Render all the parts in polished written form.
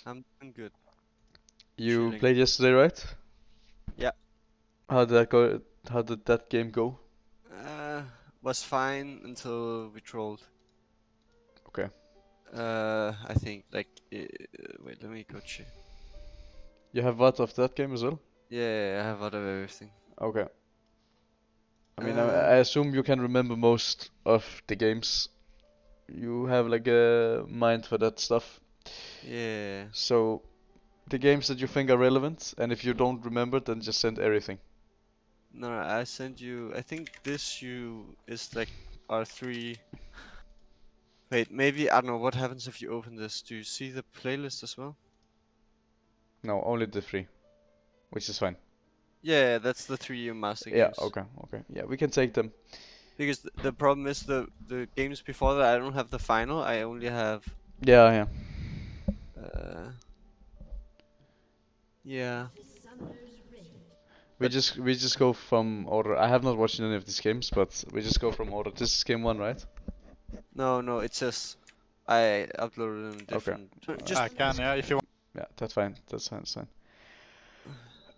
I'm doing good. You Chilling. played yesterday, right? Yeah. How did that go? How did that game go? Uh, was fine until we trolled. Okay. I think like wait, let me go check. You have what of that game as well? Yeah, I have out of everything. Okay. I mean, I Uh, assume you can remember most of the games. You have like a mind for that stuff. yeah. So, the games that you think are relevant, and if you don't remember, then just send everything. No, I sent you. I think this you is like R3. Wait, maybe I don't know what happens if you open this. Do you see the playlist as well? No, only the three, which is fine. Yeah, that's the three master Yeah, games. okay, okay. Yeah, we can take them. Because the problem is the games before that I don't have the final. I only have Yeah, yeah. uh yeah. We But just we just go from order. I have not watched any of these games, but we just go from order. This is game one, right? no, no, it says I uploaded them Okay. different. Just I can, yeah, if you want. Yeah, that's fine. That's fine. That's fine.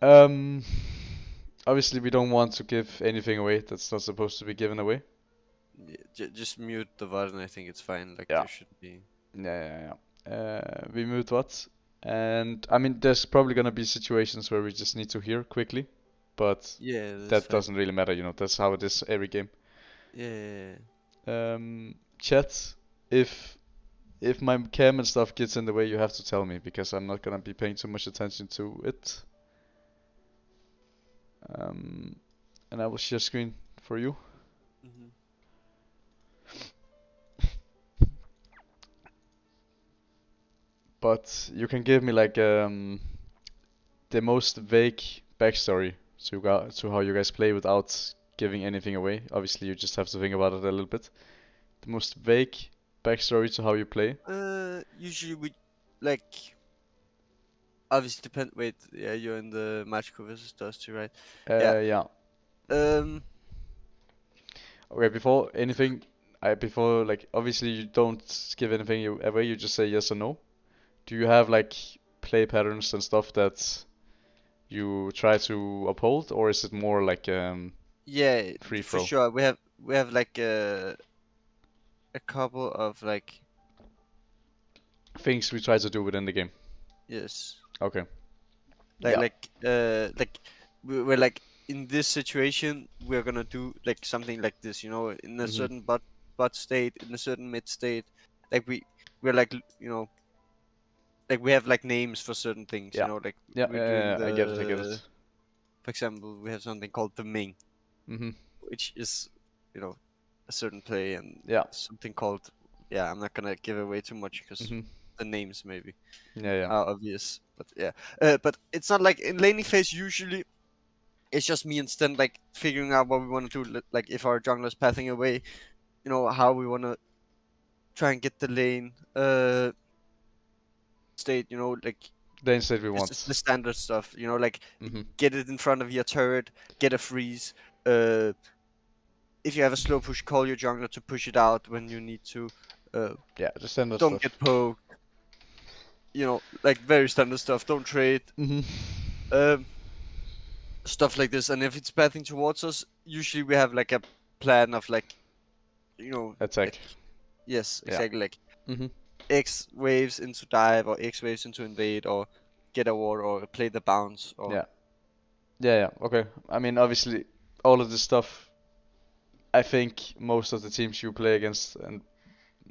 Um, obviously we don't want to give anything away that's not supposed to be given away. just mute the button. I think it's fine. Like Yeah. there should be. Yeah. We mute what? And I mean, there's probably gonna be situations where we just need to hear quickly, but Yeah, that's that fine. doesn't really matter, you know. That's how it is every game. Yeah, Chat, if if my cam and stuff gets in the way, you have to tell me because I'm not gonna be paying too much attention to it. Um, and I will share screen for you. hmm But you can give me like the most vague backstory to how you guys play without giving anything away. Obviously, you just have to think about it a little bit. The most vague backstory to how you play. Usually we like obviously depend. Wait, yeah, you're in the Magical versus Dusty, right? Yeah. Yeah. Um. Okay, before anything, before like obviously you don't give anything away. You just say yes or no. Do you have like play patterns and stuff that you try to uphold, or is it more like Yeah, free for throw? sure. We have like a couple of like Things we try to do within the game. yes. Okay. like Yeah. like uh like we're like in this situation we're gonna do like something like this, in a Mhm. certain bot state, in a certain mid state. Like we're like like we have like names for certain things, Yeah. like Yeah. we're doing I get it. I get the it. for example we have something called the Ming, Mhm. which is you know a certain play, and Yeah. something called, yeah, I'm not gonna give away too much because Mhm. the names maybe Yeah. are obvious, but yeah. But it's not like in laning phase usually. It's just me instead, like figuring out what we want to do. Like if our jungler's pathing away, how we want to try and get the lane state. Like The instead we just the want. standard stuff. Like Mhm. get it in front of your turret, get a freeze. Uh, if you have a slow push, call your jungler to push it out when you need to. Uh, Yeah, the standard don't stuff. get poked. Like very standard stuff. Don't trade. Mhm. Um, Stuff like this. And if it's pathing towards us, usually we have like a plan of like like Attack. yes, Yeah. exactly, like Mhm. X waves into dive, or X waves into invade, or get a ward, or play the bounce, or Yeah. Yeah. Okay. I mean, obviously, all of this stuff. I think most of the teams you play against, and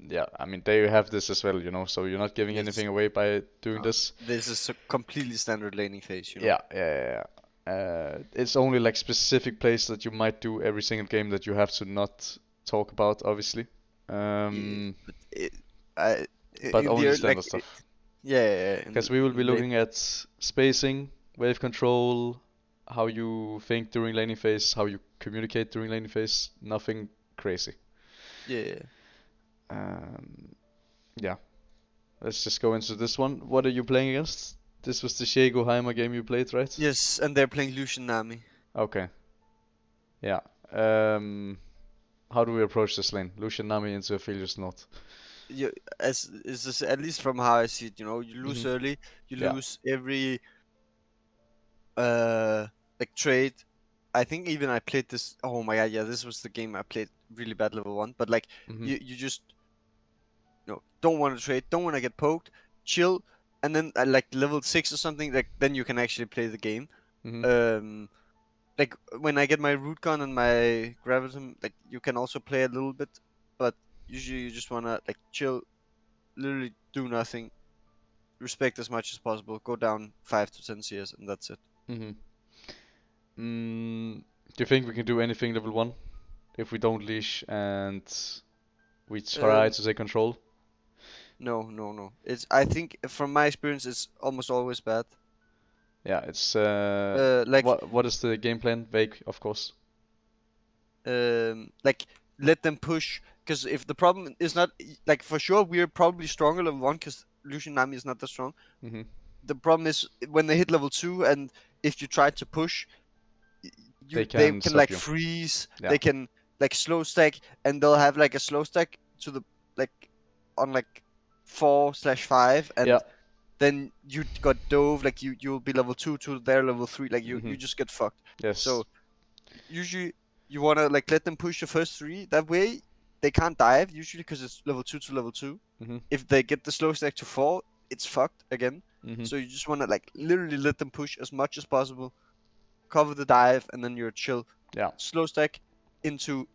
yeah, I mean, they have this as well, you know. So you're not giving yes. anything away by doing Uh, this. this is a completely standard laning phase. Yeah. It's only like specific plays that you might do every single game that you have to not talk about, obviously. Yeah, Um, but I, but in the only like standard stuff. yeah, Because we will be in late. looking at spacing, wave control, how you think during laning phase, how you communicate during laning phase. Nothing crazy. Yeah. Um, yeah, let's just go into this one. What are you playing against? This was the Shaco Heimer game you played, right? Yes, and they're playing Lucian Nami. Okay, yeah. How do we approach this lane? Lucian Nami into Aphelios North. you as is this, at least from how I see it, you lose Mhm. early, you Yeah. lose every uh like trade. I think even I played this. Oh my god, yeah, this was the game I played really bad level 1. But like Mhm. you just don't want to trade, don't want to get poked, chill, and then like level 6 or something, like then you can actually play the game. Mhm. Um, like when I get my root gun and my gravitum, like you can also play a little bit, but usually you just wanna like chill, literally do nothing, respect as much as possible, go down 5 to 10 CS, and that's it. Mhm. Do you think we can do anything level 1 if we don't leash and we try Um, to take control? no, no, no. It's I think from my experience, it's almost always bad. Yeah, it's Like what is the game plan? Vague, of course. like let them push, because if the problem is not like, for sure we're probably stronger level 1 because Lucian Nami is not that strong. Mhm. The problem is when they hit level 2, and if you try to push, They they can can stop like you. freeze, Yeah. they can like slow stack, and they'll have like a slow stack to the like on like 4/5, Yeah. and then you got dove, like you'll be level 2 to their level 3, like you Mhm. just get fucked. Yes. So usually you wanna like let them push the first 3, that way they can't dive usually because it's level 2 to level 2. Mhm. If they get the slow stack to 4, it's fucked again. Mhm. So you just wanna like literally let them push as much as possible, cover the dive, and then you're chill. Yeah. Slow stack into,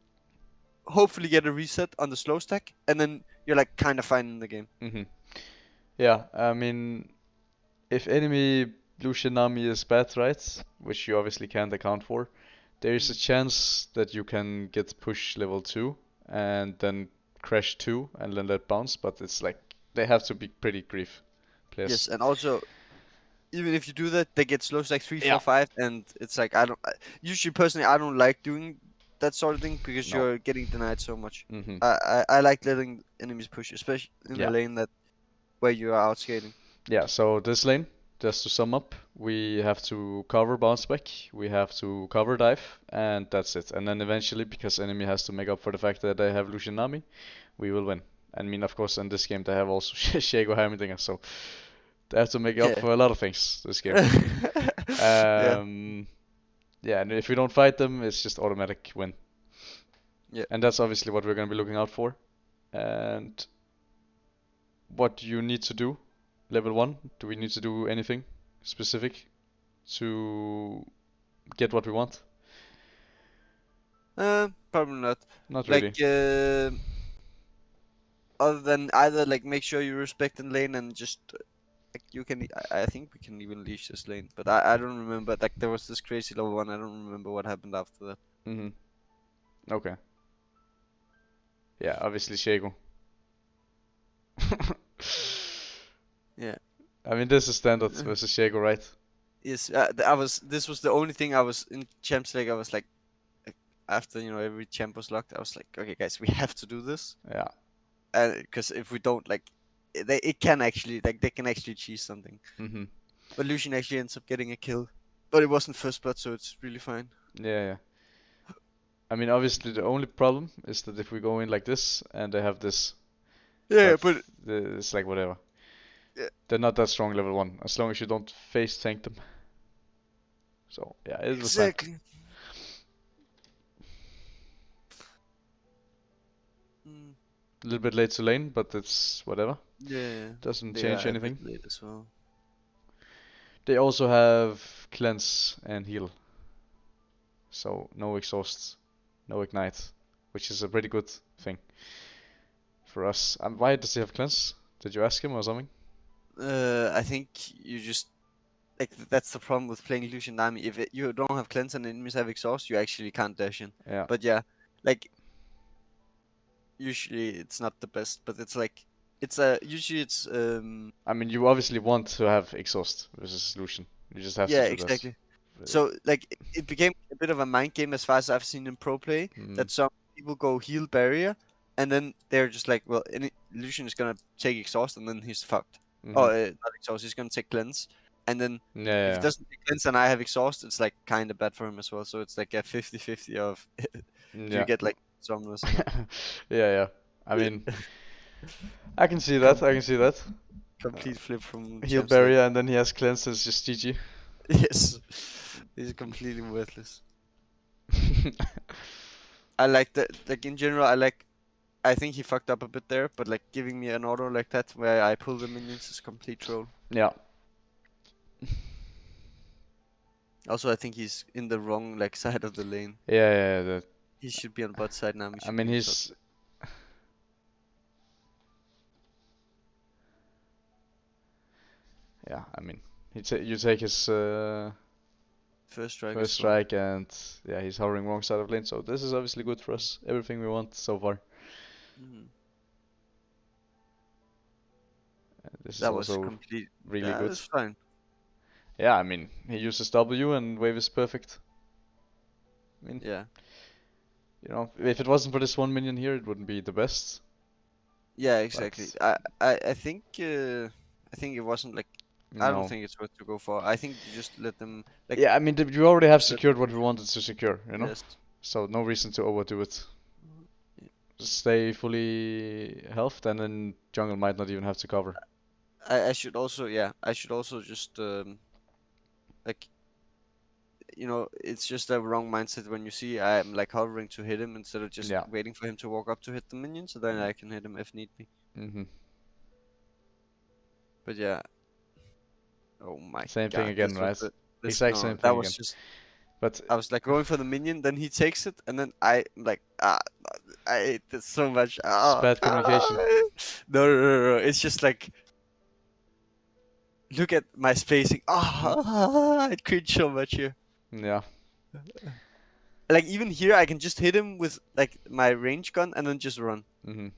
hopefully get a reset on the slow stack, and then you're like kind of fine in the game. Mhm. Yeah. I mean, if enemy Lucian Nami is bad, right? Which you obviously can't account for, there is a Mm. chance that you can get push level 2 and then crash 2 and then let bounce, but it's like they have to be pretty grief Yes, players. and also even if you do that, they get slow stack 3, Yeah. 4, 5, and it's like usually personally I don't like doing that sort of thing because No. you're getting denied so much. Mhm. I like letting enemies push, especially in a Yeah. lane that where you are outscaling. Yeah, so this lane, just to sum up, we have to cover bounce back, we have to cover dive, and that's it. And then eventually, because enemy has to make up for the fact that they have Lucian Nami, we will win. I mean, of course, in this game they have also Shaco Hammerdinger, so they have to make up Yeah. for a lot of things this game. Yeah. Um, yeah, and if we don't fight them, it's just automatic win. Yeah. And that's obviously what we're going to be looking out for. And what do you need to do? Level 1, do we need to do anything specific to get what we want? Probably not. Not Like really. other than either like make sure you respect the lane and just like you can. I think we can even leash this lane, but I don't remember. Like there was this crazy level 1. I don't remember what happened after that. Mm-hmm. Okay. Yeah, obviously Shaco. Yeah. I mean, this is standard versus Shaco, right? Yes, I was. This was the only thing I was in Champs League. I was like, after every champ was locked, I was like, okay, guys, we have to do this, Yeah. because if we don't, like, it can actually like they can actually cheese something. Mm-hmm. But Lucian actually ends up getting a kill, but it wasn't first blood, so it's really fine. Yeah, yeah. I mean, obviously the only problem is that if we go in like this and they have this, Yeah, but but it's like whatever. yeah, They're not that strong level 1, as long as you don't face tank them. So, yeah, it was fine. exactly. Mm, A little bit late to lane, but it's whatever. yeah, Doesn't they change are a bit anything. late as well. They also have cleanse and heal, so no exhaust, no ignite, which is a pretty good thing for us. Why does he have cleanse? Did you ask him or something? I think you just like that's the problem with playing Lucian Nami. If you don't have cleanse and enemies have exhaust, you actually can't dash in. Yeah. But yeah, like usually it's not the best, but it's like usually it's I mean, you obviously want to have exhaust versus solution. You just have to yeah, do that. exactly. So like it became a bit of a mind game as far as I've seen in pro play, Mm, that some people go heal barrier, and then they're just like, well, Lucian is gonna take exhaust and then he's fucked. Oh, mm-hmm. not exhaust, he's gonna take cleanse, and then Yeah, if he yeah, doesn't take cleanse and I have exhaust, it's like kind of bad for him as well. So it's like a 50-50 of do you yeah. get like summoners or not? Yeah, yeah. I mean, I can see that. I Com can see that. complete flip from Heal champ state. barrier and then he has cleanse. It's just GG. Yes, he's completely worthless. I like that. Like in general, I think he fucked up a bit there, but like giving me an auto like that where I pull the minions is complete troll. Yeah. Also, I think he's in the wrong like side of the lane. Yeah. He should be on bot side now. We I should mean, be on top. he's. Yeah, I mean, you take his First strike first as well. strike, and yeah, he's hovering wrong side of lane. So this is obviously good for us. Everything we want so far. Mm. This is That was also complete. really Yeah, good. that's fine. Yeah, I mean, he uses W and wave is perfect. I mean, Yeah. if it wasn't for this one minion here, it wouldn't be the best. Yeah, exactly. But I think it wasn't like I don't no. think it's worth to go for. I think you just let them like Yeah, I mean, you already have just let them secured what we push. wanted to secure, Yes. So no reason to overdo it. Yeah. Just stay fully healthed, and then jungle might not even have to cover. I should also I should also just like it's just a wrong mindset when you see I'm like hovering to hit him instead of just Yeah. waiting for him to walk up to hit the minion, so then I can hit him if need be. Mhm. But yeah, oh my Same thing god, again, right? this Exact no, same that thing was again. just But I was like going for the minion, then he takes it, and then I like I hate this so much. it's bad communication. No, it's just like look at my spacing. Mhm. I cringe so much here. Yeah. Like even here, I can just hit him with like my range gun and then just run. Mhm.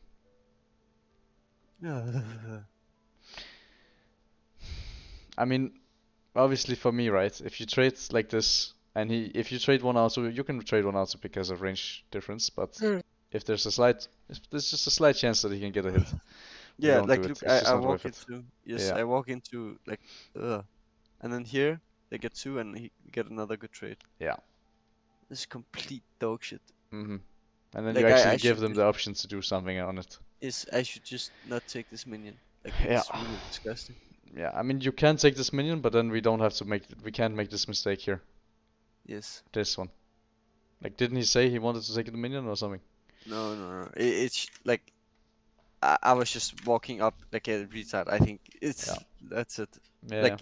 I mean, obviously for me, right? If you trade like this, and if you trade one also, you can trade one also because of range difference. But if there's just a slight chance that he can get a hit, we Yeah, don't do like it. look, It's just I not worth walk it. into yes, Yeah. I walk into like and then here they get two and he get another good trade. Yeah. This is complete dog shit. Mhm. And then you Like actually I give should them just the option to do something on it. I should just not take this minion. Like Yeah. it's really disgusting. Yeah. I mean, you can take this minion, but then we can't make this mistake here. Yes. This one. Like, didn't he say he wanted to take the minion or something? No. It's like I was just walking up like a retard. I think Yeah. that's it. Yeah. Like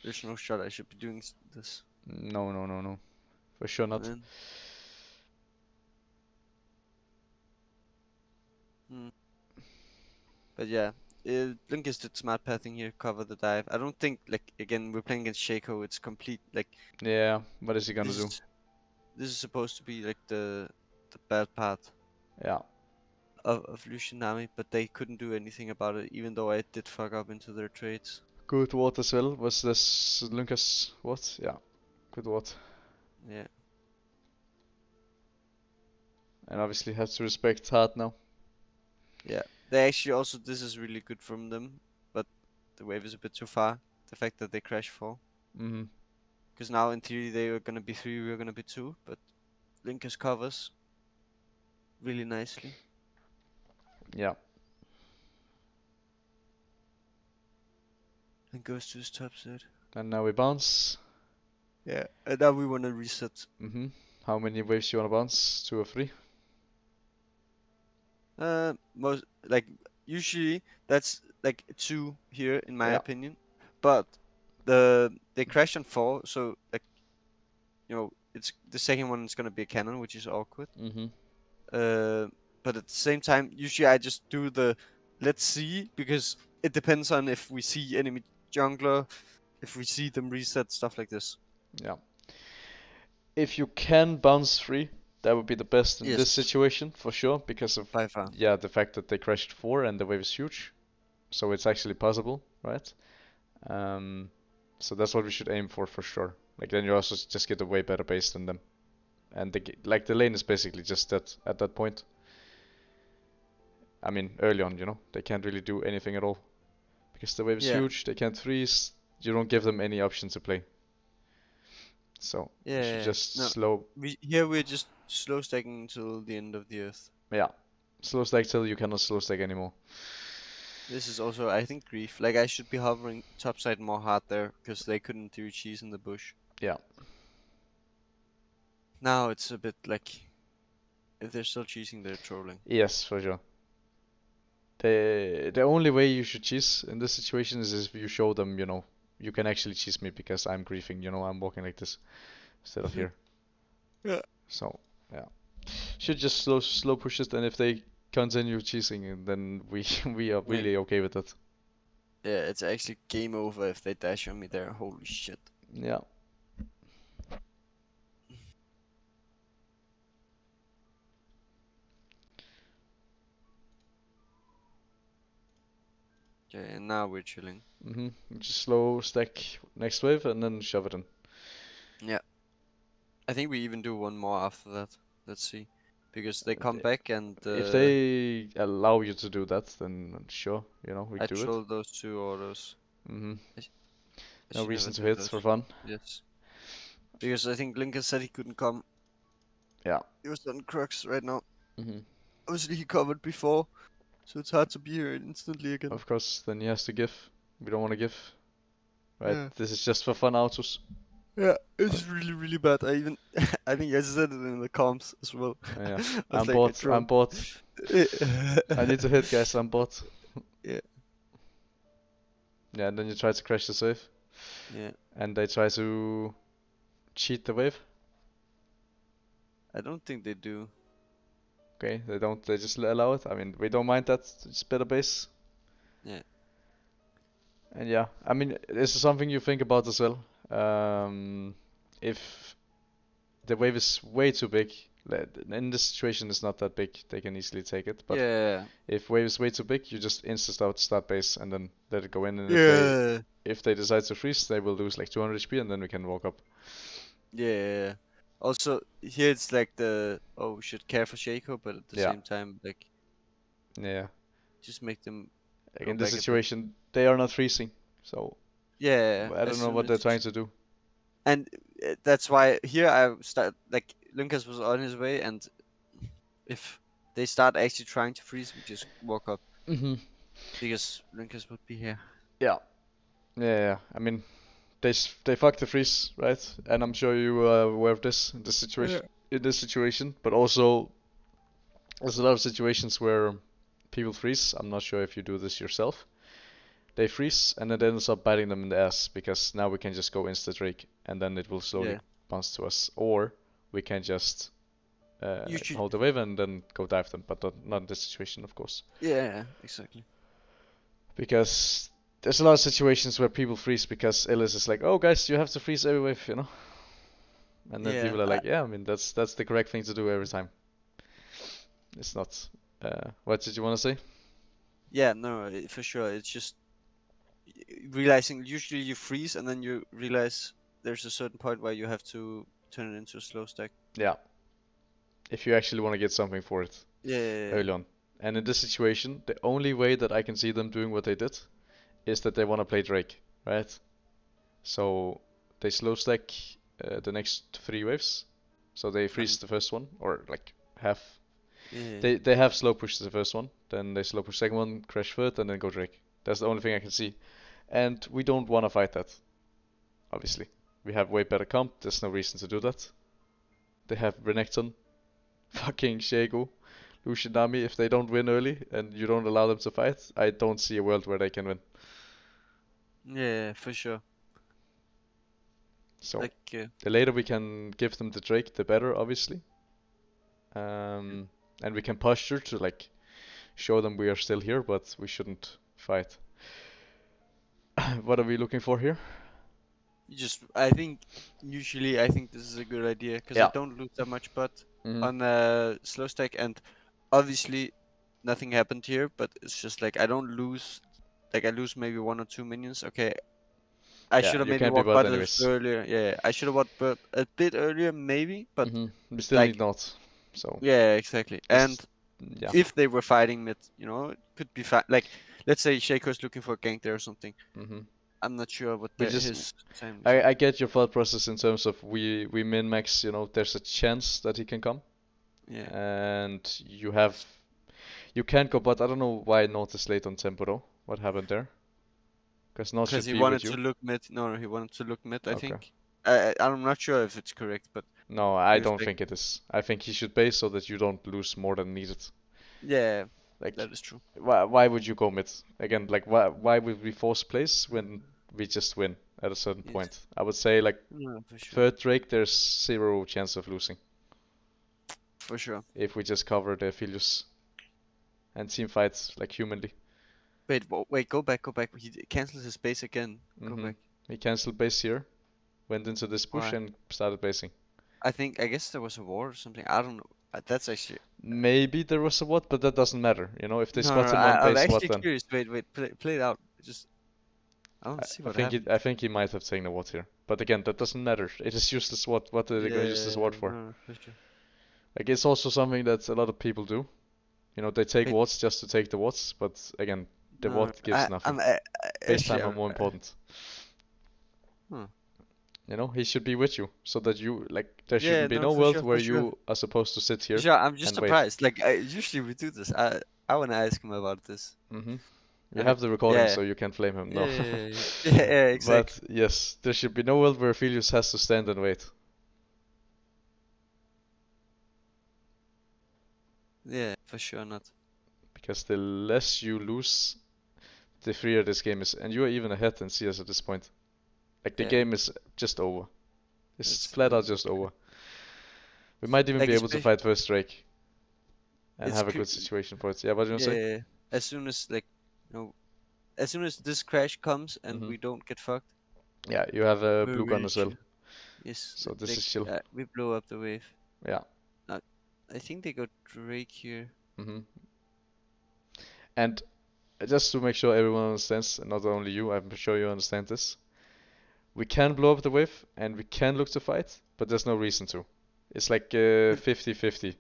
there's no shot I should be doing this. No. For sure And not. then, hmm. But yeah, Blinkist did smart pathing here, cover the dive. I don't think like again we're playing against Shaco. It's complete like Yeah. What is he gonna this do? is this is supposed to be like the bad part Yeah. of Lucian Nami, but they couldn't do anything about it, even though I did fuck up into their trades. Good ward as well. Was this Lucas what? Yeah. Good ward. Yeah, And obviously have to respect hard now. yeah. They actually also this is really good from them, but the wave is a bit too far. The fact that they crash 4, Mhm. because now in theory they were gonna be 3, we were gonna be 2, but Linkus covers really nicely Yeah. and goes to his top side. And now we bounce. Yeah, and now we wanna reset. Mhm. How many waves you wanna bounce? 2 or 3? Most like usually that's like 2 here in my Yeah. opinion, but they crashed on 4, so like it's the second one is gonna be a cannon, which is awkward. Mhm. Uh, but at the same time, usually I just do the let's see because it depends on if we see enemy jungler, if we see them reset stuff like this. Yeah. If you can bounce 3, that would be the best in this Yes, situation for sure because of by far. the fact that they crashed 4 and the wave is huge. So it's actually possible, right? Um, so that's what we should aim for sure. Like then you also just get a way better base than them. And the lane is basically just that at that point. I mean, early on, they can't really do anything at all because the wave is Yeah, huge. They can't freeze. You don't give them any option to play. So we should yeah. just No, slow. we here we're just slow stacking until the end of the earth. Yeah, Slow stack till you cannot slow stack anymore. This is also, I think, grief. Like, I should be hovering topside more hard there, because they couldn't do cheese in the bush. Yeah. Now it's a bit like, if they're still cheesing, they're trolling. Yes, for sure. The only way you should cheese in this situation is if you show them, you can actually cheese me because I'm griefing, I'm walking like this instead of here. Yeah. So, yeah. Should just slow push it, and if they continue cheesing, then we we are Yeah. really okay with it. Yeah, it's actually game over if they dash on me there. Holy shit. Yeah. Okay, and now we're chilling. Just slow stack next wave and then shove it in. Yeah. I think we even do one more after that. Let's see. Because they come back and If they allow you to do that, then sure, we I do it. troll those two autos. hmm I, sh I No should never reason to do hit for those. fun. Yes. Because I think Lincoln said he couldn't come. Yeah. He was on Crux right now. hmm Obviously he covered before, so it's hard to be here instantly again. Of course, then he has to give. We don't want to give. Right? Yeah. This is just for fun autos. Yeah, it's really, really bad. I even, I think I said it in the comms as well. Yeah. I was I'm like, I bored. I'm trolled. bored. I need to hit, guys. I'm bored. Yeah, Yeah, and then you try to crash the wave. yeah. And they try to cheat the wave. I don't think they do. Okay, they don't. They just allow it. I mean, we don't mind that. It's better base. Yeah. And yeah, I mean, this is something you think about as well. If the wave is way too big, in this situation it's not that big, they can easily take it. But Yeah. if wave is way too big, you just start base and then let it go in. And Yeah. if they decide to freeze, they will lose like 200 HP and then we can walk up. Yeah. Also, here it's like oh, we should care for Shaco, but at the Yeah, same time, like, yeah. just make them Like go in this back a bit. situation, they are not freezing, so Yeah, I as don't know soon what they're as trying to do. and that's why here I start like Lucas was on his way, and if they start actually trying to freeze, we just walk up Mhm. because Lucas would be here. Yeah. Yeah. I mean, they fucked the freeze, right? And I'm sure you are aware of this in this Yeah. situation. In this situation, but also there's a lot of situations where people freeze. I'm not sure if you do this yourself. They freeze and it ends up biting them in the ass because now we can just go insta Drake and then it will slowly Yeah. bounce to us, or we can just You should. hold the wave and then go dive them, but not in this situation, of course, Yeah. Exactly. because there's a lot of situations where people freeze because Ellis is like, "Oh, guys, you have to freeze every wave," and then Yeah. people are like, "Yeah, I mean that's the correct thing to do every time." It's not. What did you want to say? Yeah. No. For sure. It's just realizing. Usually you freeze, and then you realize there's a certain point where you have to turn it into a slow stack. Yeah, if you actually want to get something for it Yeah. early on. And in this situation, the only way that I can see them doing what they did is that they want to play Drake, right? So they slow stack the next 3 waves. So they freeze And the first one, or like half. yeah. They have slow push the first one, then they slow push second one, crash third, and then go Drake. That's the only thing I can see. And we don't want to fight that, obviously. We have way better comp, there's no reason to do that. They have Renekton, fucking Shaco, Lucianami. If they don't win early and you don't allow them to fight, I don't see a world where they can win. Yeah. For sure. So Like. the later we can give them the Drake, the better, obviously. And we can posture to like show them we are still here, but we shouldn't fight. What are we looking for here? I think usually I think this is a good idea because I Yeah. don't lose that much butt Mhm. on slow stack, and obviously nothing happened here, but it's just like I don't lose, like I lose maybe 1 or 2 minions. Okay, I Yeah, should have you maybe can't be walked bot butt a little anyways. earlier. Yeah, I should have walked butt a bit earlier maybe, but We still need like not. So yeah, exactly. And this, yeah. if they were fighting mid, it could be like let's say Shaco's looking for a gank there or something. hmm I'm not sure what We just, his timing is. I get your thought process in terms of we min max. There's a chance that he can come, Yeah. and you have You can't go bot. I don't know why North is late on tempo though. What happened there? Because North Because should he be with wanted to you. look mid. No, he wanted to look mid. I Okay. think. I'm not sure if it's correct, but No, he I was don't like, think it is. I think he should base so that you don't lose more than needed. yeah, Like, that is true. why would you go mid? Again, like, why would we force plays when we just win at a certain Yes. point? I would say, like, No, for sure. third Drake, there's zero chance of losing For sure. if we just cover the Philius and team fights, like, humanly. Wait, wait, go back, go back. He cancels his base again. Go Mm-hmm. back. He cancelled base here, went into this bush Why? and started basing. I guess there was a war or something. I don't know. That's actually. Maybe there was a what, but that doesn't matter. You know, if they No, spot no, him on I'm base what, actually then curious. Wait, play it out. Just, I want to see I what think happened. I think he might have taken a what here. But again, that doesn't matter. It is useless what. What are they going to use this Yeah, ward for? no, for sure. Like, it's also something that a lot of people do. You know, they take Wait, wards just to take the wards, but again, the no, ward gives nothing. Base actually, time are more important. huh. You know, he should be with you, so that you, like, there Yeah, shouldn't be no, no world where for sure, you are supposed to sit for here sure. I'm just and wait. surprised. Like, usually we do this. I want to ask him about this. Mm-hmm. You I, have the recording, yeah, so you can flame him. No. yeah, But exactly. yes, there should be no world where Philius has to stand and wait. Yeah, for sure not. Because the less you lose, the freer this game is. And you are even ahead in CS at this point. Like, the Yeah, game is just over. It's it's flat out just over. We might even like be able to especially fight first Drake and it's have a good situation for it. Yeah, what do you want to say? yeah. As soon as like you know, as soon as this crash comes and Mm-hmm. we don't get fucked, Yeah, you have a we're blue gun really as well. chill. Yes, So this like is chill. we blow up the wave. Yeah. Uh, I think they got Drake here. Mm-hmm. And just to make sure everyone understands, and not only you, I'm sure you understand this. We can blow up the wave and we can look to fight, but there's no reason to. It's like a It, 50-50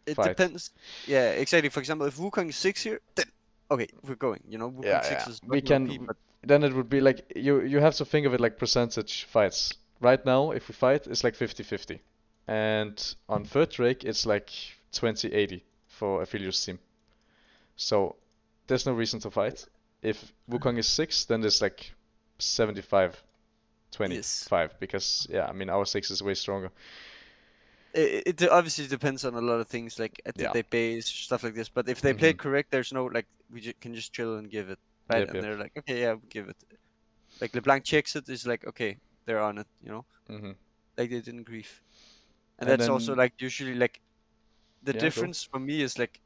it fight. depends. Yeah, exactly. For example, if Wukong is 6 here, then okay, we're going. You know, Wukong Yeah, 6 yeah. is We fucking OP, can. but Then it would be like you have to think of it like percentage fights. Right now, if we fight, it's like 50-50. And on third Drake, it's like 20-80 for Aphelios team. So there's no reason to fight. If Wukong is 6, then it's like 75-25 yes. because yeah, I mean our 6 is way stronger. It obviously depends on a lot of things, like did Yeah. they base stuff like this. But if they play Mhm. correct, there's no like can just chill and give it, right? Yep, And yep. they're like, okay, yeah, we give it. Like LeBlanc checks it, is like, okay, they're on it, you know, Mhm. like they didn't grief. And And that's also then like usually like the yeah, go. difference for me is like,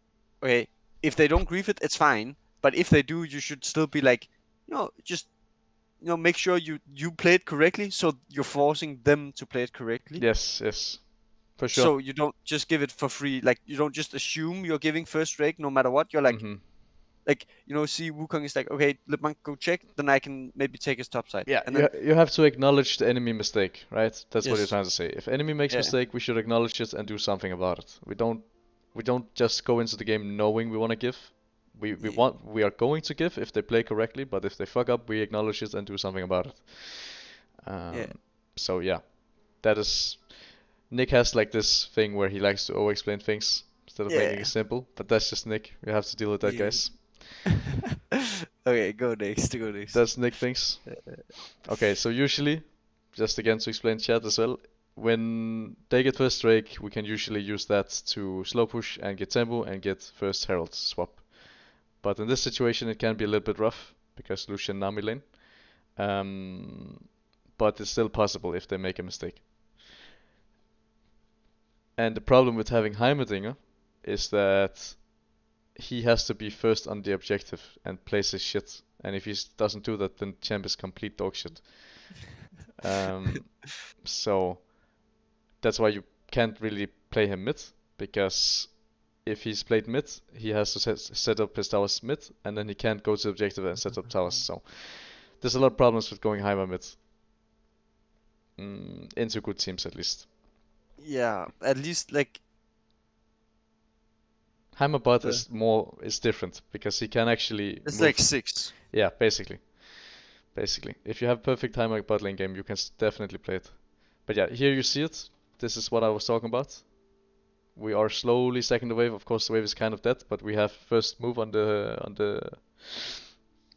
okay, if they don't grief it, it's fine. But if they do, you should still be like, just make sure you play it correctly, so you're forcing them to play it correctly. Yes, yes. For sure. So you don't just give it for free. Like you don't just assume you're giving first rake no matter what. You're Mhm. like see Wukong is like, okay, let me go check, then I can maybe take his top side. Yeah, And then you have to acknowledge the enemy mistake, right? That's what you're yes, trying to say. If enemy makes yeah, mistake, we should acknowledge it and do something about it. We don't just go into the game knowing we want to give. yeah, We are going to give if they play correctly, but if they fuck up, we acknowledge it and do something about it. yeah, So yeah, that is Nick has like this thing where he likes to over-explain things instead of making it yeah, simple, but that's just Nick. We have to deal with that, yeah. guys. Okay, go next, go next. That's Nick things. Okay, so usually, just again to explain chat as well, when they get first Drake, we can usually use that to slow push and get tempo and get first Herald swap. But in this situation, it can be a little bit rough because Lucian Nami lane. But it's still possible if they make a mistake. And the problem with having Heimerdinger is that he has to be first on the objective and place his shit. And if he doesn't do that, then champ is complete dog shit. Um, so that's why you can't really play him mid, because if he's played mid, he has to set up his towers mid, and then he can't go to objective and set up towers. So there's a lot of problems with going Heimer mid. Into good teams at least. Yeah, at least like Heimer bot the is different because he can actually it's like move. 6. Yeah, basically. If you have perfect Heimer bot lane game, you can definitely play it. But yeah, here you see it. This is what I was talking about. We are slowly stacking the wave. Of course, the wave is kind of dead, but we have first move on the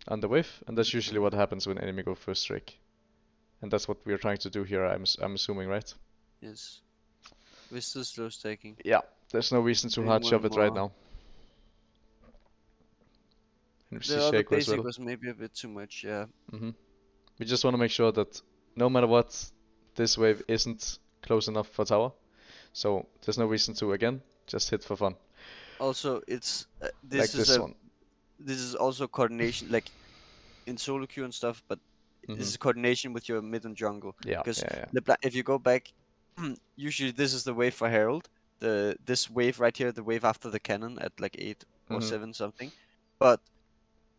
wave, and that's usually what happens when enemy go first strike. And that's what we are trying to do here. I'm assuming, right? Yes. We're still slow stacking. Yeah. There's no reason to Doing hard shove one it right more. now. And we see The other Shaco as basic well. was maybe a bit too much, yeah. We just want to make sure that no matter what, this wave isn't close enough for tower. So there's no reason to again just hit for fun. Also, it's Like this one. this is also coordination, like in solo queue and stuff, but this is coordination with your mid and jungle. Yeah, Because yeah, if you go back, usually this is the wave for Herald. This wave right here, the wave after the cannon at like 8 or 7 something. But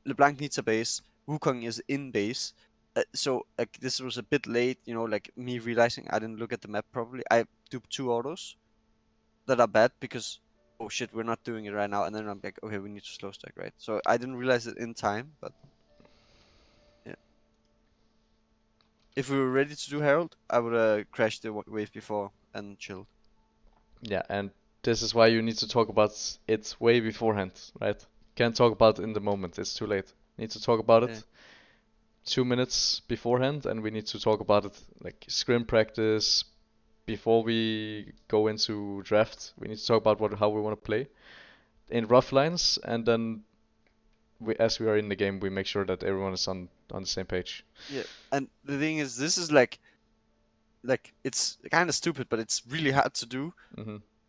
LeBlanc needs a base. Wukong is in base. So like this was a bit late, you know, like me realizing I didn't look at the map properly. I duped 2 autos that are bad because oh shit, we're not doing it right now. And then I'm like, okay, we need to slow stack, right? So I didn't realize it in time, but yeah. If we were ready to do Herald, I would have crashed the wave before and chilled. Yeah, and this is why you need to talk about it way beforehand, right? Can't talk about it in the moment, it's too late. Need to talk about Yeah. it 2 minutes beforehand, and we need to talk about it like scrim practice before we go into draft. We need to talk about how we want to play in rough lines, and then as we are in the game, we make sure that everyone is on the same page. Yeah. And the thing is, this is like it's kind of stupid, but it's really hard to do.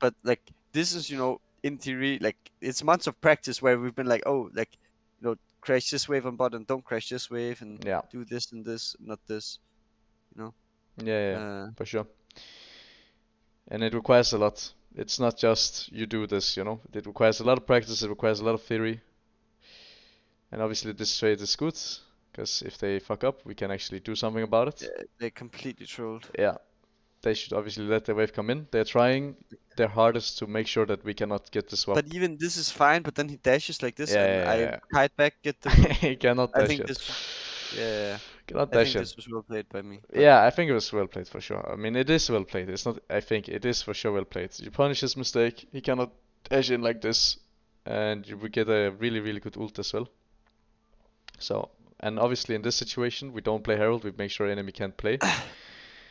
But like this is, you know, in theory, like it's months of practice where we've been like, oh, like, you know, crash this wave on bot and don't crash this wave and Yeah. do this and this, not this, you know. Yeah, for sure. And it requires a lot. It's not just you do this, you know. It requires a lot of practice, it requires a lot of theory. And obviously this trade is good, because if they fuck up, we can actually do something about it. Yeah, they completely trolled. Yeah. They should obviously let the wave come in. They're trying their hardest to make sure that we cannot get the swap. But even this is fine, but then he dashes like this and I Yeah. kite back, get the root. He cannot I dash think it. this, yeah, Cannot I dash think it. this was well played by me. Yeah, I think it was well played for sure. I mean, it is well played. It's not. I think it is for sure well played. You punish his mistake. He cannot dash in like this, and we get a really, really good ult as well. So, and obviously in this situation, we don't play Herald. We make sure enemy can't play.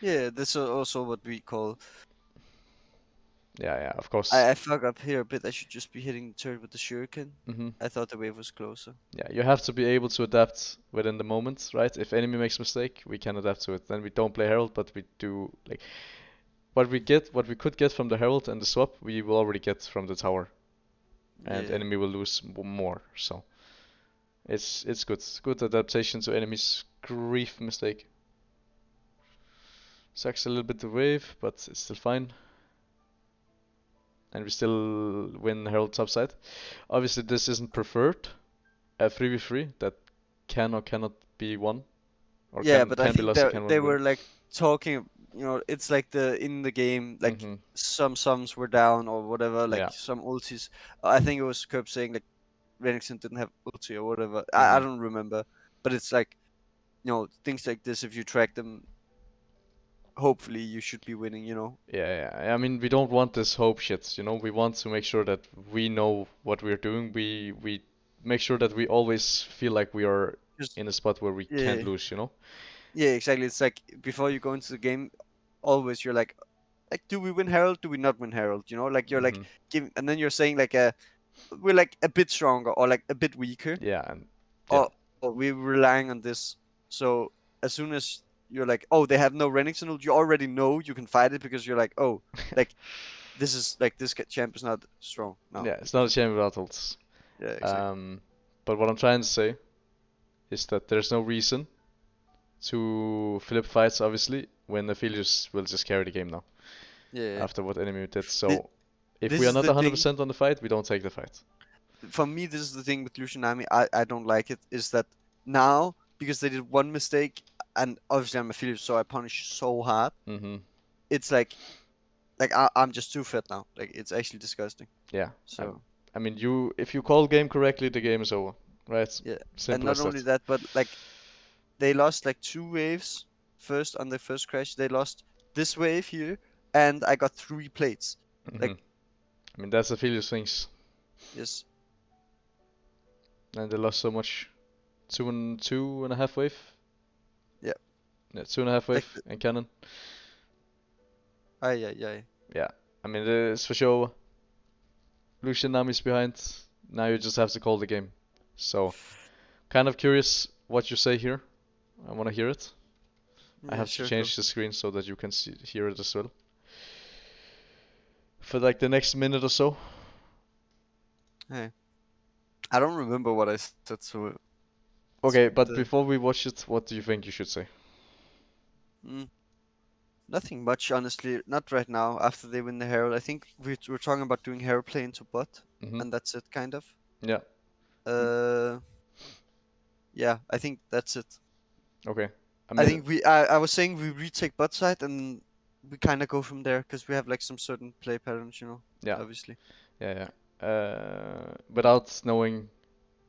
Yeah, this is also what we call. Yeah, of course. I fuck up here a bit. I should just be hitting the turret with the shuriken. I thought the wave was closer. Yeah, you have to be able to adapt within the moment, right? If enemy makes a mistake, we can adapt to it. Then we don't play Herald, but we do like what we could get from the Herald and the swap, we will already get from the tower, and Yeah. enemy will lose more. So it's good. It's good adaptation to enemy's grief mistake. Sucks a little bit the wave, but it's still fine. And we still win Herald topside. Obviously, this isn't preferred. A 3v3 that can or cannot be won, or Yeah, but I can be think lost or that can they win. were like talking. You know, it's like in the game, like some sums were down or whatever. Like some ultis. I think it was Kerb saying like Renekton didn't have ulti or whatever. I don't remember, but it's like, you know, things like this. If you track them, hopefully you should be winning. You know. Yeah. I mean, we don't want this hope shit, you know. We want to make sure that we know what we're doing. We make sure that we always feel like we are in a spot where we can't lose, you know. Yeah, exactly. It's like before you go into the game, always you're like, do we win Herald? Do we not win Herald? You know, like you're like giving, and then you're saying like we're like a bit stronger or like a bit weaker. Yeah, or we're relying on this. So as soon as you're like, oh, they have no Renekton ult, you already know you can fight it because you're like, oh, like this is like this champ is not strong. No. Yeah, it's not a champ without ults. Yeah, exactly. But what I'm trying to say is that there's no reason to flip fights, obviously, when Aphelios will just carry the game now. Yeah. After what enemy did. So if this we are is not the 100% on the fight, we don't take the fight. For me, this is the thing with Lucian Army. I don't like it. Is that now because they did one mistake, and obviously I'm a Philip, so I punish so hard. It's like I'm just too fat now. Like it's actually disgusting. Yeah. So I mean, if you call game correctly, the game is over, right? yeah. Simple And as not only that, but like they lost like 2 waves first on the first crash. They lost this wave here, and I got 3 plates. Like I mean, that's Aphelios things. Yes. And they lost so much. Two and a half wave? Yeah. Yeah, 2.5 Like, wave and cannon. aye. Yeah, I mean, it's for sure. Lucian Nami's behind. Now you just have to call the game. So, kind of curious what you say here. I want to hear it. I Yeah, have to sure, change the screen so that you can hear it as well. For like the next minute or so. Hey. I don't remember what I said, so. Okay, but before we watch it, what do you think you should say? Nothing much, honestly. Not right now. After they win the Herald, I think we're talking about doing Herald play into bot, Mm-hmm. and that's it, kind of. Yeah. Yeah, I think that's it. Okay. I think I was saying we retake bot side and we kind of go from there because we have like some certain play patterns, Yeah. obviously. Yeah. Without knowing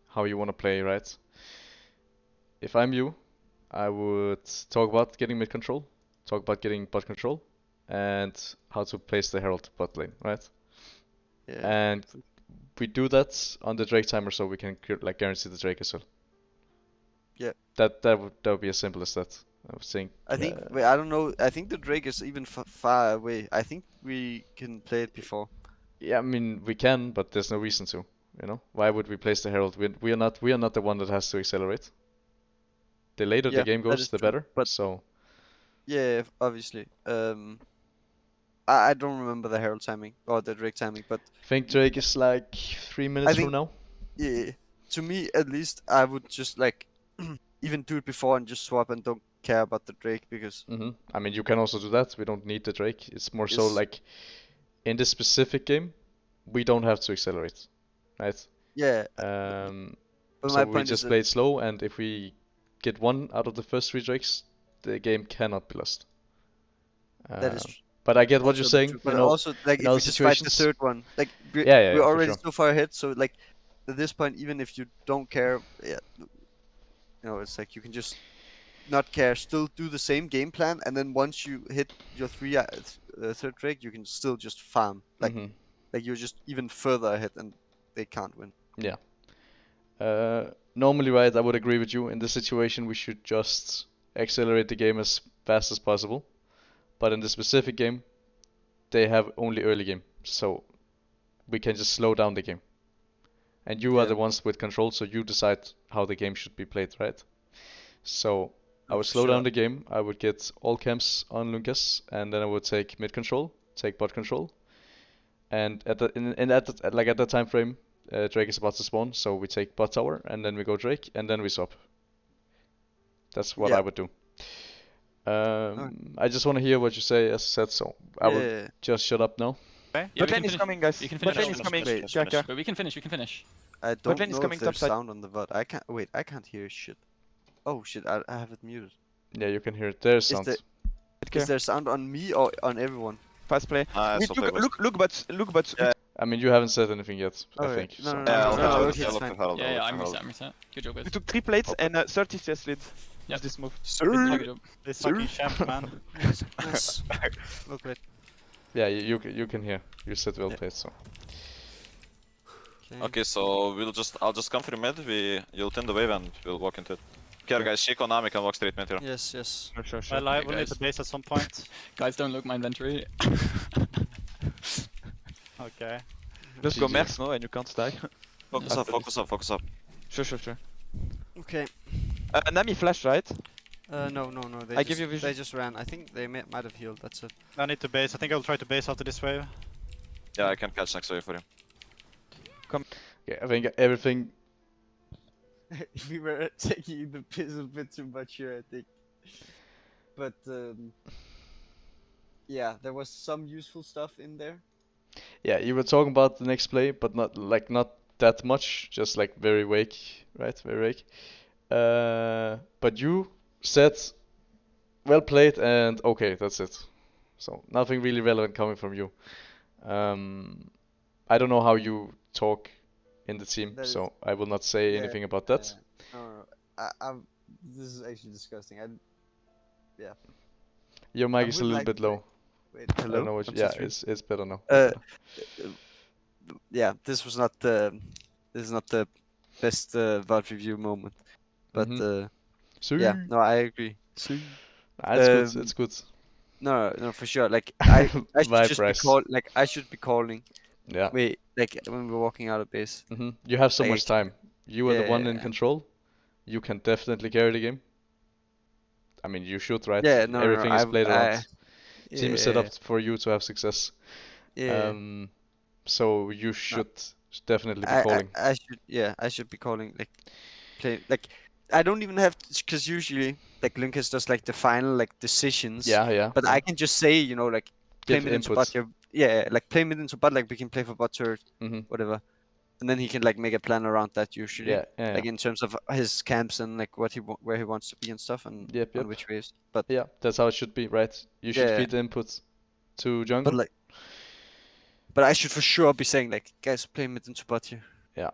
how you want to play, right? If I'm you, I would talk about getting mid control, talk about getting bot control, and how to place the Herald bot lane, right? Yeah. And we do that on the Drake timer, so we can like guarantee the Drake as well. Yeah. That would be as simple as that. I was saying. I think wait, I don't know. I think the Drake is even far away. I think we can play it before. Yeah, I mean we can, but there's no reason to. You know, why would we place the Herald? We are not the one that has to accelerate. The later the Yeah, game that goes, is the true. better. But So yeah, obviously. I don't remember the Herald timing or the Drake timing, but I think Drake is like 3 minutes I from think now. yeah, to me at least, I would just like even do it before and just swap and don't care about the Drake because I mean, you can also do that. We don't need the Drake. It's more so it's like in this specific game, we don't have to accelerate, right? yeah. But So my we point is just that play it slow, and if we get one out of the first three Drakes, the game cannot be lost. that is But I get what you're also a bit saying. true. You But know, also like in if other we just fight the situations. third one, like Yeah, we're for already sure. so far ahead. So like at this point, even if you don't care, yeah, it's like you can just not care, still do the same game plan, and then once you hit your third Drake, you can still just farm. Like you're just even further ahead, and they can't win. Yeah. Normally, right, I would agree with you. In this situation, we should just accelerate the game as fast as possible. But in the specific game, they have only early game, so we can just slow down the game. And you are Yeah, the ones with control, so you decide how the game should be played, right? So I no, would for slow down sure. the game. I would get all camps on Lucas, and then I would take mid control, take bot control, and at that time frame, Drake is about to spawn, so we take bot tower, and then we go Drake, and then we swap. That's what Yeah. I would do. Okay. I just want to hear what you say, as I said, so I will Yeah. just shut up now. Okay. Yeah, Bot lane is coming, guys. We can Bot finish. lane is Finish, coming. finish, Wait. finish, Care, finish. care. But we can finish. We can finish. I Bot don't lane is know if coming top there's side. sound on the VOD. I can't wait. I can't hear shit. Oh shit! I have it muted. Yeah, you can hear it. There's Is sound. there Care. is there sound on me or on everyone? Fast play. Wait, it's okay, boys. look, bots. Yeah. I mean, you haven't said anything yet, I Okay. think. No, So. no, Yeah, no, I'll no, look no, at okay, it's fine. Herald. Yeah, I'm reset. Good job, We guys. took 3 plates and 30 CS lead. Yep. With this move. Good job. This fucking champ, man. Nice. Well played. Yeah, you can hear. You said well Yeah. played, so. Okay, so I'll just come through mid, you'll tend the wave and we'll walk into it. Care guys, Shaco, Nami can walk straight mid here. Yes, yes. Sure. Well, I Okay, will need guys. to base at some point. Guys, don't look my inventory. Okay. Just go GG. Mercs, no? And you can't die. Focus up, focus up, focus up. Sure. Okay. Nami flash, right? No. They I just, give you vision. They just ran. I think they might have healed. That's it. I need to base. I think I'll try to base after this wave. Yeah, I can catch next wave for you. Okay, I think everything. We were taking the piss a bit too much here, I think. But yeah, there was some useful stuff in there. Yeah, you were talking about the next play, but not that much, just like very vague, right? Very vague. But you said well played and okay, that's it. So nothing really relevant coming from you. I don't know how you talk in the team, That is- so I will not say Yeah, anything about that. No. This is actually disgusting. Your I mic is a would little like bit to low. Wait, I hello. don't know what. One, Yeah, two, three. it's better now. Uh, yeah, this is not the best VOD review moment, but Mhm. yeah, See? no, I agree. See, It's good. It's um, good. no, for sure. Like I should Vibe just be rise. I should be calling. Yeah. Wait, like when we're walking out of base. You have so Like, much time. You are the one in yeah, control. You can definitely carry the game. I mean, you should, right? yeah, no, Everything is played around. Team is set yeah, up for you to have success. yeah. So you No, should definitely be calling. I should, yeah, I should be calling like like I don't even have because usually like Lucas does like the final like decisions, Yeah. but I can just say like play Give mid into bot input. here, yeah, like play mid into bot, like we can play for bot turret, Mhm. whatever, and then he can like make a plan around that usually, Yeah. like in terms of his camps and like where he wants to be and stuff and on Yep. which waves, but Yeah, that's how it should be, right? You should yeah, feed the input to but jungle. like but I should for sure be saying like guys play mid into bot here. Yeah,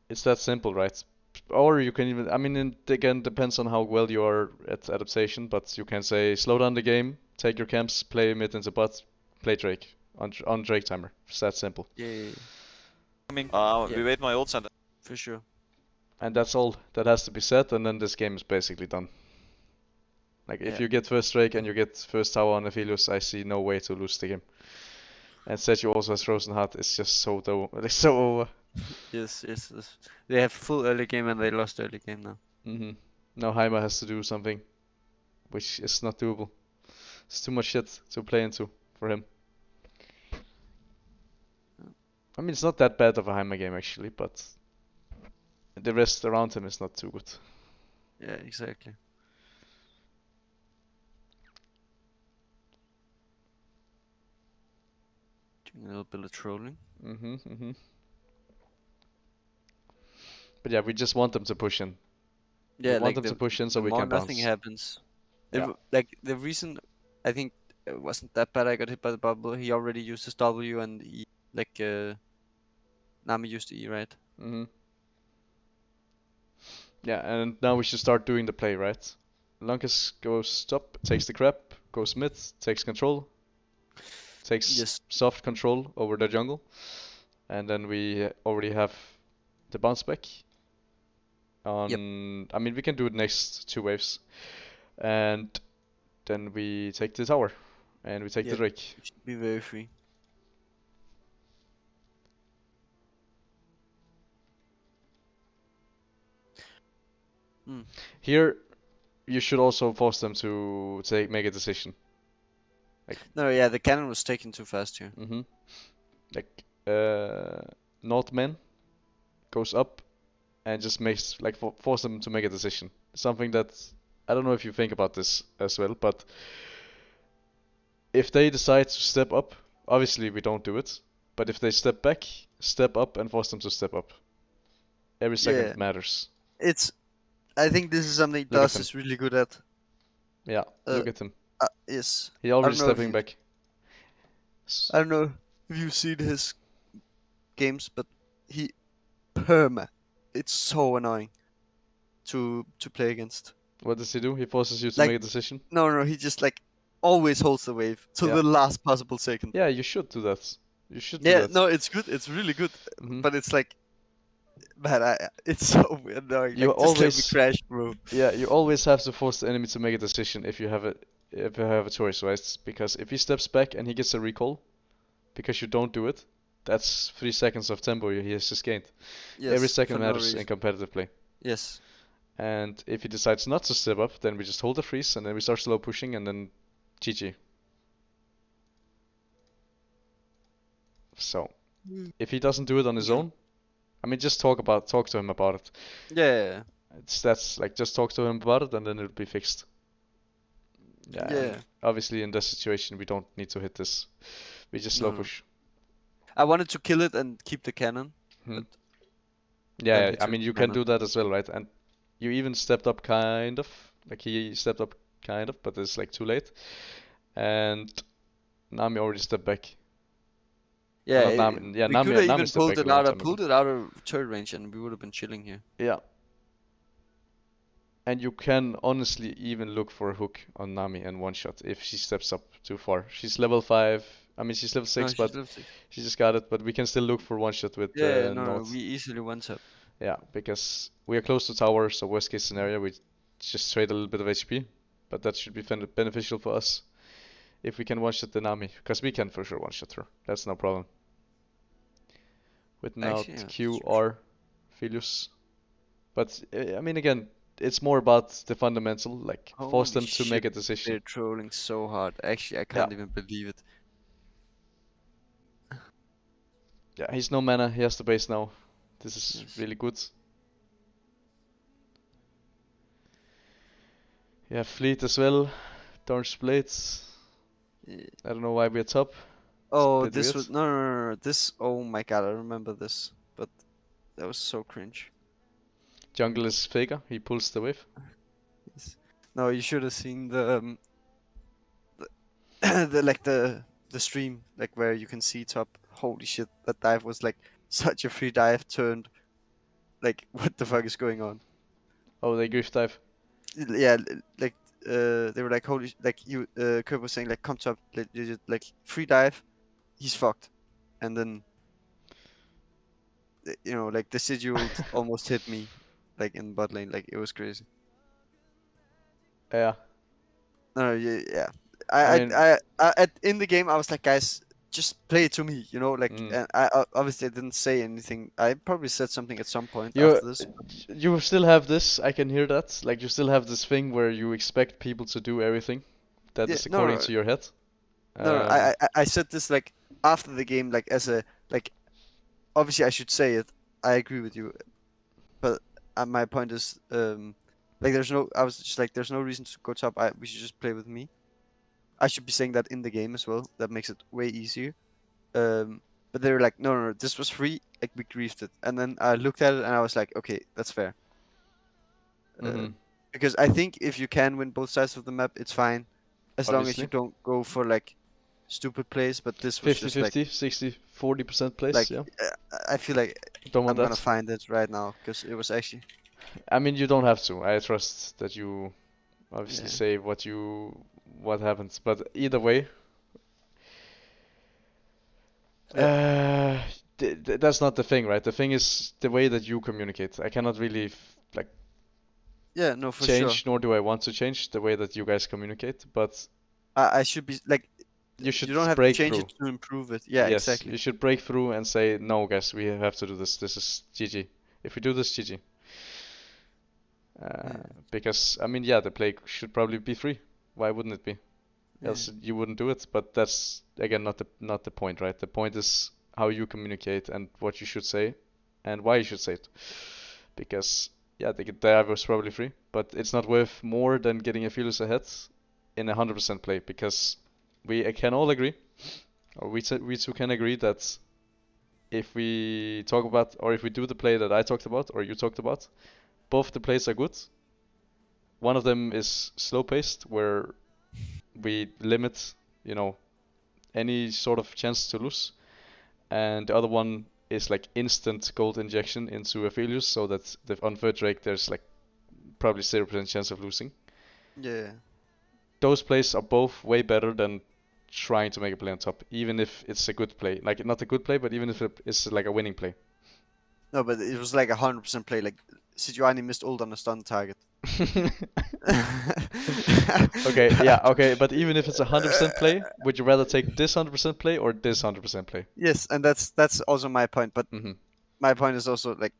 it's that simple, right? Or you can even, I mean, it again depends on how well you are at adaptation, but you can say slow down the game, take your camps, play mid into bot, play Drake on Drake timer. It's that simple. Yeah, Coming. yeah, We wait my ults and for sure. And that's all that has to be said, and then this game is basically done. Like if Yeah. you get first Drake and you get first tower on Aphelios, I see no way to lose the game. And Setio also has Frozen Heart. It's just so it's so over. Yes. They have full early game and they lost early game now. Now Heimer has to do something, which is not doable. It's too much shit to play into for him. I mean, it's not that bad of a Heimer game actually, but the rest around him is not too good. Yeah, exactly. Doing a little bit of trolling. But yeah, we just want them to push in. Yeah, We want like them to push in so the we more can nothing bounce. happens. Yeah. Like the reason I think it wasn't that bad I got hit by the bubble, he already used his W and E, like Nami used E, right? Yeah, and now we should start doing the play, right? Lunkus goes top, takes the crap, goes mid, takes control, takes soft control over the jungle, and then we already have the bounce back. I mean, we can do it next 2 waves, and then we take the tower, and we take the Drake. We should be very free. Here, you should also force them to make a decision. Like, no, yeah, the cannon was taken too fast here. Like, Northman goes up and just makes like force them to make a decision. Something that I don't know if you think about this as well, but if they decide to step up, obviously we don't do it. But if they step back, step up and force them to step up. Every second matters. I think this is something DOS is really good at. Yeah, look at him. Yes. He already stepping back. I don't know if you've seen his games, but he perma. It's so annoying to play against. What does he do? He forces you to Like, make a decision? No, he just like always holds the wave to the last possible second. Yeah, you should do that. You should do that. No, it's good. It's really good. But it's like, man, it's so annoying. You like, always just let me crash, bro. Yeah, you always have to force the enemy to make a decision if you have a choice, right? Because if he steps back and he gets a recall, because you don't do it, that's 3 seconds of tempo he has just gained. Yes, every second for no matters reason. in competitive play. Yes. And if he decides not to step up, then we just hold the freeze and then we start slow pushing and then GG. So, if he doesn't do it on his own, I mean, just talk to him about it. Yeah. That's like, just talk to him about it and then it'll be fixed. Yeah. And obviously in this situation we don't need to hit this. We just slow push. I wanted to kill it and keep the cannon. But yeah, I mean you can do that as well, right? And you even stepped up kind of. Like he stepped up kind of, but it's like too late. And Nami already stepped back. Yeah, Nami we could have even pulled it out of turret range and we would have been chilling here. Yeah. And you can honestly even look for a hook on Nami and one shot if she steps up too far. She's level 5, I mean, she's level No, 6, she's but level 6. she just got it. But we can still look for one shot with Yeah, no, North. we easily one tap. Yeah, because we are close to tower, so worst case scenario, we just trade a little bit of HP. But that should be beneficial for us if we can one shot the Nami, because we can for sure one shot her. That's no problem. Without Actually, yeah, that's Q true. or Philius. But I mean, again, it's more about the fundamental, like force Holy them to make shit, a decision. they're trolling so hard. Actually, I can't even believe it. Yeah, he's no mana, he has the base now. This is Yes. really good. Yeah, fleet as well. Dark Blades. Yeah. I don't know why we're top. Oh, bit this weird. was no. This. Oh my god, I remember this, but that was so cringe. Jungle is Faker, he pulls the wave. Yes. No, you should have seen the stream, like where you can see top. Holy shit, that dive was like such a free dive turned. Like, what the fuck is going on? Oh, they grief dive. Yeah, like they were like, holy, like you, Kirk was saying, like, come top, like free dive, he's fucked, and then you know, like the Sigiled almost hit me, like in bot lane, like it was crazy. Yeah. No, yeah, yeah. I mean, In the game, I was like, guys, just play it to me, you know, like, and obviously I didn't say anything. I probably said something at some point you after this. you still have this, I can hear that. Like you still have this thing where you expect people to do everything that Yeah, is according to your head. no, I said this like after the game, like as a like, obviously I should say it. I agree with you, but my point is, like, I was just like, there's no reason to go top. We should just play with me. I should be saying that in the game as well. That makes it way easier. But they were like, no, this was free. Like, we griefed it, and then I looked at it and I was like, okay, that's fair. Mhm. Because I think if you can win both sides of the map, it's fine, as long as you Obviously. don't go for like stupid plays. But this was just like 50-50, 60-40% place, yeah. I feel like Don't want I'm gonna that. find it right now because it was actually. I mean, you don't have to. I trust that you obviously Yeah. say what happens, but either way, that's not the thing, right? The thing is the way that you communicate. I cannot really like Yeah, no, for change, sure. nor do I want to change the way that you guys communicate, but I should be like, you should you don't have to break change through. it to improve it. Yeah, Yes, exactly. you should break through and say, no, guys, we have to do this. This is GG. If we do this, GG. Yeah. Because I mean, yeah, the play should probably be free. Why wouldn't it be? Yeah. Else you wouldn't do it. But that's again not the point, right? The point is how you communicate and what you should say, and why you should say it. Because yeah, the dive was probably free, but it's not worth more than getting a Fearless ahead in 100% play. Because we can all agree, or we two can agree that if we talk about, or if we do the play that I talked about, or you talked about, both the plays are good. One of them is slow paced, where we limit, you know, any sort of chance to lose, and the other one is like instant gold injection into Aphelios, so that on third Drake there's like probably 0% chance of losing. Yeah. Those plays are both way better than trying to make a play on top, even if it's a good play. Like not a good play, but even if it's like a winning play. No, but it was like 100% play. Like, Sijuani missed ult on a stun target. Okay, yeah, okay, but even if it's 100% play, would you rather take this 100% play or this 100% play? Yes, and that's also my point. But my point is also like,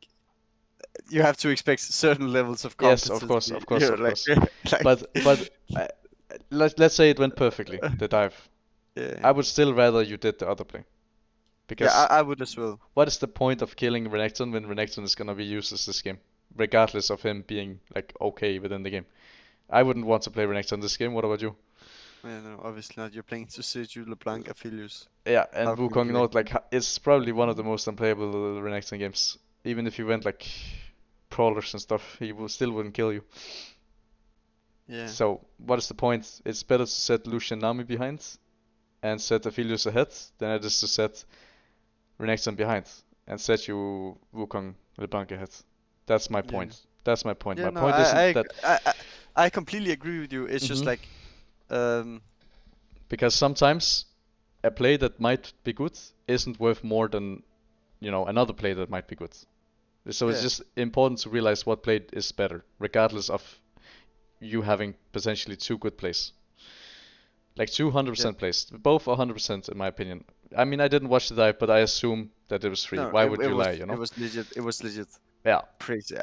you have to expect certain levels of Yes, competency. of course, you know, of like, course. like, But let's say it went perfectly, the dive. yeah, I would still rather you did the other play. Because yeah, I would as well. what is the point of killing Renekton when Renekton is gonna be useless this game, regardless of him being like okay within the game? I wouldn't want to play Renekton this game. What about you? Yeah, no, obviously not. You're playing to Seju, LeBlanc, Aphelios. Yeah, and How can Wukong you Note, like it's probably one of the most unplayable Renekton games. Even if you went like brawlers and stuff, he still wouldn't kill you. Yeah. So what is the point? It's better to set Lucian Nami behind and set Aphelios ahead than it is to set Renekton behind and set you Wukong LeBlanc ahead. That's my point. That's my point. Yeah, My no, point isn't that I completely agree with you. It's just like, because sometimes a play that might be good isn't worth more than, you know, another play that might be good. So it's Yeah. just important to realize what play is better, regardless of you having potentially two good plays. Like 200% plays. Both 100% in my opinion. I mean, I didn't watch the dive, but I assume that it was free. No, Why would you lie, you it know? was legit. It was legit Yeah. crazy.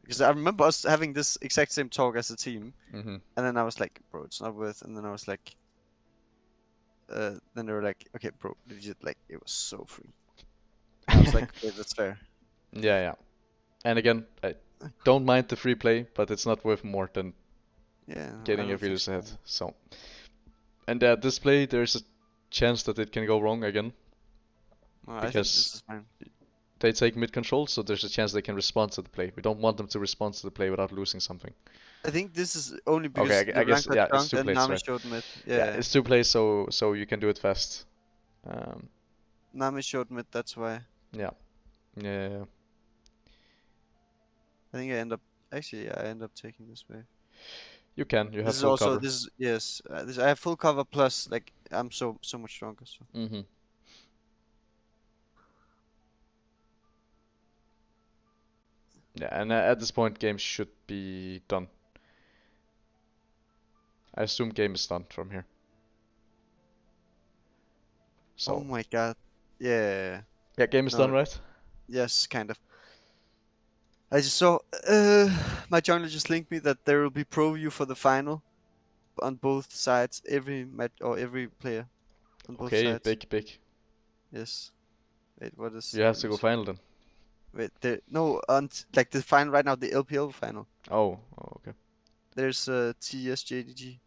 Because I remember us having this exact same talk as a team, Mm-hmm. and then I was like, bro, it's not worth. And then I was like, then they were like, okay, bro, legit, like it was so free. And I was like, yeah, that's fair. Yeah, yeah. And again, I don't mind the free play, but it's not worth more than Yeah, no, I getting your don't think videos so. ahead. So, and this play, there's a chance that it can go wrong again. No, I think Because this is fine. they take mid control, so there's a chance they can respond to the play. We don't want them to respond to the play without losing something. I think this is only because Okay, I the guess rank got yeah, it's junked two and plays, Nami right? showed mid. Yeah, Yeah, it's two plays, so you can do it fast. Nami showed mid. That's why. Yeah, yeah. I think I end up actually. Yeah, I end up taking this wave. You can. You have This is full also cover. this is yes. This I have full cover plus like I'm so much stronger. So Mm-hmm. Yeah, and at this point, game should be done. I assume game is done from here. So. oh my god. Yeah. Yeah, game is No. done, right? Yes, kind of. I just saw my jungler just linked me that there will be pro view for the final on both sides, every match or every player on both Okay, sides. big. Yes. Wait, what is? You have Let to me go see. final then. Wait, there no on like the final right now, the LPL final. Oh, okay. There's TS JDG.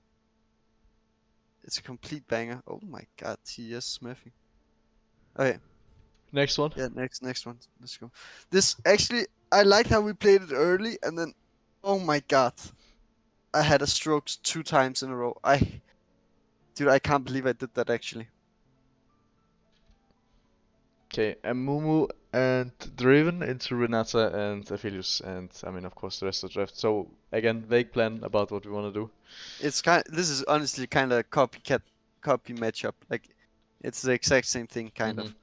It's a complete banger. Oh my god, TS Smurfing. Okay, Next one. yeah, next one. Let's go. This actually, I liked how we played it early, and then, oh my god, I had a stroke 2 times in a row. Dude, I can't believe I did that actually. Okay, Mumu and Draven into Renata and Aphelios, and I mean, of course, the rest of the draft. So again, vague plan about what we want to do. It's this is honestly kind of copy matchup. Like, it's the exact same thing, kind of. We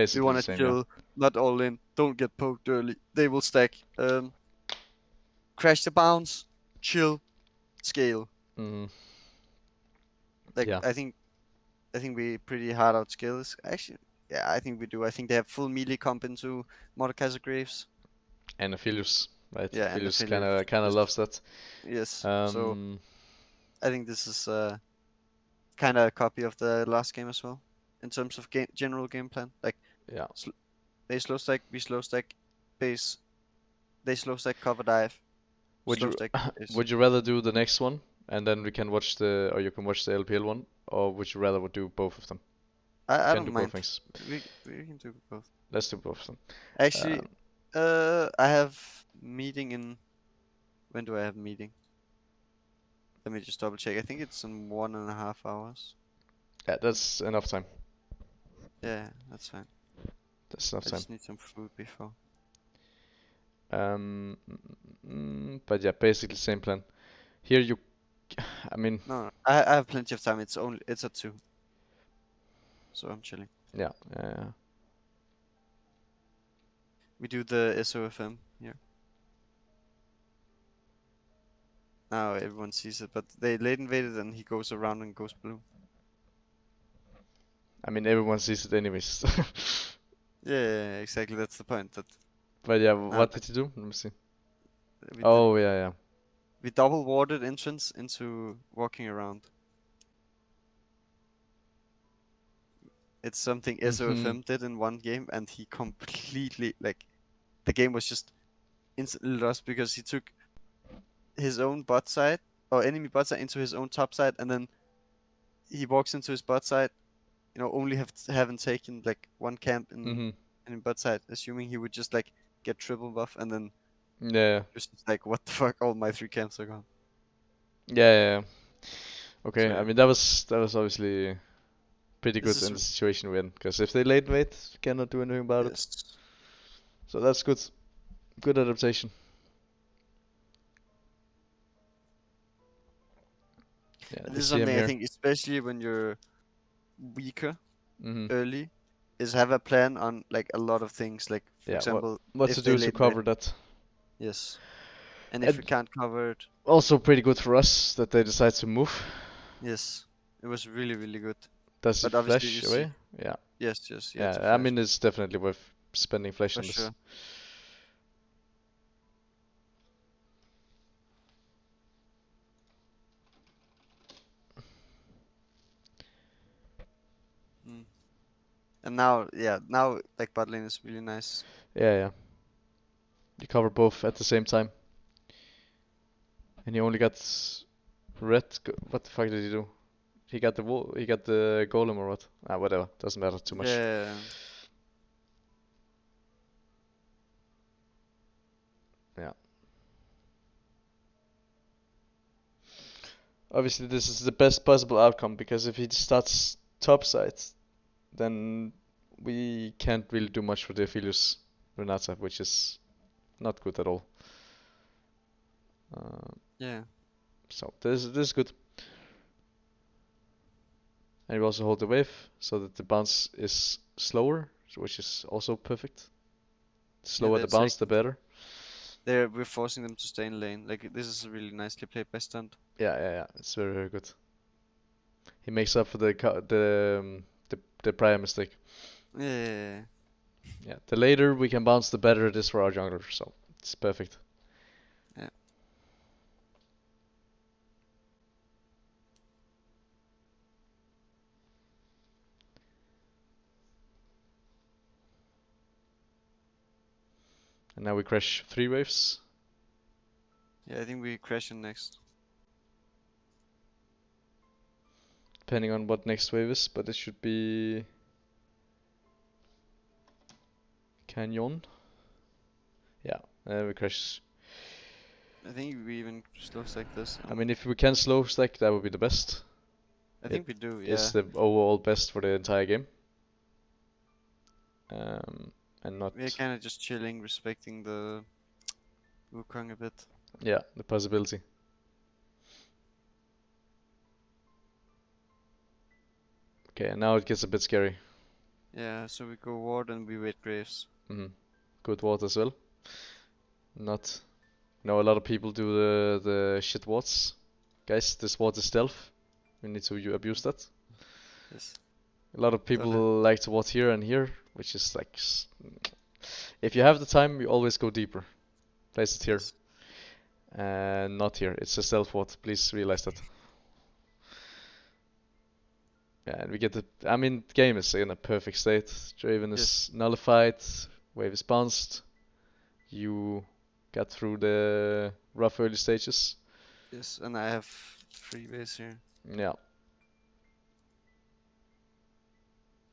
Basically want the to same, chill, not all in. Don't get poked early. They will stack. Crash the bounce, chill, scale. yeah. Like Yeah. I think we pretty hard out skills. Actually, yeah, I think we do. I think they have full melee comp into Mordekaiser Graves. And Aphelios, right? Yeah, and Aphelios Aphelios. kind of Yes. loves that. Yes. So I think this is kind of a copy of the last game as well, in terms of general game plan. Like Yeah. they slow stack, we slow stack, base. They slow stack, cover dive. Would Slow you stack. Base. would you rather do the next one and then we can watch or you can watch the LPL one, or would you rather do both of them? I Can don't do mind. both things. We can do both. Let's do both of them. Actually, I have meeting in. When do I have meeting? Let me just double check. I think it's in 1.5 hours. Yeah, that's enough time. Yeah, that's fine. That's enough I time. just need some food before. But yeah, basically same plan. Here you, I mean, No, I have plenty of time. It's at 2. So I'm chilling. yeah. We do the SOFM here. Now everyone sees it, but they late invaded and he goes around and goes blue. I mean, everyone sees it anyways. Yeah, exactly. That's the point. But yeah, Nah, what did you do? Let me see. we Oh, yeah. we double warded entrance into walking around. It's something SOFM did in one game, and he completely the game was just instantly lost because he took his own bot side or enemy bot side into his own top side, and then he walks into his bot side. Only haven't taken like one camp in bot side, assuming he would just like get triple buff, and then Yeah. just like, what the fuck? All my 3 camps are gone. Yeah. Okay, So, I mean that was obviously pretty This good is in the situation we're in, because if they late invade, you cannot do anything about it. yes. So that's good. Good adaptation. Yeah, And you this is see him something I here. think, especially when you're weaker Mm-hmm. early is have a plan on like a lot of things. Like for Yeah, example, what if to they do to late cover red, that. yes, and if we And can't cover it, also pretty good for us that they decide to move. yes, it was really good. Does he But obviously you flash see, away? Yeah. yes, he had Yeah, to I flash mean it's definitely worth spending flash for on this. sure. Mm. And now, yeah, now like bot lane is really nice. Yeah, yeah. You cover both at the same time. And he only got red. What the fuck did he do? He got the he got the golem or what? Ah, whatever. Doesn't matter too much. Yeah, Yeah. Obviously, this is the best possible outcome because if he starts top side, then we can't really do much for the Aphelios Renata, which is not good at all. yeah, So this is good. And we also hold the wave so that the bounce is slower, which is also perfect. The slower the that's like bounce, the better. we're forcing them to stay in lane. Like this is really nicely played by Stunt. Yeah. It's very good. He makes up for the prior mistake. Yeah, Yeah, the later we can bounce, the better it is for our jungler. So it's perfect. yeah. And now we crash 3 waves. Yeah, I think we crash in next. Depending on what next wave is, but it should be Canyon. Yeah, and we crash. I think we even slow stack this. I mean, if we can slow stack, that would be the best. I think we do. Yeah. It's the overall best for the entire game. And not, We're kind of just chilling, respecting the Wukong a bit. yeah, the possibility. Okay, and now it gets a bit scary. Yeah, so we go ward and we wait graves. Good ward as well. Not, a lot of people do the shit wards. Guys, this ward is stealth. We need to abuse that. Yes. A lot of people Don't like to ward here and here, which is like, if you have the time, you always go deeper. Place it here, Yes. and not here. It's a stealth ward. Please realize that. Yeah, and we get the. I mean, the game is in a perfect state. Draven is nullified. Wave is bounced. You got through the rough early stages. Yes, and I have 3 ways here. Yeah.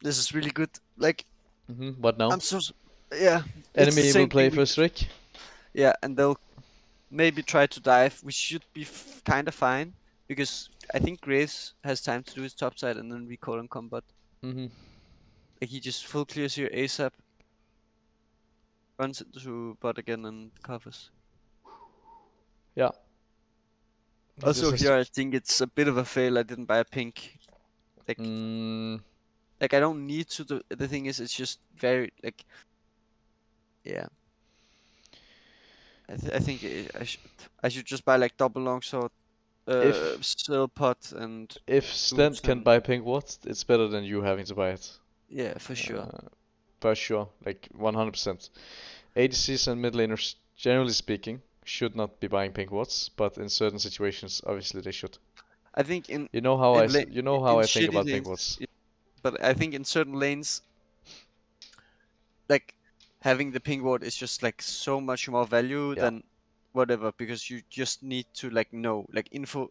This is really good. Like, What now? I'm so yeah. It's the Enemy will same play thing we first Rick. Yeah, and they'll maybe try to dive. We should be kind of fine because I think Graves has time to do his top side, and then we call him combat. Like he just full clears here ASAP, runs into bot again and covers. Yeah. He Also just has here, I think it's a bit of a fail. I didn't buy a pink. Like, to. like I don't need to. The thing is, it's just very like, yeah. I think I should just buy like double longsword, If- still pot and If Stent boots can and buy pink wards, it's better than you having to buy it. yeah, for sure. For sure, like 100%. ADCs and mid laners, generally speaking, should not be buying pink wards, but in certain situations, obviously they should. I think in You know how in I la- you know how in I think shitty about pink lanes, wards. but I think in certain lanes, like having the ping ward is just like so much more value Yeah. than whatever because you just need to like know like info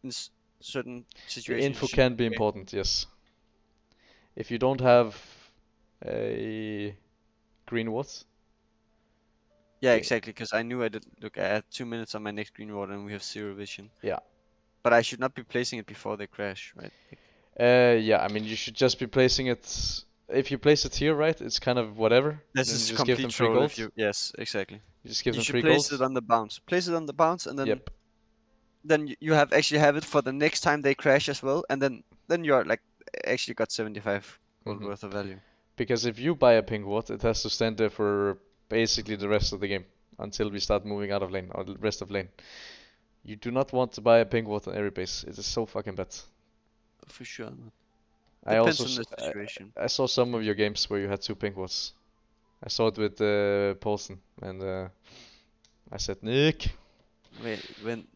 in certain The situations. info you should can be okay. important, yes. If you don't have a green ward, Yeah, Okay. exactly. Because I knew I didn't look. I had 2 minutes on my next green ward and we have 0 vision. Yeah. But I should not be placing it before they crash, right? Like, yeah, I mean you should just be placing it. If you place it here, right, it's kind of whatever. this Then is you just give them complete free troll gold. if you. Yes, exactly. You just give You them should free place gold. it on the bounce. Place it on the bounce, and then Yep. then you have actually have it for the next time they crash as well, and then you're like actually got 75 gold Mhm. worth of value. Because if you buy a pink ward, it has to stand there for basically the rest of the game until we start moving out of lane or the rest of lane. You do not want to buy a pink ward on every base. It is so fucking bad. For sure not. I Depends also on the situation. I saw some of your games where you had 2 pink wards. I saw it with Paulson, and I said, Nick, Wait, when?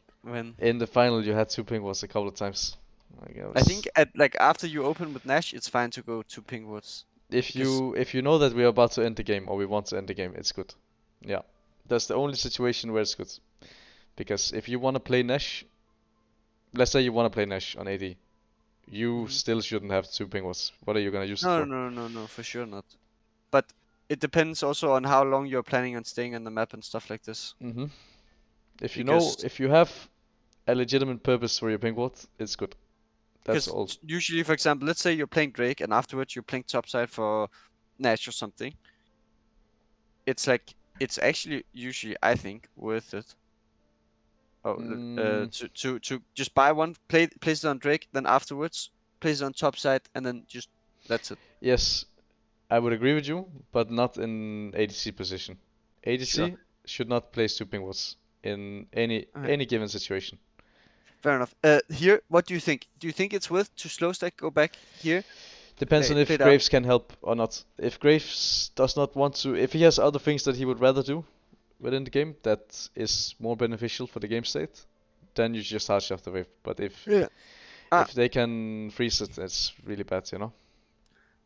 in the final you had 2 pink wards a couple of times. Like, I think at like after you open with Nash, it's fine to go to pink wards. if because- you know that we are about to end the game or we want to end the game, it's good. Yeah, that's the only situation where it's good. Because if you want to play Nash, let's say you want to play Nash on AD, you Mhm. still shouldn't have 2 ping wards. What are you gonna use it No, for? no, for sure not. But it depends also on how long you're planning on staying on the map and stuff like this. Mm-hmm. If you know, Because- if you have a legitimate purpose for your ping ward, it's good. That's all. Usually, for example, let's say you're playing Drake and afterwards you're playing topside for Nash or something. It's like it's actually usually I think worth it. Oh, look, to just buy one, place it on Drake, then afterwards place it on topside, and then just that's it. Yes, I would agree with you, but not in ADC position. ADC Sure. should not place 2 ping wards in Okay. any given situation. Fair enough. Here, what do you think? Do you think it's worth to slow stack go back here? Depends on if Play it out. Graves can help or not. If Graves does not want to, if he has other things that he would rather do within the game that is more beneficial for the game state, then you just harsh off the wave. But if Yeah. if they can freeze it, it's really bad, you know.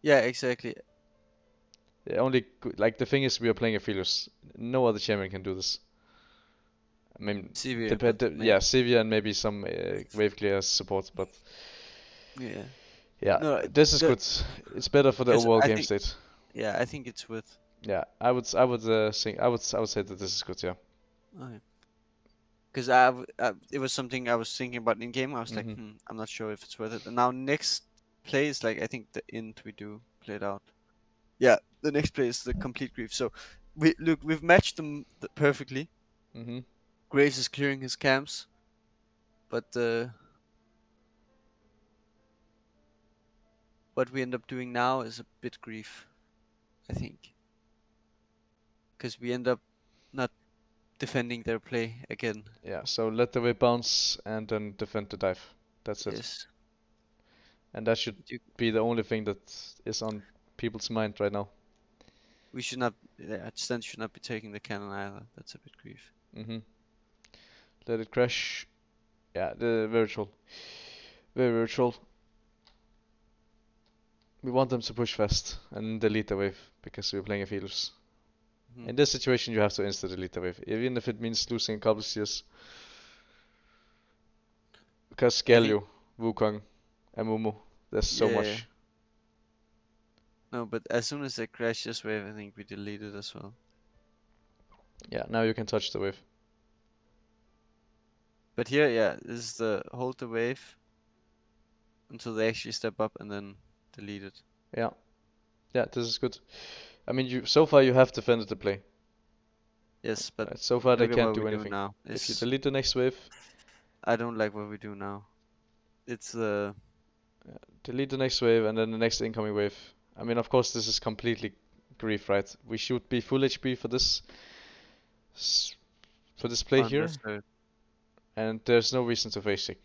Yeah, exactly. The only like the thing is we are playing a Philius. No other champion can do this. I mean, Severe, yeah, Sivir and maybe some wave clear support, but Yeah. yeah, No, this is the- good. It's better for the because overall I game think- state. Yeah, I think it's worth. Yeah, I would say I would say that this is good. Yeah. Okay. Because it was something I was thinking about in game. I was like, Mhm. I'm not sure if it's worth it. And now next play is like I think the int we do played out. Yeah, the next play is the complete grief. So we've matched them perfectly. Mhm. Graves is clearing his camps, but what we end up doing now is a bit grief, I think. Because we end up not defending their play again. Yeah. So let the wave bounce and then defend the dive. That's it. Yes. And that should You- be the only thing that is on people's mind right now. We should not. Yeah, Sten should not be taking the cannon either. That's a bit grief. Mhm. Let it crash. Yeah, the virtual. Very virtual. We want them to push fast and delete the wave because we're playing a Feelers. Mhm. In this situation, you have to insta delete the wave, even if it means losing a couple of CS. Because Galio, Wukong, and Mumu, there's so Yeah. much. No, but as soon as they crash this wave, I think we delete it as well. Yeah, now you can touch the wave. But here, yeah, this is the hold the wave until they actually step up and then delete it. Yeah, yeah, this is good. I mean, you so far you have defended the play. Yes, but Right? So far they look at can't what do we anything. now. If you It's, delete the next wave, I don't like what we do now. It's delete the next wave and then the next incoming wave. I mean, of course, this is completely grief, right? We should be full HP for this play on here, this third. and there's no reason to face check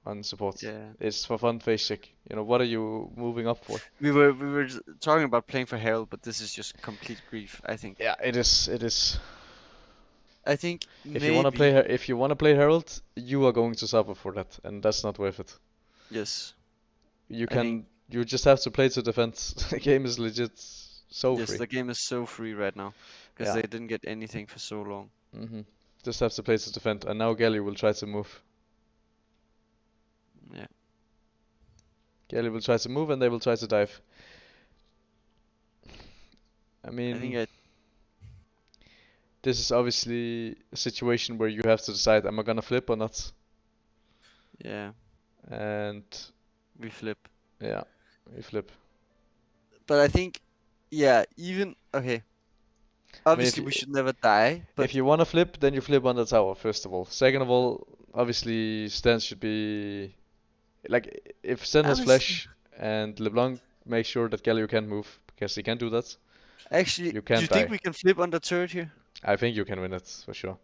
on support. Yeah. It's for fun face check. You know, what are you moving up for? We were talking about playing for Herald, but this is just complete grief, I think. Yeah, it is. It is. I think If you wanna play, maybe if you wanna play Herald, you are going to suffer for that, and that's not worth it. yes. You I think- can, you just have to play to defend. The game is legit so Yes, free. the game is so free right now because Yeah. they didn't get anything for so long. Just have to play to defend, and now Gali will try to move. Yeah. Gali will try to move, and they will try to dive. I mean, I think this is obviously a situation where you have to decide, am I gonna flip or not? yeah, And we flip. yeah, we flip. But I think yeah, even okay. Obviously we you- should never die, but If you wanna flip, then you flip on the tower, first of all. Second of all, obviously stance should be like if Sten has Honest- flash and LeBlanc makes sure that Galio can't move, because he can't do that. Actually, You do can't you think die. we can flip on the turret here? I think you can win it, for sure.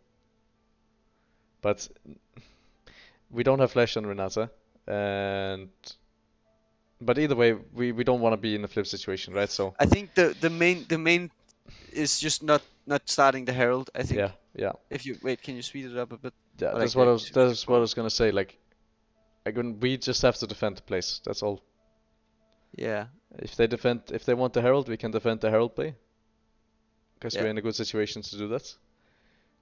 But we don't have flash on Renata, and but either way, we don't want to be in a flip situation, right? So I think the main is just not starting the Herald. I think yeah. if you wait, can you speed it up a bit? Yeah, Or that's like what the I was. execution That's what I flow? was gonna say. Like, we just have to defend the place. That's all. Yeah, If they want the Herald, we can defend the Herald play, because Yeah. we're in a good situation to do that.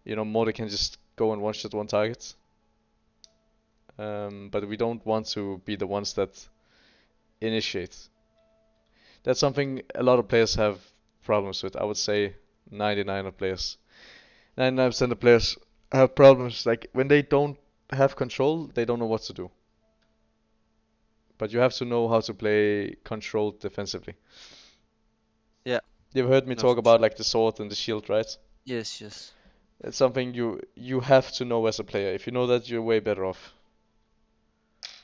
You know, Modi can just go and one-shot one target. But we don't want to be the ones that initiate. That's something a lot of players have problems with. I would say 99% of players have problems. Like, when they don't have control, they don't know what to do. But you have to know how to play controlled defensively. Yeah. You've heard me No, talk for about sure. like the sword and the shield, right? Yes. It's something you have to know as a player. If you know that, you're way better off.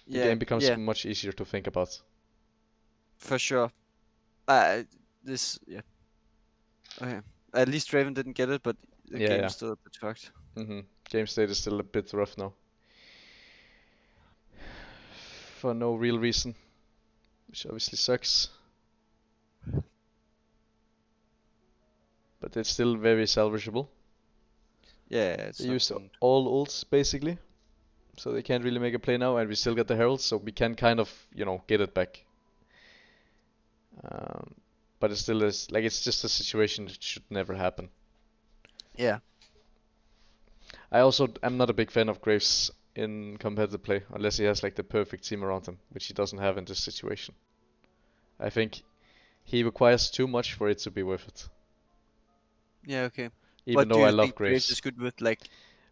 The Yeah, game becomes yeah, much easier to think about. for sure. Yeah. Okay. At least Raven didn't get it, but the Yeah, game's still a bit fucked. Game state is still a bit rough now. For no real reason. Which obviously sucks. But it's still very salvageable. Yeah, it's They not used doomed. all ults basically. So they can't really make a play now, and we still get the heralds, so we can kind of, get it back. But it still is, like, it's just a situation that should never happen. Yeah. I also am not a big fan of Graves in competitive play, unless he has like the perfect team around him, which he doesn't have in this situation. I think he requires too much for it to be worth it. Yeah, okay. Even What do though I you love think Graves is Graves. good with, like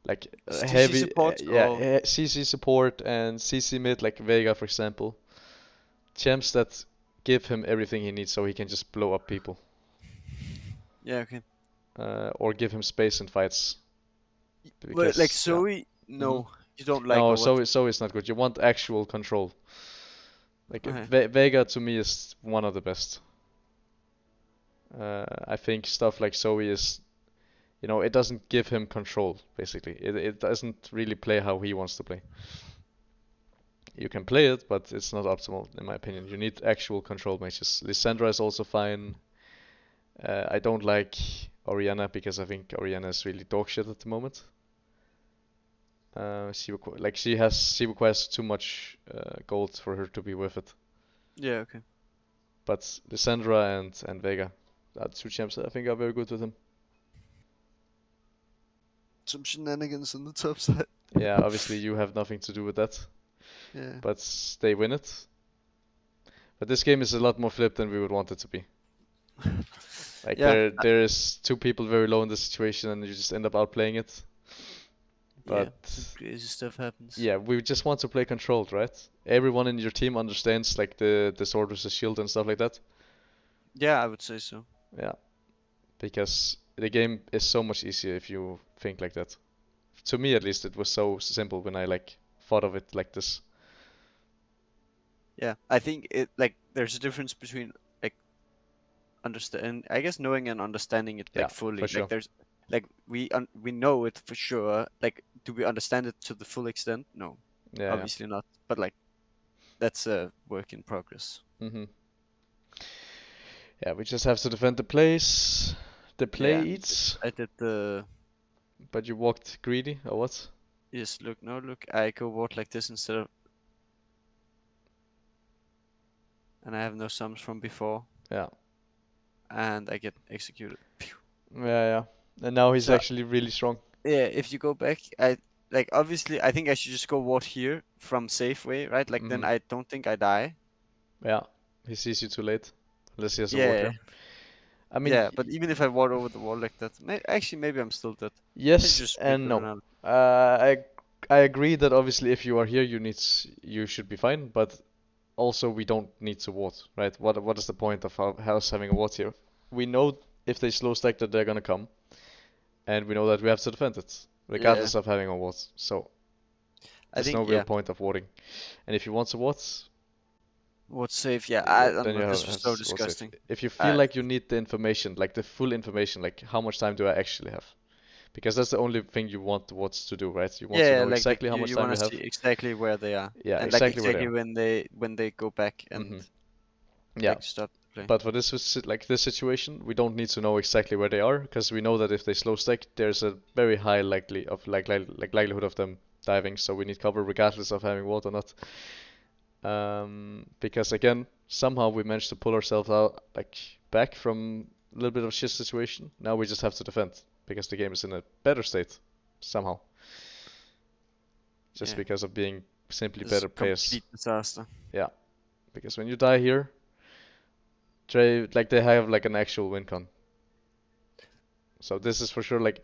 Like CC heavy, support or CC support and CC mid, like Vega for example. Champs that give him everything he needs so he can just blow up people. yeah, okay. Or give him space in fights. Well, like Because, yeah. Zoe, no, you don't like No, or what? so it's not good. You want actual control. Like Okay. Vega to me is one of the best. I think stuff like Zoe is, it doesn't give him control, basically. It doesn't really play how he wants to play. You can play it, but it's not optimal, in my opinion. You need actual control matches. Lissandra is also fine. I don't like Orianna because I think Orianna is really dog shit at the moment. She requires too much gold for her to be worth it. Yeah, okay. But Lissandra and Vega, are two champs that I think are very good with him. Some shenanigans on the top side. Yeah, obviously you have nothing to do with that, Yeah. but they win it. But this game is a lot more flipped than we would want it to be. Like Yeah. there is two people very low in the situation and you just end up outplaying it. Yeah, But some crazy stuff happens. yeah, we just want to play controlled, right? Everyone in your team understands like the sword versus shield and stuff like that. Yeah, I would say so. Yeah, because the game is so much easier if you think like that. To me, at least, it was so simple when I like thought of it like this. Yeah, I think it like there's a difference between like understand, I guess knowing and understanding it Yeah, like fully. for sure. Like there's like we know it for sure. Like, do we understand it to the full extent? No, Yeah, obviously not. But like that's a work in progress. yeah. Yeah, we just have to defend the place. The Yeah, plates. I did the But you walked greedy, or what? yes. Look. I go ward like this instead of, and I have no sums from before, Yeah. and I get executed. Phew. Yeah. And now he's So actually really strong. yeah, if you go back, I like obviously I think I should just go ward here from safe way, right? Like then I don't think I die. Yeah. He sees you too late. Unless he has a ward Yeah, here. I mean, yeah, but even if I ward over the wall like that, actually maybe I'm still dead. I should yes just wait and the no. Renata. I agree that obviously if you are here, you should be fine. But also we don't need to ward, right? What is the point of house having a ward here? We know if they slow stack that they're gonna come, and we know that we have to defend it, regardless of having a ward. So I there's no think real point of warding. And if you want to ward, What's safe? Yeah, Yeah, I don't then you know. This have, was have so what's safe. disgusting. If you feel I- like you need the information, like the full information, like how much time do I actually have? Because that's the only thing you want the wards to do, right? You want to Yeah, know like exactly how much you time want you to have. see exactly where they are. Yeah, And like exactly where they exactly are. when they go back and Mhm. Yeah, like stop the play. but for like this situation, we don't need to know exactly where they are, because we know that if they slow stack, there's a very high likelihood of them diving. So we need cover regardless of having ward or not. Because again, somehow we managed to pull ourselves out, like back from a little bit of a shit situation. Now we just have to defend because the game is in a better state somehow, just Yeah. because of being simply This better players. complete disaster. Yeah, because when you die here, they have like an actual win con. So this is for sure like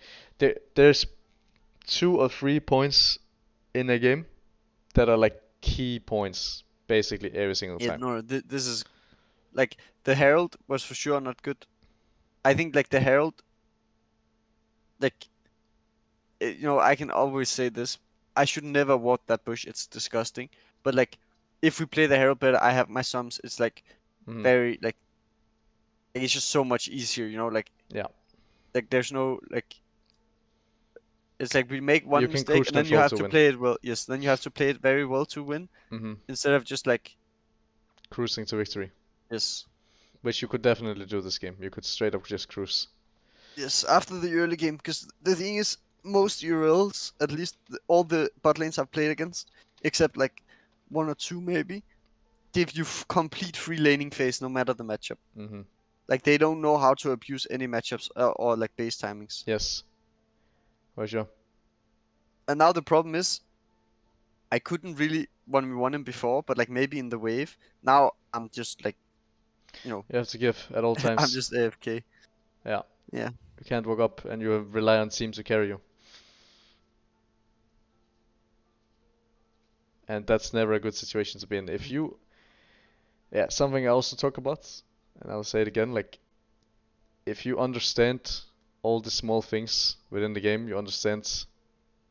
there's 2 or 3 points in a game that are like key points basically every single Yeah, time. no, this is like the Herald was for sure not good. I think like the Herald, like you know, I can always say this. I should never walk that bush. It's disgusting. But like, if we play the Herald better, I have my sums. It's like Mhm. very like it's just so much easier. You know, Yeah, like there's no like. It's like we make you one can mistake cruise and then you control have to to win. play it well. Yes, then you have to play it very well to win Mhm. instead of just like Cruising to victory, yes. which you could definitely do this game. You could straight up just cruise. Yes, after the early game, because the thing is, most URLs, at least all the bot lanes I've played against, except like one or two maybe, give you complete free laning phase no matter the matchup. Mhm. Like they don't know how to abuse any matchups or like base timings. Yes. For sure. And now the problem is, I couldn't really 1v1 him before, but like maybe in the wave. Now I'm just like, you know, You have to give at all I'm times. just AFK. Yeah. Yeah. You can't walk up and you rely on team to carry you. And that's never a good situation to be in. If you, yeah, something else to talk about, and I'll say it again, like, if you understand all the small things within the game, you understand,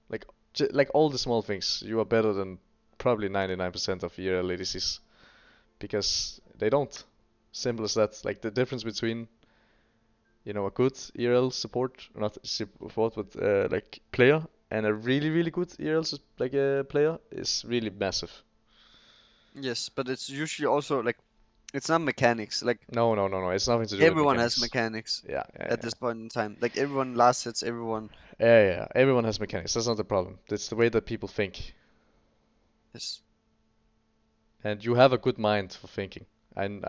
like, like all the small things, you are better than probably 99% of ERL ADCs. Because they don't. Simple as that. Like, the difference between, you know, a good ERL support, not support, but like player, and a really, really good ERL like player is really massive. Yes, but it's usually also like, it's not mechanics. Like No, no, no, no. It's nothing to do with everyone has mechanics. mechanics Yeah, yeah, at this point in time. Like everyone last hits everyone. yeah, yeah. Everyone has mechanics. That's not the problem. It's the way that people think, Yes. and you have a good mind for thinking. And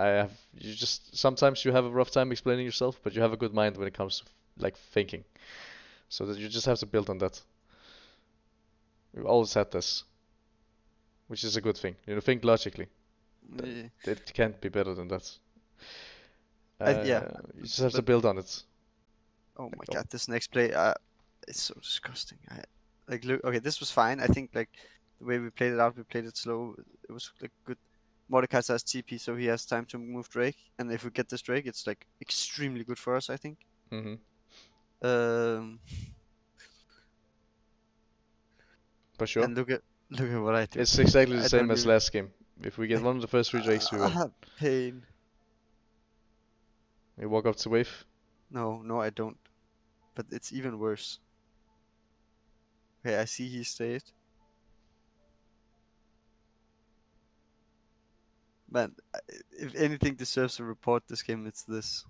you just sometimes you have a rough time explaining yourself, but you have a good mind when it comes to like thinking. So that you just have to build on that. We've always had this, which is a good thing. You know, think logically. Yeah. It can't be better than that. Yeah. You just have to But build on it. oh my oh. god, this next play, it's so disgusting. Like look, okay, this was fine. I think like the way we played it out, we played it slow. It was like good. Mordecai has TP, so he has time to move Drake. And if we get this Drake, it's like extremely good for us, I think. Mm-hmm. Um, For sure. and look at what I do. It's exactly the I same don't as even. last game. If we get one of the first 3 Drakes, we win. Pain. We walk up to wave. No, no, I don't. But it's even worse. Okay, I see he stayed. Man, if anything deserves a report this game, it's this.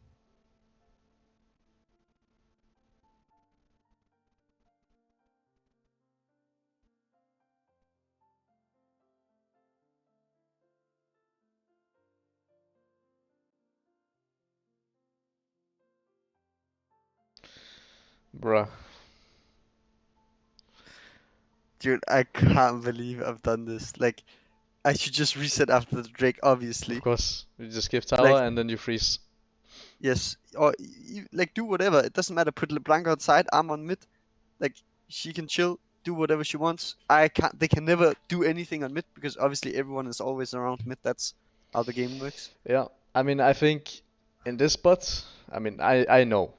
Bruh. Dude, I can't believe I've done this. Like, I should just reset after the Drake, obviously. Of course. You just give tower Like- and then you freeze. Yes, or like do whatever. It doesn't matter. Put LeBlanc outside. I'm on mid. Like she can chill, do whatever she wants. I can't. They can never do anything on mid because obviously everyone is always around mid. That's how the game works. Yeah. I mean, I think in this spot, I mean, I know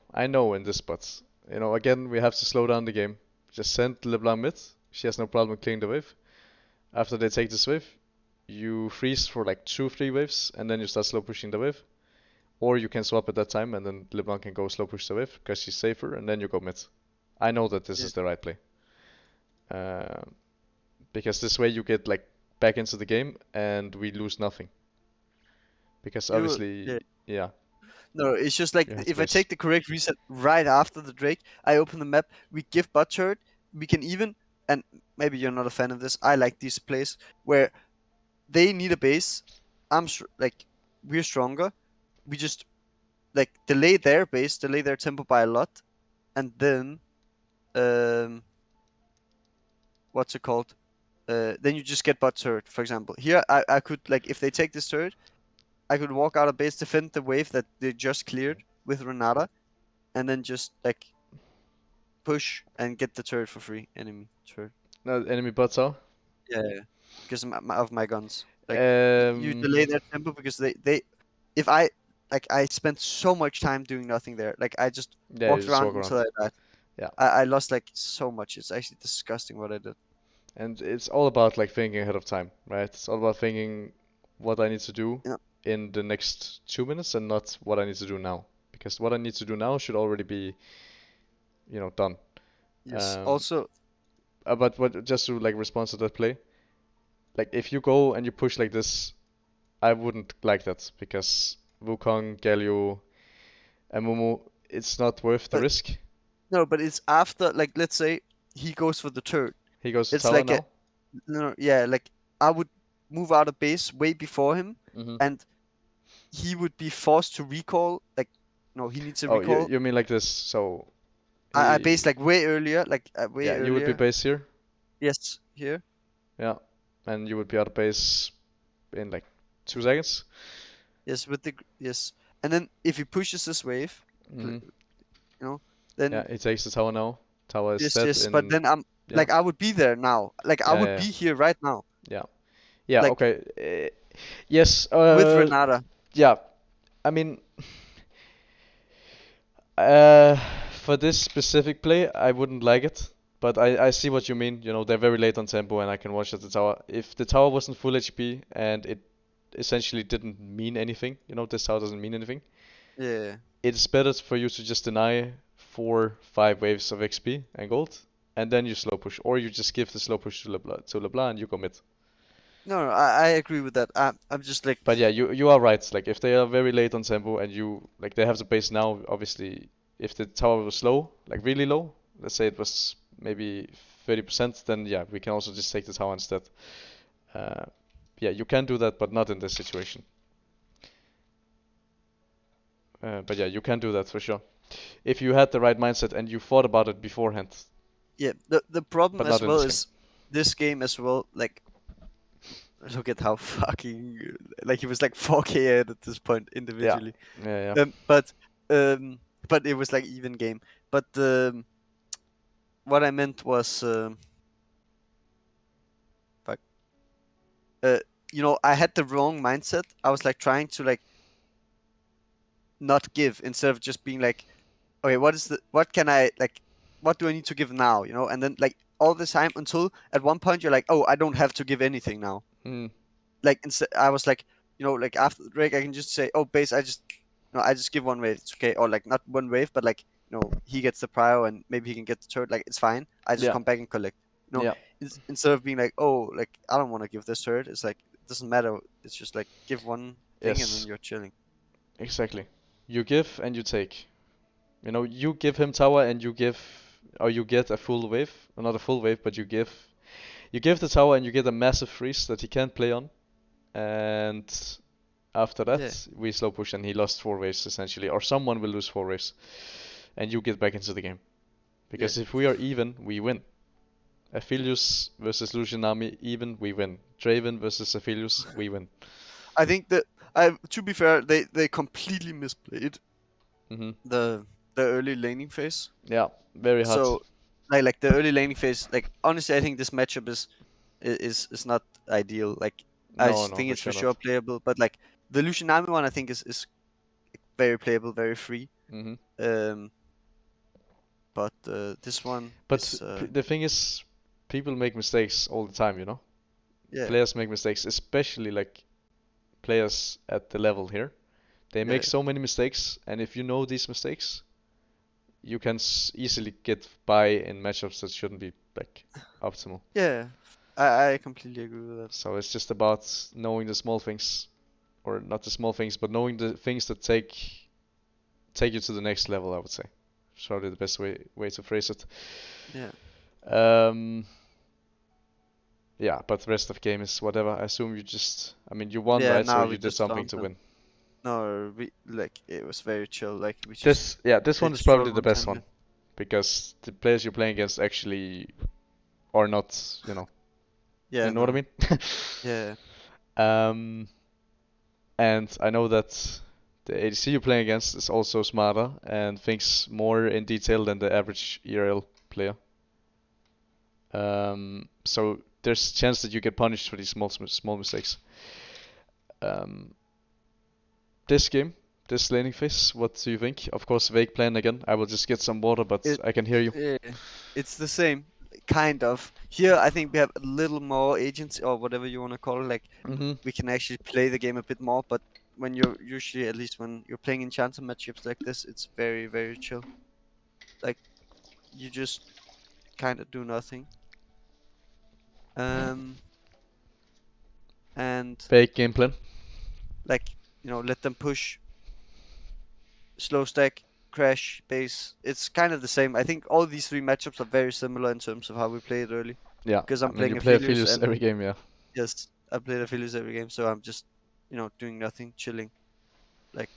in this spot. You know, again, we have to slow down the game. Just send LeBlanc mid. She has no problem clearing the wave. After they take this wave, you freeze for like 2-3 waves, and then you start slow pushing the wave. Or you can swap at that time, and then LeBlanc can go slow push the wave, because she's safer, and then you go mid. I know that this Yeah. is the right play. Because this way you get like back into the game, and we lose nothing. Because You- obviously, yeah, No, it's just like you have to if I base. take the correct reset right after the Drake, I open the map, we give bot turret, we can even, and maybe you're not a fan of this, I like these plays where they need a base. Like we're stronger. We just like delay their base, delay their tempo by a lot, and then what's it called? Then you just get bot turret, for example. Here I could like if they take this turret, I could walk out of base, defend the wave that they just cleared with Renata, and then just like push and get the turret for free. Enemy turret. No, enemy bot tower. Yeah, because of my guns. Like you delay their tempo because they if I like I spent so much time doing nothing there. Like I just Yeah, you walked just around walk around. until I died. Yeah. I lost like so much. It's actually disgusting what I did. And it's all about like thinking ahead of time, right? It's all about thinking what I need to do Yeah. in the next 2 minutes, and not what I need to do now. Because what I need to do now should already be, done. Yes. Um, Also, but just to like respond to that play, like if you go and you push like this, I wouldn't like that, because Wukong, Galio, and Momo, it's not worth the but risk. no, but it's after like let's say he goes for the turret. He goes to It's tower like a now. no, yeah, like I would move out of base way before him, Mm-hmm. and he would be forced to recall. Like, no, he needs to Oh, you recall. you mean like this? So I he, based like way earlier, like way yeah, you would be earlier. base here. Yes, here. Yeah, and you would be out of base in like 2 seconds. Yes, with the yes, and then if he pushes this wave, Mm-hmm. you know, Yeah, then he takes the tower now. Tower is yes, dead yes. But in. then I'm Yeah, like I would be there now. Like I yeah, would yeah, be here right now. yeah, yeah. Like Okay. Yes. with Renata. Yeah. I mean, uh, for this specific play, I wouldn't like it. But I see what you mean. They're very late on tempo, and I can watch at the tower. If the tower wasn't full HP and it essentially didn't mean anything, this tower doesn't mean anything, Yeah. it's better for you to just deny 4-5 waves of XP and gold, and then you slow push, or you just give the slow push to LeBlanc and you commit. No, I agree with that. I'm just like But yeah, you are right. Like if they are very late on tempo and you like they have the base now, obviously, if the tower was low, like really low, let's say it was maybe 30%, then yeah, we can also just take the tower instead. Yeah, you can do that, but not in this situation. But yeah, you can do that for sure. If you had the right mindset and you thought about it beforehand, yeah. The problem but as not in well this game. is this game as well. Like look at how fucking like he was like 4K at this point individually. Yeah, yeah. But it was like even game. But what I meant was fuck. I had the wrong mindset. I was like trying to like not give instead of just being like, okay, what can I like, what do I need to give now? And then like all the time until at one point you're like, oh, I don't have to give anything now. Mm. Like instead, I was like, like after the break, I can just say, oh, base, I just give one wave, it's okay, or like not one wave, but like he gets the prio and maybe he can get the turret, like it's fine. I just Yeah. come back and collect. Yeah. Instead of being like, oh, like I don't want to give this turret. It's like it doesn't matter. It's just like give one thing and Yes. then you're chilling. Exactly. You give and you take. You give him tower and you get a full wave, or not a full wave, but you give the tower and you get a massive freeze that he can't play on. And after that, Yeah. we slow push and he lost 4 waves essentially, or someone will lose 4 waves, and you get back into the game. Because if we are even, we win. Aphelios versus Lucian army, even, we win. Draven versus Aphelios, we win. I think that to be fair, they completely misplayed the early laning phase. Yeah, very hard. So like the early laning phase, like honestly, I think this matchup is not ideal. Like I No, just no, think for it's for sure sure not. playable, but like the Lucian army one, I think is very playable, very free. But this one But is the thing is, people make mistakes all the time, Yeah. players make mistakes, especially like players at the level here. They make Yeah. so many mistakes, and if you know these mistakes, you can easily get by in matchups that shouldn't be like optimal. Yeah. I completely agree with that. So it's just about knowing the small things, or not the small things, but knowing the things that take you to the next level, I would say. It's probably the best way to phrase it. Yeah. Yeah, but the rest of the game is whatever. I assume you just, I mean, you won, Yeah, right? So now you we did just something found to them. win. No, it was very chill. Like we just This one played is probably slow the best one, 110. because the players you're playing against actually are not, Yeah, you know what I no. mean? Yeah. And I know that the ADC you're playing against is also smarter and thinks more in detail than the average ERL player. So there's a chance that you get punished for these small mistakes. This game, this laning phase, what do you think? Of course, vague plan again. I will just get some water, but It I can hear you. yeah. It's the same, kind of. Here, I think we have a little more agency or whatever you want to call it. Like Mm-hmm. we can actually play the game a bit more. But when you're usually, at least when you're playing enchanter matchups like this, it's very, very chill. Like you just kind of do nothing. Um, and Vague game plan. like let them push, slow stack, crash, base. It's kind of the same. I think all these three matchups are very similar in terms of how we play it early. Yeah, Because I I'm mean you playing play Aphelios Aphelios every and game, yeah. yes, I play Aphelios every game, so I'm just doing nothing, chilling. Like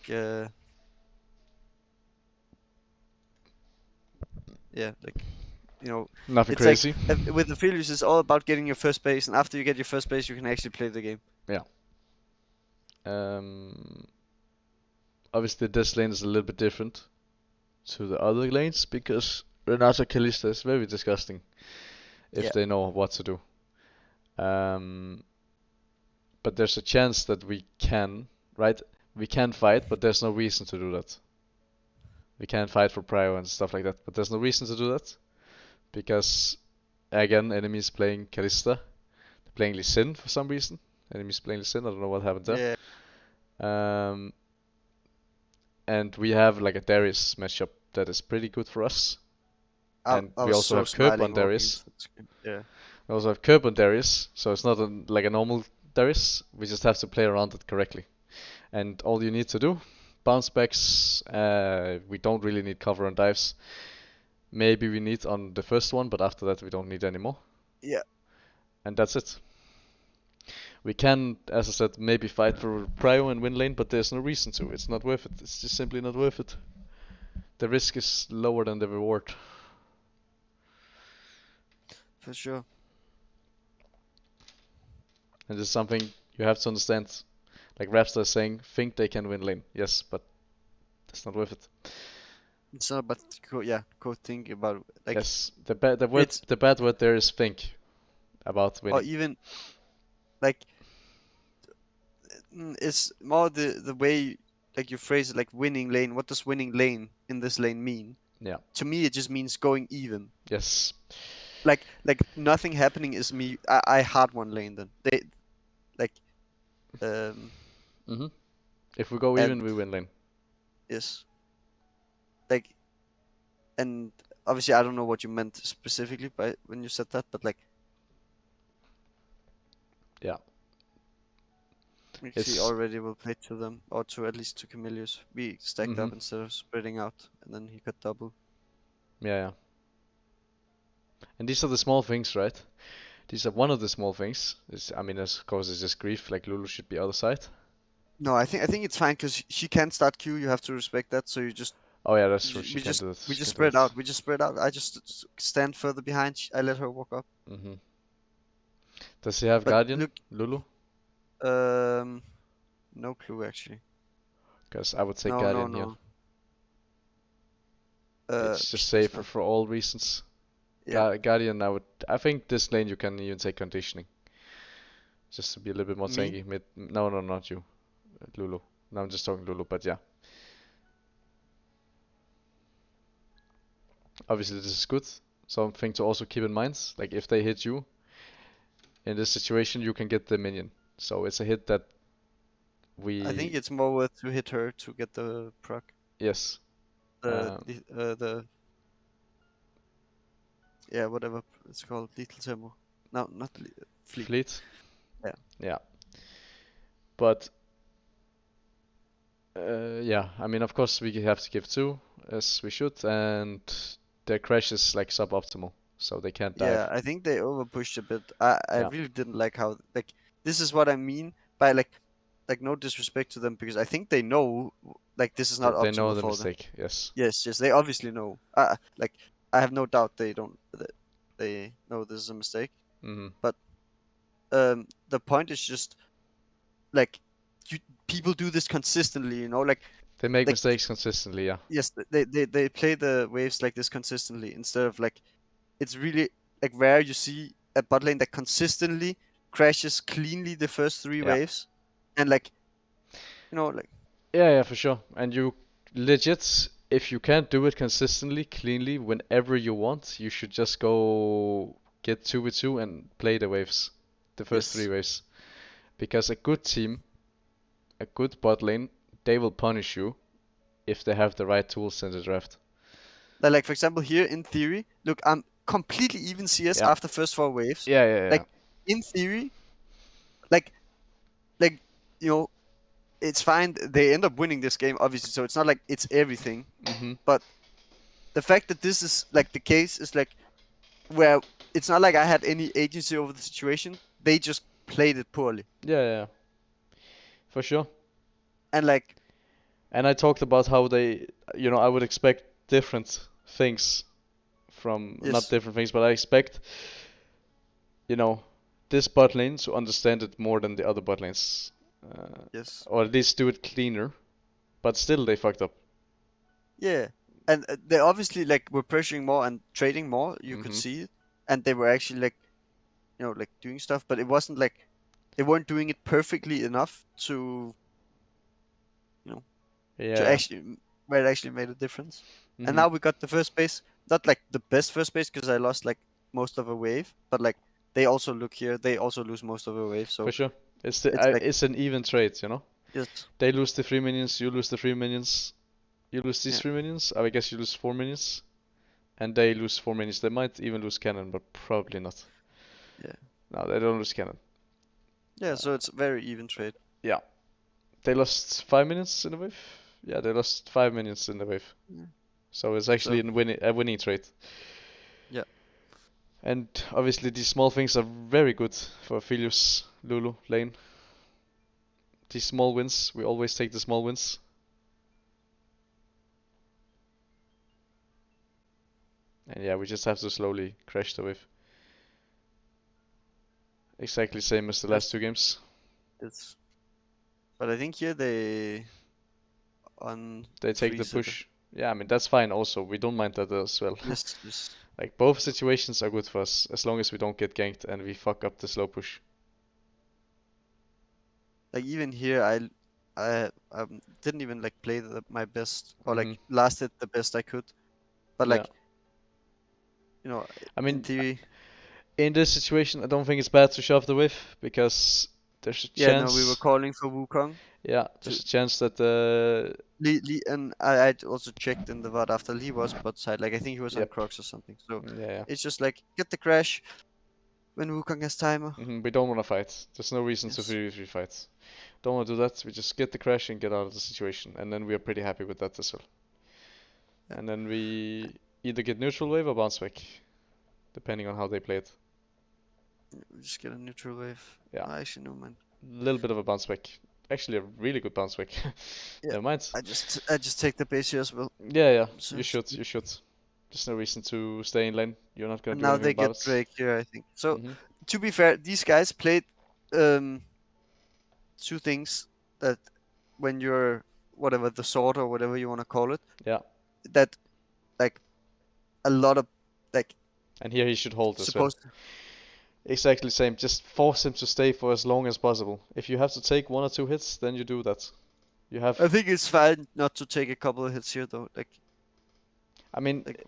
yeah, like Nothing it's like crazy. with Aphelios, it's all about getting your first base, and after you get your first base, you can actually play the game. Yeah. Um, Obviously this lane is a little bit different to the other lanes because Renata Kalista is very disgusting if Yeah. they know what to do. But there's a chance that we can, right? We can fight, but there's no reason to do that. We can fight for prio and stuff like that, but there's no reason to do that because again, enemies playing Kalista, they're playing Lee Sin for some reason. Enemies playing Lee Sin, I don't know what happened there. Yeah. And we have like a Darius matchup that is pretty good for us. And I we was also so have Curb on smiling walking Darius. into the screen. Yeah. We also have Curb on Darius, so it's not like a normal Darius. We just have to play around it correctly. And all you need to do, bounce backs, we don't really need cover on dives. Maybe we need on the first one, but after that we don't need anymore. Yeah. And that's it. We can, as I said, maybe fight for prio and win lane, but there's no reason to. It's not worth it. It's just simply not worth it. The risk is lower than the reward. For sure. And this is something you have to understand. Like Rapstar is saying, think they can win lane. Yes, but it's not worth it. It's not about go think about like Yes, the bad word there is think about or winning. even like it's more the way like you phrase it, like winning lane. What does winning lane in this lane mean? Yeah. To me, it just means going even. Yes. Like nothing happening is me. I hard one lane then. They like Mhm. If we go even, and we win lane. yes. Like and obviously I don't know what you meant specifically by when you said that, but like Yeah. she already will play to them or to at least to Camilius. We stacked up instead of spreading out, and then he got double. Yeah. And these are the small things, right? These are one of the small things. I mean, of course, it's just grief. Like Lulu should be other side. No, I think it's fine because she can't start Q. You have to respect that. So you just Oh yeah, that's true. She we can just do it. we She just can do spread it. out. We just spread out. I just stand further behind. I let her walk up. Does he have But Guardian, look, Lulu? no clue actually. Because I would say No, Guardian no, here. no. It's just There's safer not. for all reasons. Yeah. Guardian, I think this lane you can even take conditioning. Just to be a little bit more Me? tanky. No, not you. Lulu. No, I'm just talking Lulu, but yeah. Obviously this is good. Something to also keep in mind. Like if they hit you, in this situation, you can get the minion. So it's a hit that we. I think it's more worth to hit her to get the proc. Yes. The yeah, whatever it's called, lethal tempo. No, not fleet. Fleet. Yeah. Yeah. But yeah, I mean, of course we have to give 2 as we should, and their crash is like suboptimal, so they can't dive. Yeah, I think they over pushed a bit. I Yeah. really didn't like how like this is what I mean by like no disrespect to them because I think they know like this is not They know optimal the for them. mistake. Yes. Yes, they obviously know. Like I have no doubt they don't that they know this is a mistake. Mm-hmm. But the point is just like people do this consistently, you know, like They make like mistakes consistently. Yeah. yes, they play the waves like this consistently instead of like it's really like rare you see a bot lane that consistently crashes cleanly the first 3 Yeah. waves and like you know like Yeah, for sure. And you legit, if you can't do it consistently, cleanly, whenever you want, you should just go get 2v2 and play the waves, the first 3 yes. waves. Because a good team, a good bot lane, they will punish you if they have the right tools in the draft. Like for example here in theory, look, I'm completely even CS Yeah. after first 4 waves. Yeah. Like in theory, like you know, it's fine. They end up winning this game, obviously. So it's not like it's everything. Mm-hmm. But the fact that this is like the case is like where it's not like I had any agency over the situation. They just played it poorly. Yeah. For sure. And like And I talked about how they, I would expect different things from, not yes, different things, but I expect, this bot lane to understand it more than the other bot lanes. yes, Or at least do it cleaner. But still they fucked up. yeah. And they obviously like were pressuring more and trading more. You could Mhm. see it, and they were actually like, like doing stuff. But it wasn't like they weren't doing it perfectly enough to, to Yeah. actually where it actually made a difference. Mhm. And now we got the first base. Not like the best first base because I lost like most of a wave, but like they also look here. They also lose most of a wave. So For sure. It's like it's an even trade, yes, They lose the 3 minions, you lose the 3 minions. You lose these Yeah. 3 minions, I guess you lose 4 minions. And they lose 4 minions. They might even lose cannon, but probably not. Yeah. No, they don't lose cannon. yeah. So it's very even trade. Yeah. They lost 5 minions in the wave? Yeah, they lost 5 minions in the wave. Yeah. So it's actually a winning trade. Yeah. And obviously these small things are very good for Philius, Lulu, lane. These small wins, we always take the small wins. And yeah, we just have to slowly crash the wave. Exactly same as the last 2 games. It's. But I think here they They take the freeze it. push. Yeah, I mean that's fine also. We don't mind that as well. Yes. Like both situations are good for us as long as we don't get ganked and we fuck up the slow push. Like even here, I didn't even like play my best or like Mhm. lasted the best I could. But like I in mean, theory, in this situation, I don't think it's bad to shove the whiff because there's a yeah, chance. no, we were calling for Wukong. Yeah, there's a chance that Lee, and I also checked in the VOD after Lee was bot side. Like I think he was on Yep. Crocs or something. So yeah. it's just like get the crash when Wukong has timer. We don't want to fight. There's no reason to Yes. 3v3 fight. Don't want to do that. We just get the crash and get out of the situation, and then we are pretty happy with that as well. Yeah. And then we either get neutral wave or bounce back, depending on how they play it. We just get a neutral wave. Yeah. I actually no man. A little bit of a bounce back. Actually, a really good bounce back. Yeah, Never mind. I just take the base here as well. Yeah. So You should. There's no reason to stay in lane. You're not gonna And do now anything they about get it. Drake here, I think. So Mhm. to be fair, these guys played two things that when you're whatever the sword or whatever you want to call it. Yeah. That like a lot of like And here he should hold as well. supposed Exactly same. Just force him to stay for as long as possible. If you have to take 1 or 2 hits, then you do that. You have. I think it's fine not to take a couple of hits here though. Like I mean, like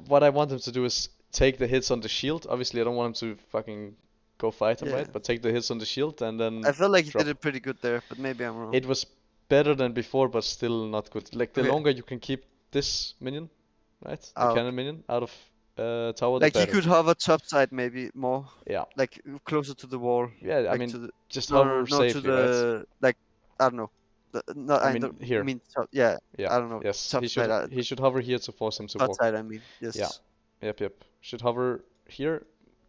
what I want him to do is take the hits on the shield. Obviously, I don't want him to fucking go fight him, Yeah. right? But take the hits on the shield and then I felt like he drop. did it pretty good there, but maybe I'm wrong. It was better than before, but still not good. Like the Okay. longer you can keep this minion, right? The Out. cannon minion out of tower, Like the he better. could hover top side maybe more, Yeah. like closer to the wall. Yeah, I Like mean, to the just no, hover no, safely, to right? the like I don't know. No, I I mean, don't here. mean top, yeah. Yeah. I don't know. Yes. Top side. He should hover here to force him to Top walk. side. I mean, yes. Yeah. Yep. Should hover here.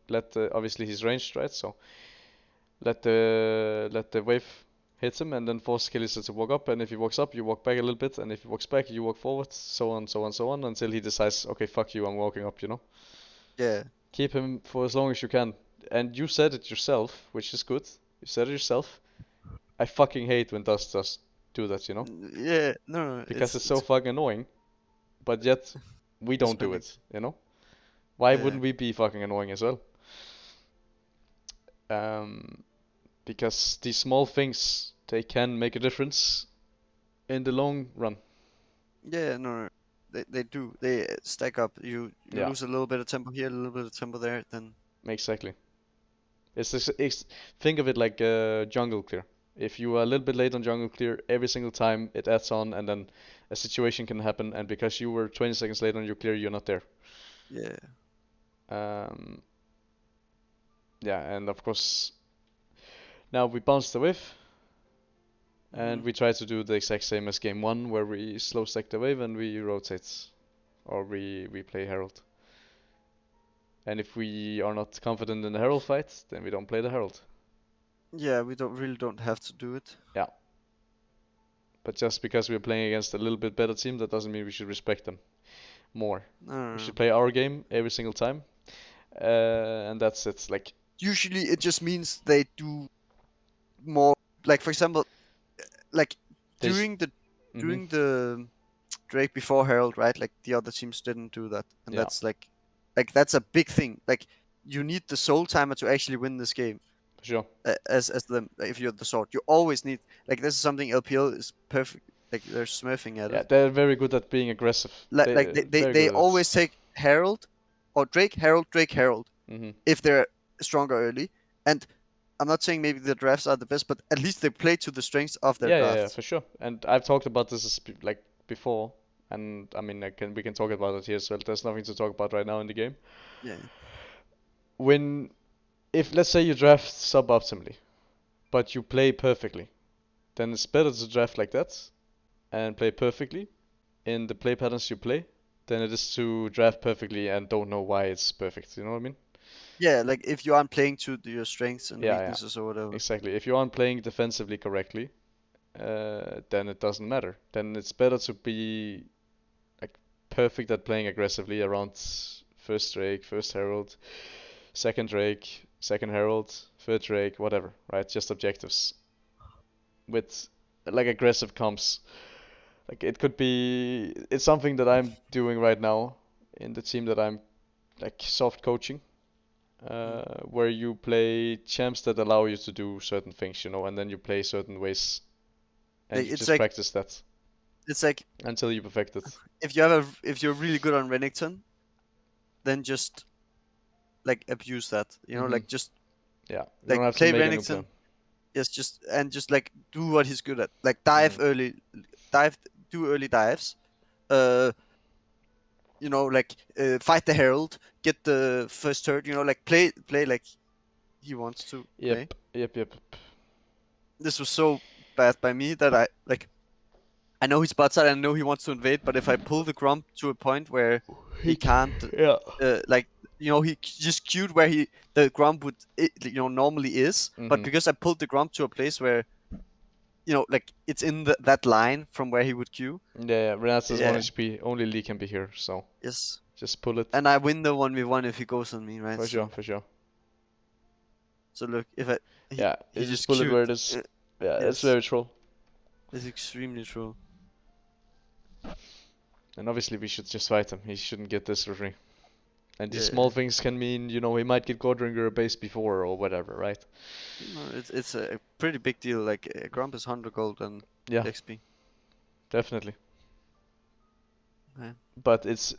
Let the obviously he's ranged, right? So let the wave hit him and then force Kalista to walk up. And if he walks up, you walk back a little bit. And if he walks back, you walk forward. So on, so on, so on, until he decides, okay, fuck you, I'm walking up. You know. Yeah. Keep him for as long as you can. And you said it yourself, which is good. You said it yourself. I fucking hate when Dust does do that, you know? Yeah. No. Because it's so fucking annoying. But yet, we don't do funny. it, you know? Why Yeah. wouldn't we be fucking annoying as well? Because these small things, they can make a difference in the long run. Yeah. No. They do. They stack up. You Yeah. lose a little bit of tempo here, a little bit of tempo there, then. Exactly. Think of it like jungle clear. If you are a little bit late on jungle clear, every single time it adds on, and then a situation can happen, and because you were 20 seconds late on your clear, you're not there. Yeah. Yeah, and of course, now we bounce the wave, and we try to do the exact same as game 1, where we slow stack the wave and we rotate, or we play Herald. And if we are not confident in the Herald fight, then we don't play the Herald. Yeah, we don't have to do it. Yeah. But just because we're playing against a little bit better team, that doesn't mean we should respect them more. No. We should play our game every single time, and that's it. Like Usually, it just means they do more. Like for example, like They sh- during the Drake before Herald, right? Like the other teams didn't do that, and Yeah. that's like that's a big thing. Like you need the soul timer to actually win this game. for sure. As them, if you're the sword, you always need this is something LPL is perfect. Like they're smurfing at Yeah, it. they're very good at being aggressive. Like very they good at it. always take Herald or Drake, Herald Mhm. if they're stronger early. And I'm not saying maybe the drafts are the best, but at least they play to the strengths of their Yeah, drafts. for sure. And I've talked about this like before, and I mean we can talk about it here as well. There's nothing to talk about right now in the game. Yeah. If let's say you draft suboptimally, but you play perfectly, then it's better to draft like that and play perfectly in the play patterns you play than it is to draft perfectly and don't know why it's perfect. You know what I mean? Yeah, like if you aren't playing to your strengths and Yeah, weaknesses or whatever. Exactly. If you aren't playing defensively correctly, then it doesn't matter. Then it's better to be like perfect at playing aggressively around first Drake, first Herald, second Drake, second Herald, third Drake, whatever, right? Just objectives. With like aggressive comps. Like it's something that I'm doing right now in the team that I'm like soft coaching. Where you play champs that allow you to do certain things, you know, and then you play certain ways, and you It's just like- practice that It's like until you perfect it. if you're really good on Renekton, then just like abuse that. You know, Mhm. like just Yeah, you like don't have to play make a new Renekton. plan. Yes, just like do what he's good at. Like dive early, do early dives. You know, like fight the Herald, get the first turret. You know, like play like he wants to play. Yep. This was so bad by me that I know he's bot side, I know he wants to invade, but if I pull the Grump to a point where he can't, Yeah. like you know, he just queued where the Grump would normally is, but Mhm. because I pulled the Grump to a place where like it's in that line from where he would queue. Yeah. Renata's Yeah. 1 HP. Only Lee can be here, so Yes, just pull it. and I win the 1v1 if he goes on me, right? For sure. So look, if I he You just pull it queued, where it is. Yeah, it's yes. very troll. It's extremely true. And obviously we should just fight him. He shouldn't get this for free. And these Yeah. small things can mean, he might get Godringer a base before or whatever, right? No, it's a pretty big deal. Like Grump is 100 gold and Yeah, XP. definitely. Yeah. But it's,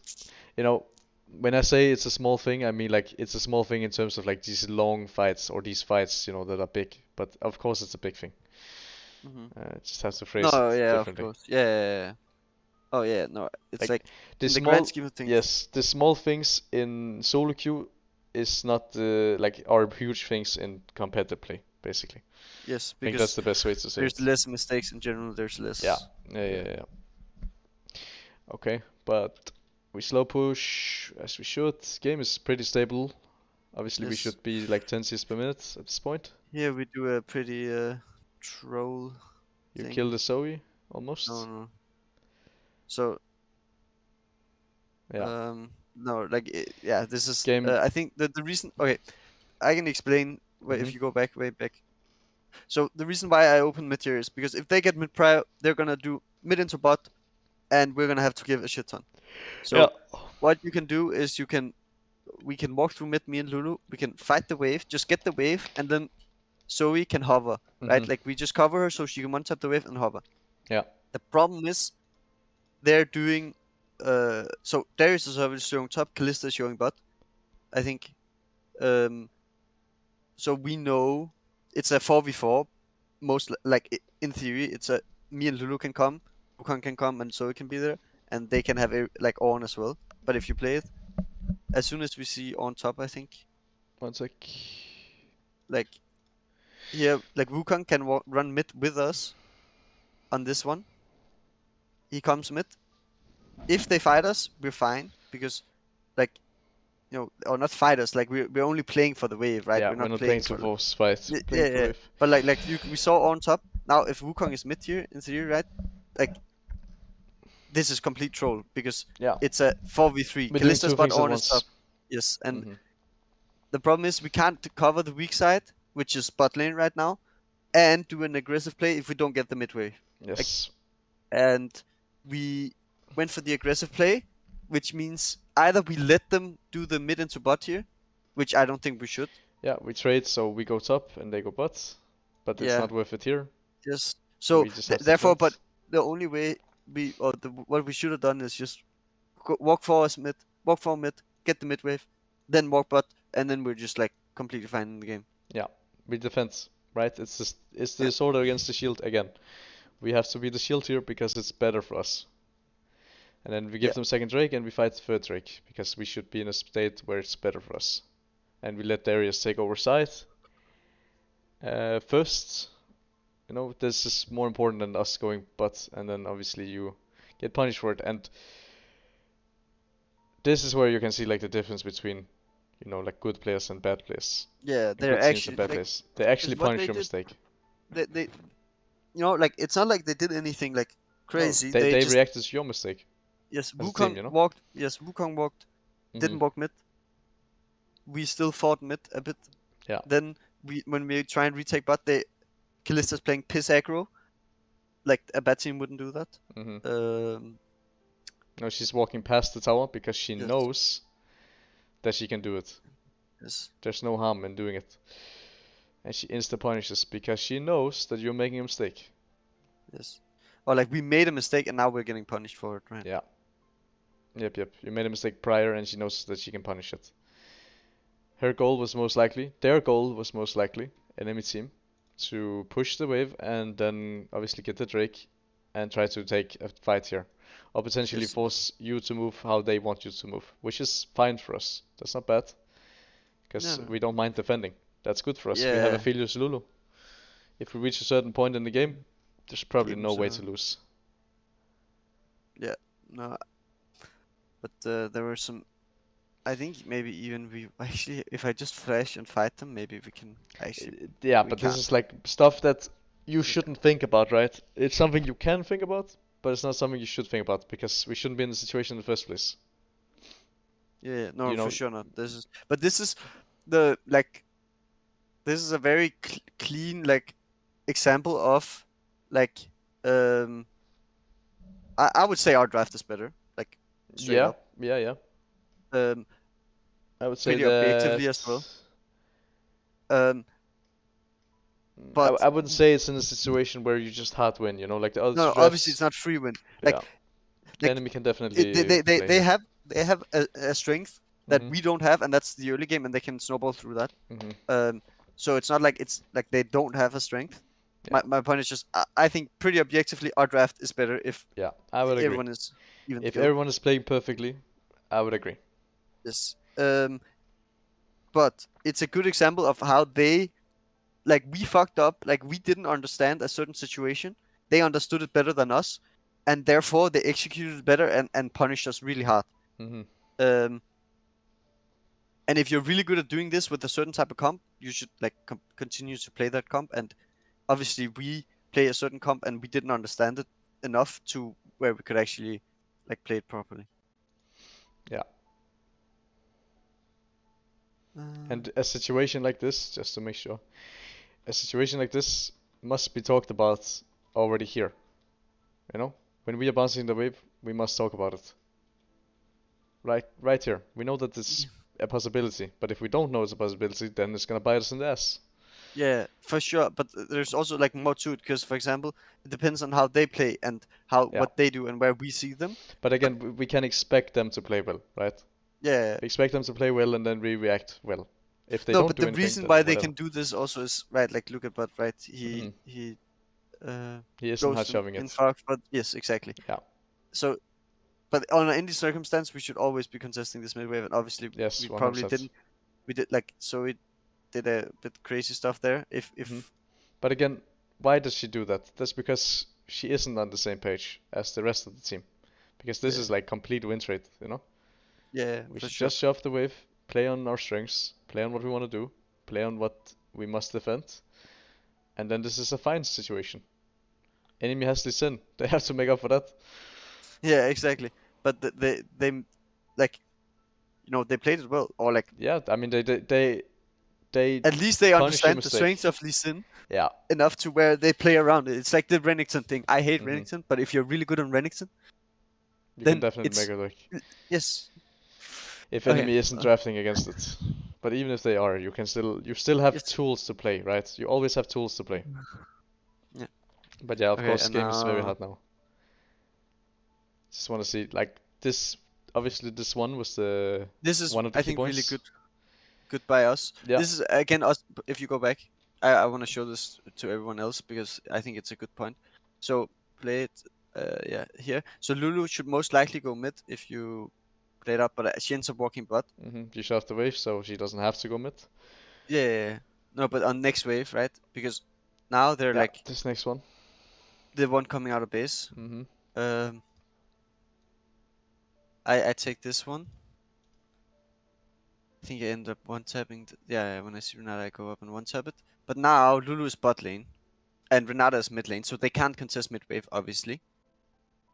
when I say it's a small thing, I mean like it's a small thing in terms of like these long fights or these fights, you know, that are big. But of course, it's a big thing. Just have to phrase No, it yeah, of differently. course. Yeah. Oh yeah, no, it's Like, like The in the small, grand scheme of things. yes, the small things in solo queue is not like are huge things in competitive play, basically. Yes, I think that's because the best way to say there's it. less mistakes in general. There's less. Yeah, yeah. Okay, but we slow push as we should. Game is pretty stable. Obviously, we Yes. should be like 10 CS per minute at this point. Here we do a pretty troll You thing. kill the Zoe almost. No. So Yeah. no, like yeah, this is Game. I think the reason. Okay, I can explain if you go back way back. So the reason why I open mid here is because if they get mid prior, they're gonna do mid into bot, and we're gonna have to give a shit ton. So Yeah. what you can do is we can walk through mid, me and Lulu. We can fight the wave, just get the wave, and then Zoe can hover, right? Like we just cover her so she can one-tap the wave and hover. Yeah. The problem is they're doing so Darius is obviously showing top, Kalista is showing bot. I think so we know it's a 4v4 most like in theory it's a me and Lulu can come, Wukong can come and Zoe can be there and they can have like on as well. But if you play it as soon as we see on top, I think 1 sec. like here like Wukong can run mid with us on this one. He comes mid. If they fight us, we're fine because like you know, or not fight us, like we're only playing for the wave, right? Yeah, We're we're not not playing playing to for force fight. yeah, Playing for yeah. wave. But like we saw on top. Now if Wukong is mid here in theory, right? Like this is complete troll because Yeah. it's a 4v3. We're doing Kalista's two bot things at on is top. once. Yes, and the problem is we can't cover the weak side, which is bot lane right now, and do an aggressive play if we don't get the mid wave. Yes. And we went for the aggressive play, which means either we let them do the mid into bot here, which I don't think we should. Yeah, we trade, so we go top and they go bot, but it's Yeah. not worth it here. Yes. So we just have to therefore, defend. but the only way what we should have done is just walk forward mid, walk forward mid, get the mid wave, then walk bot, and then we're just like completely fine in the game. Yeah, we defend, right? It's the Yeah. sword against the shield again. We have to be the shield here because it's better for us. And then we give them second Drake and we fight third Drake because we should be in a state where it's better for us. And we let Darius take over side. First, you know, this is more important than us going bot, and then obviously you get punished for it. And this is where you can see like the difference between, you know, like good players and bad players. Yeah, And they're good teams actually and bad like, players. They actually what punish they your did- mistake. they you know, like it's not like they did anything like crazy. No, they just reacted to your mistake. yes, as a Wukong team, you know? walked. Yes, Wukong walked. Didn't walk mid. We still fought mid a bit. Yeah. Then when we try and retake bot, Kalista's playing piss aggro. Like a bad team wouldn't do that. No, she's walking past the tower because she Yes. knows that she can do it. Yes. There's no harm in doing it. And she insta punishes because she knows that you're making a mistake. Yes. Or like we made a mistake and now we're getting punished for it, right? Yeah. Yep. You made a mistake prior and she knows that she can punish it. Their goal was most likely, enemy team, to push the wave and then obviously get the Drake and try to take a fight here. Or potentially Yes. force you to move how they want you to move, which is fine for us. That's not bad. Because No. we don't mind defending. That's good for us. We have a Philius Lulu. If we reach a certain point in the game, there's probably no way to lose. Yeah, no. But there were some. I think maybe even we actually, if I just flash and fight them, maybe we can actually. Yeah, we but this can't. is like stuff that you shouldn't think about, right? It's something you can think about, but it's not something you should think about because we shouldn't be in the situation in the first place. Yeah, no, You know- for sure not. This is the like. This is a very clean like example of like I would say our draft is better, like straight up. Yeah. I would say Pretty that objectively as well. But I wouldn't say it's in a situation where you just hard win, you know, like the other no, drafts. obviously it's not free win. Like Yeah. The enemy can definitely they play here. they have a strength that Mhm. we don't have, and that's the early game, and they can snowball through that. Mhm. So it's not like it's like they don't have a strength. Yeah. My point is just I think pretty objectively our draft is better if Yeah, I would agree. everyone is even If skilled. everyone is playing perfectly, I would agree. Yes. But it's a good example of how they like we fucked up, like we didn't understand a certain situation. They understood it better than us, and therefore they executed it better and punished us really hard. Mhm. Um, and if you're really good at doing this with a certain type of comp, you should like continue to play that comp. And obviously, we play a certain comp, and we didn't understand it enough to where we could actually like play it properly. Yeah. Uh, And a situation like this, just to make sure, a situation like this must be talked about already here. You know, when we are bouncing the wave, we must talk about it. Right here. We know that it's a possibility, but if we don't know it's a possibility, then it's gonna bite us in the ass. Yeah, for sure. But there's also like more to it because, for example, it depends on how they play and how Yeah. what they do and where we see them. But again, we can expect them to play well, right? Yeah. We expect them to play well and then we react well. If they No, don't but do the anything, reason then why they whatever. can do this also is right. Like look at Bud, right? Mhm. He He isn't hot goes shoving in it. Fox, but yes, exactly. Yeah. So, but on any circumstance, we should always be contesting this mid wave, and obviously Yes, we probably 100%. didn't. We did like so it did a bit crazy stuff there. If Mhm. But again, why does she do that? That's because she isn't on the same page as the rest of the team. Because this yeah, is like complete win rate, you know? yeah, We for should sure. just shove the wave, play on our strengths, play on what we want to do, play on what we must defend, and then this is a fine situation. Enemy has this in. They have to make up for that. Yeah, exactly. But they like they played it well, or like Yeah, I mean they at least they punish your understand the mistake. strengths of Lee Sin Yeah. enough to where they play around it. It's like the Renekton thing. I hate Mhm. Renekton, but if you're really good on Renekton, You can then definitely make it's it work. yes. If Okay. enemy isn't drafting against it. But even if they are, you still have Yes. tools to play, right? You always have tools to play. Yeah. But yeah, of Okay, course, and game is very hard now. Just want to see like this. Obviously, this one was the this is one of the I key think really points. good by us. Yeah. This is again us. If you go back, I want to show this to everyone else because I think it's a good point. So play it. Yeah, here. So Lulu should most likely go mid if you play it up, but she ends up walking bot. You shove the wave, so she doesn't have to go mid. Yeah. No, but on next wave, right? Because now they're Yeah, like this next one. the one coming out of base. Um, I take this one. I think I end up one tapping. Yeah, when I see Renata, I go up and one tap it. But now Lulu is bot lane, and Renata is mid lane, so they can't contest mid wave, obviously,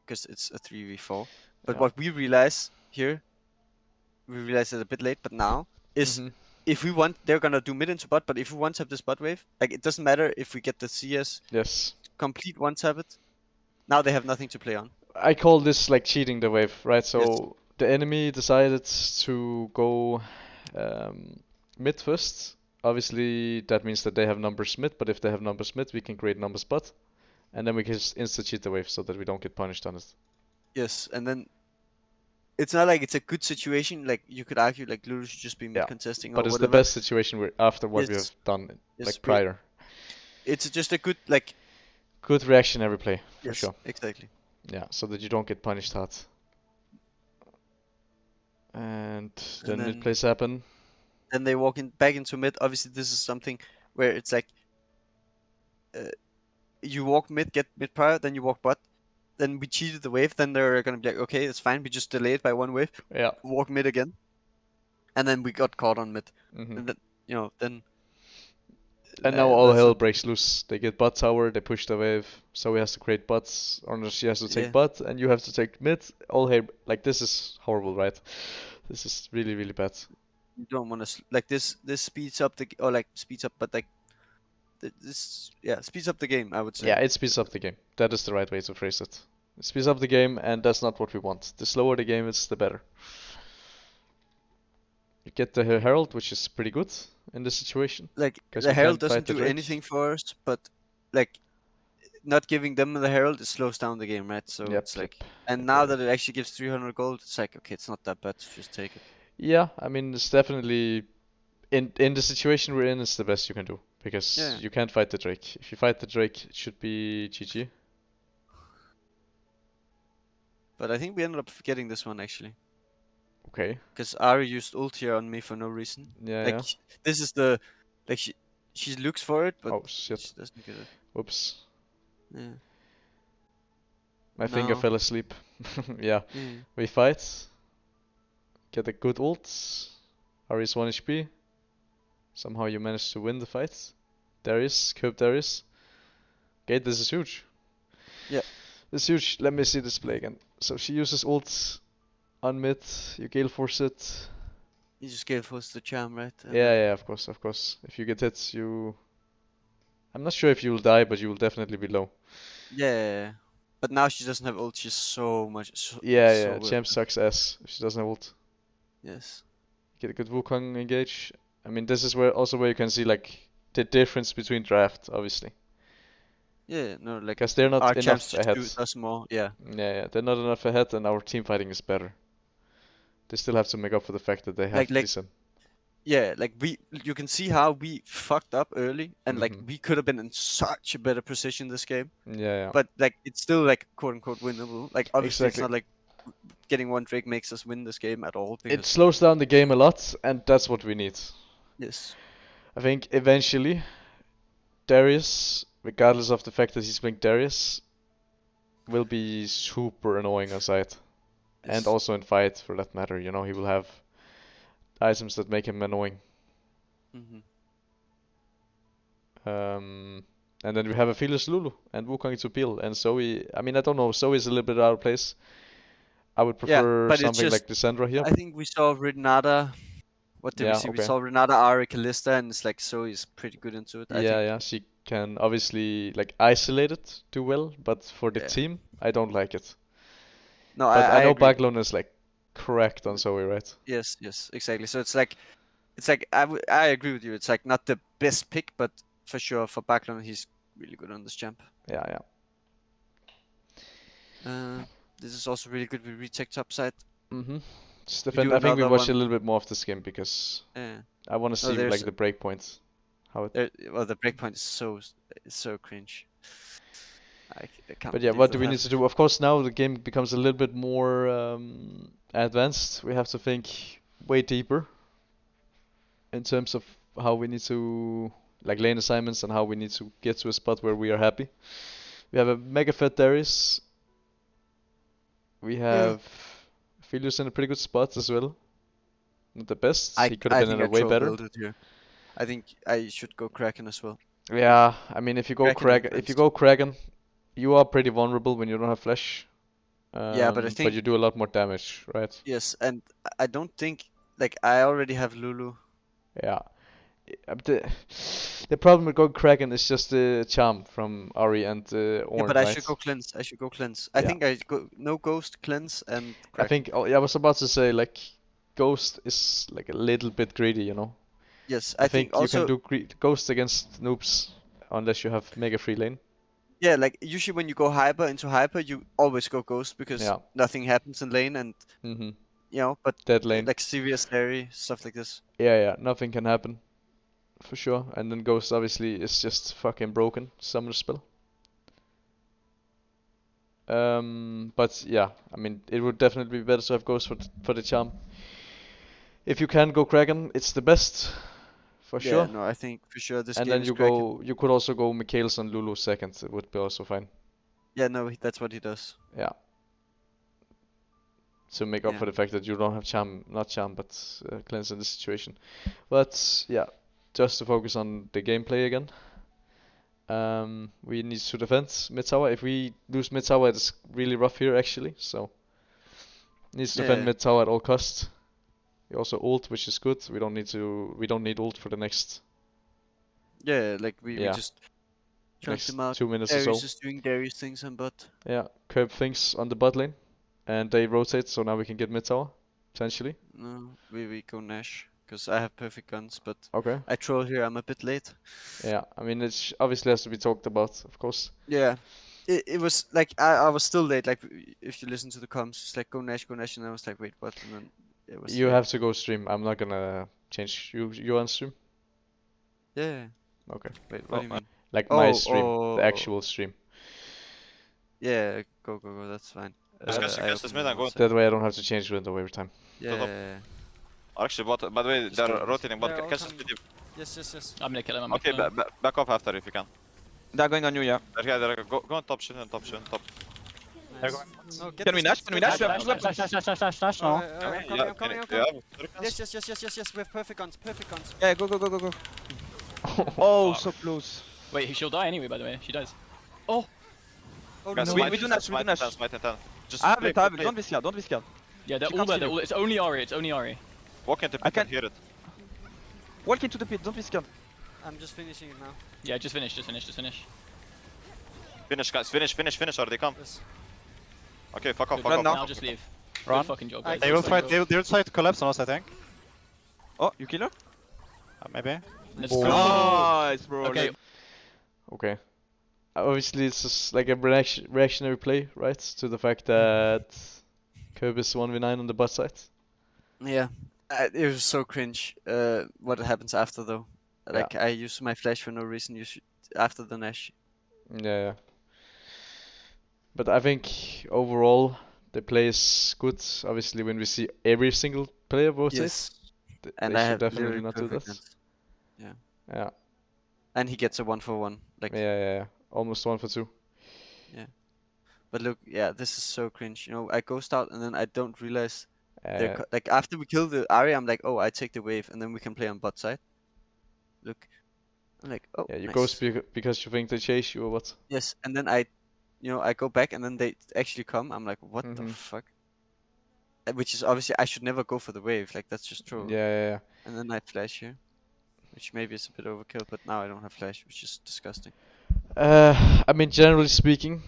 because it's a 3v4. But Yeah. what we realize here, we realize it a bit late, but now is if we want, they're gonna do mid into bot. But if we one tap this bot wave, like it doesn't matter if we get the CS Yes. complete one tap it. Now they have nothing to play on. I call this like cheating the wave, right? So Yes. the enemy decided to go mid first. Obviously, that means that they have numbers mid, but if they have numbers mid, we can create numbers bot, and then we can just insta cheat the wave so that we don't get punished on it. Yes, and then it's not like it's a good situation. Like you could argue, like Lulu should just be mid Yeah, contesting but or it's the whatever. best situation after what we Yes. have done Yes, like prior. It's just a good like. Good reaction every play, for Yes, sure. exactly. Yeah, so that you don't get punished hard. And then mid plays happen. Then they walk in back into mid. Obviously, this is something where it's like you walk mid, get mid prior, then you walk bot. Then we cheated the wave. Then they're gonna be like, okay, it's fine. We just delayed by one wave. Yeah. Walk mid again, and then we got caught on mid. Mhm. And then then. And now all that's hell what- breaks loose. They get bot tower, they push the wave, so he has to create bots, or she has to take Yeah. bot, and you have to take mid. All hell, like this is horrible, right? This is really, really bad. You don't want to like this. This speeds up the or like speeds up, but like this speeds up the game. I would say. Yeah, it speeds up the game. That is the right way to phrase it. It speeds up the game, and that's not what we want. The slower the game is, the better. You get the Herald, which is pretty good in this situation. Like 'Cause the we Herald can't fight doesn't the do Drake. anything for us, but like not giving them the herald, it slows down the game, right? So Yep, it's like, yep. and now that it actually gives 300 gold, it's like, okay, it's not that bad to just take it. Yeah, I mean it's definitely in the situation we're in, it's the best you can do because Yeah. you can't fight the Drake. If you fight the Drake, it should be GG. But I think we ended up getting this one actually, Okay. because Ari used ult here on me for no reason. Yeah, Like yeah. this is the, like she looks for it, but Oh shit. she doesn't get it. Whoops. Yeah. My finger No. fell asleep. Yeah. Yeah. We fight. Get a good ult. Ari's 1 HP. Somehow you managed to win the fight. Darius, Curb Darius. Okay, this is huge. Yeah. This is huge. Let me see this play again. So she uses ult on mid. You gale force it. You just gave us the charm, right? And Yeah, then- yeah, of course, of course. If you get hit, you... I'm not sure if you'll die, but you will definitely be low. Yeah. But now she doesn't have ult. She's so Yeah, so yeah. well. Champ sucks ass if she doesn't have ult. Yes. Get a good Wukong engage. I mean, this is where you can see like the difference between draft, obviously, Yeah. No, like because they're not our enough champs just ahead. does more. Yeah. Yeah, they're not enough ahead, and our team fighting is better. They still have to make up for the fact that they have Like- decent. Yeah, like you can see how we fucked up early, and like Mhm. we could have been in such a better position this game. Yeah, yeah. But like it's still like quote unquote winnable. Like obviously it's Exactly. not like getting one Drake makes us win this game at all. It Because slows down the game a lot, and that's what we need. yes, I think eventually, Darius, regardless of the fact that he's playing Darius, will be super annoying on site. And yes. also in fight, for that matter. You know, he will have items that make him annoying. Hmm. And then we have a Fearless Lulu and Wukong to peel. And Zoe, I mean, I don't know, Zoe's a little bit out of place. I would Yeah, prefer but it's something just like Lissandra here. I think we saw Renata. What did we Yeah, see? We okay. saw Renata, Ari, Kalista, and it's like Zoe's pretty good into it. I Yeah, think. yeah, she can obviously like isolate it, do well, but for the Yeah. team, I don't like it. No, But I know agree. Backlund is like cracked on Zoe, right? Yes, exactly. So it's like I agree with you. It's like not the best pick, but for sure for Backlund he's really good on this champ. Yeah, yeah. This is also really good with retake topside. Mm-hmm. Just do defend. I think we another watch a one. little bit more of this game because Yeah. I want to No, see there's- like the breakpoints. How it. Well, the breakpoint is so cringe. I can't. But yeah, believe what do that we need to happened. do? Of course, now the game becomes a little bit more advanced. We have to think way deeper in terms of how we need to like lane assignments and how we need to get to a spot where we are happy. We have a mega fed Darius. We have Philius in a pretty good spot as well. Not the best. He could have been think in a I way troll better. builded here. I think I should go Kraken as well. Yeah, I mean if you go Kraken and Kraken, if you Cleanse. go Kraken, you are pretty vulnerable when you don't have flash. Yeah, but I But think- you do a lot more damage, right? Yes, and I don't think like I already have Lulu. Yeah. The problem with going Kraken is just the charm from Ari and Ornn, Yeah, but I right? should go cleanse. I Yeah. think I go no ghost cleanse and I Kraken. think I was about to say like Ghost is like a little bit greedy, you know. Yes, I think you also can do Ghost against noobs unless you have mega free lane. yeah, like usually when you go hyper into hyper, you always go ghost because Yeah. nothing happens in lane and Mm-hmm. you know, but Dead lane. like serious scary stuff like this. Yeah, yeah, nothing can happen. For sure. And then Ghost obviously is just fucking broken. Summon spell. But yeah, I mean, it would definitely be better to have Ghost for the charm. If you can go Kraken, it's the best. For Yeah, sure. no, I think for sure this And game then is you Kraken. you could also go Mikhails on Lulu second. It would be also fine. Yeah, no, that's what he does. Yeah. To make up Yeah. for the fact that you don't have charm, not charm, but cleanse in this situation. But yeah, just to focus on the gameplay again. We need to defend mid tower. If we lose mid tower, it's really rough here actually. So needs to defend Yeah. mid tower at all costs. We also ult, which is good. We don't need ult for the next Yeah, like we Yeah. just chunked next him out. 2 minutes or Darius so. is doing Darius things on bot. Yeah, curb things on the bot lane, and they rotate, so now we can get mid tower potentially. No, we go Nash. because I have perfect guns, but Okay. I troll here. I'm a bit late. Yeah, I mean it obviously has to be talked about, of course. Yeah. It was like I was still late. Like if you listen to the comms, it's like go Nash, and I was like, wait, what? And then it was. You late. have to go stream. I'm not gonna change you on stream. Yeah. Okay. Wait, what do you mean? Like my Oh, stream, oh. the actual stream. Yeah, go. That's fine. Discuss I this opened mid it and go. one That way I don't have to change window every time. Yeah. Actually, bot. By the way, Just they're go. rotating bot. They're all Catch this coming. mid. Yes. I'm gonna kill him. Okay, back off after if you can. They're going on you, yeah. Go on top, shoot on top. They're going. No, get Can we this, Nash? get Can we this, Nash? get this. Flash now. I'm Yeah, coming. yeah. Yes. We have perfect guns. Yeah, go. Oh, so close. Wait, she'll die anyway. By the way, she dies. Oh Guys, no. we do Nash, we do Nash. Smite and 10. Just I have play, it, play. don't be scared. Yeah, they're She all can't there. see you. It's only Ari. Walk into I pit can- and hear it. Walk into the pit, don't be scared. I'm just finishing it now. Yeah, just finish. Finish, guys. Finish, or they come. Yes. Okay, fuck off. Run now. Now just leave. Run. Good fucking job, I- guys. They will Good try. fucking They will try to collapse on us, I think. Oh, you kill her? Maybe. job. Let's Oh. go. Nice, bro. Okay, Okay. Obviously, it's just like a reactionary play, right? To the fact that Curb is 1v9 on the bot side. Yeah. It was so cringe. What happens after though? Like I use my flash for no reason. You should after the Nash. Yeah. But I think overall the play is good. Obviously, when we see every single player rotate, Yes. they And I should have definitely literally not do perfect that. guns. Yeah. Yeah. And he gets a 1-for-1. Like. Yeah. Almost 1 for 2. But look, yeah, this is so cringe. You know, I ghost out and then I don't realize they're Uh, like after we kill the Ahri, I'm like, oh, I take the wave and then we can play on bot side. Look, I'm like, oh, yeah, you nice. ghost because you think they chase you or what? Yes, and then I go back and then they actually come. I'm like, what the Mhm. fuck? Which is obviously I should never go for the wave. Like that's just true. Yeah. And then I flash here, which maybe is a bit overkill, but now I don't have flash, which is disgusting. I mean, generally speaking,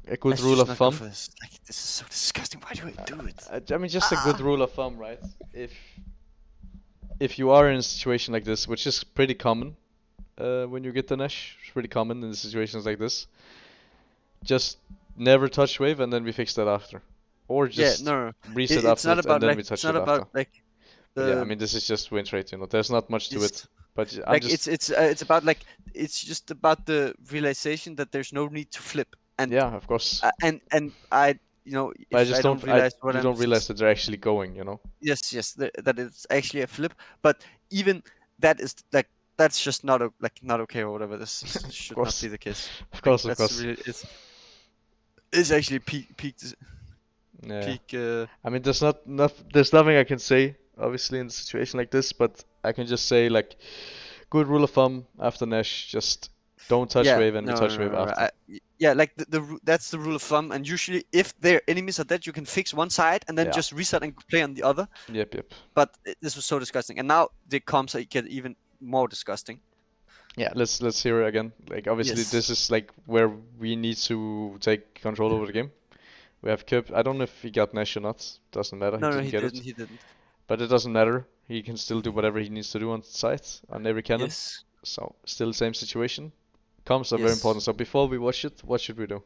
a good I should rule just of not go thumb. for this. Like this is so disgusting. Why do I do it? I mean, just a good rule of thumb, right? If you are in a situation like this, which is pretty common, when you get the Nash, it's pretty common in situations like this. Just never touch wave, and then we fix that after, or just Yeah, no. reset It's after not it, about and then like we touch it's not it about after. like. Yeah, I mean, this is just win rate, you know. There's not much to it, Just- but I'm like just it's about like it's just about the realization that there's no need to flip and yeah, of course. and I if But I just don't don't. realize what you I'm don't realize that they're actually going, you know. yes that it's actually a flip, but even that is like that's just not not okay or whatever. This should not course. be the case. Of course, That's of course. really it's actually peak Yeah. peak. I mean, there's there's nothing I can say, obviously, in a situation like this, but I can just say, like, good rule of thumb after Nash, just don't touch wave and we touch wave after. Yeah, like that's the rule of thumb. And usually, if their enemies are dead, you can fix one side and then Yeah. just reset and play on the other. Yep. But this was so disgusting, and now the comps get even more disgusting. Yeah, let's hear it again. Like, obviously, Yes. this is like where we need to take control over the game. We have Kip. I don't know if he got Nash or not. Doesn't matter. No, didn't he get didn't. it. He didn't. But it doesn't matter. He can still do whatever he needs to do on site on every cannon. Yes. So still the same situation. Comms are very Yes. important. So before we watch it, what should we do?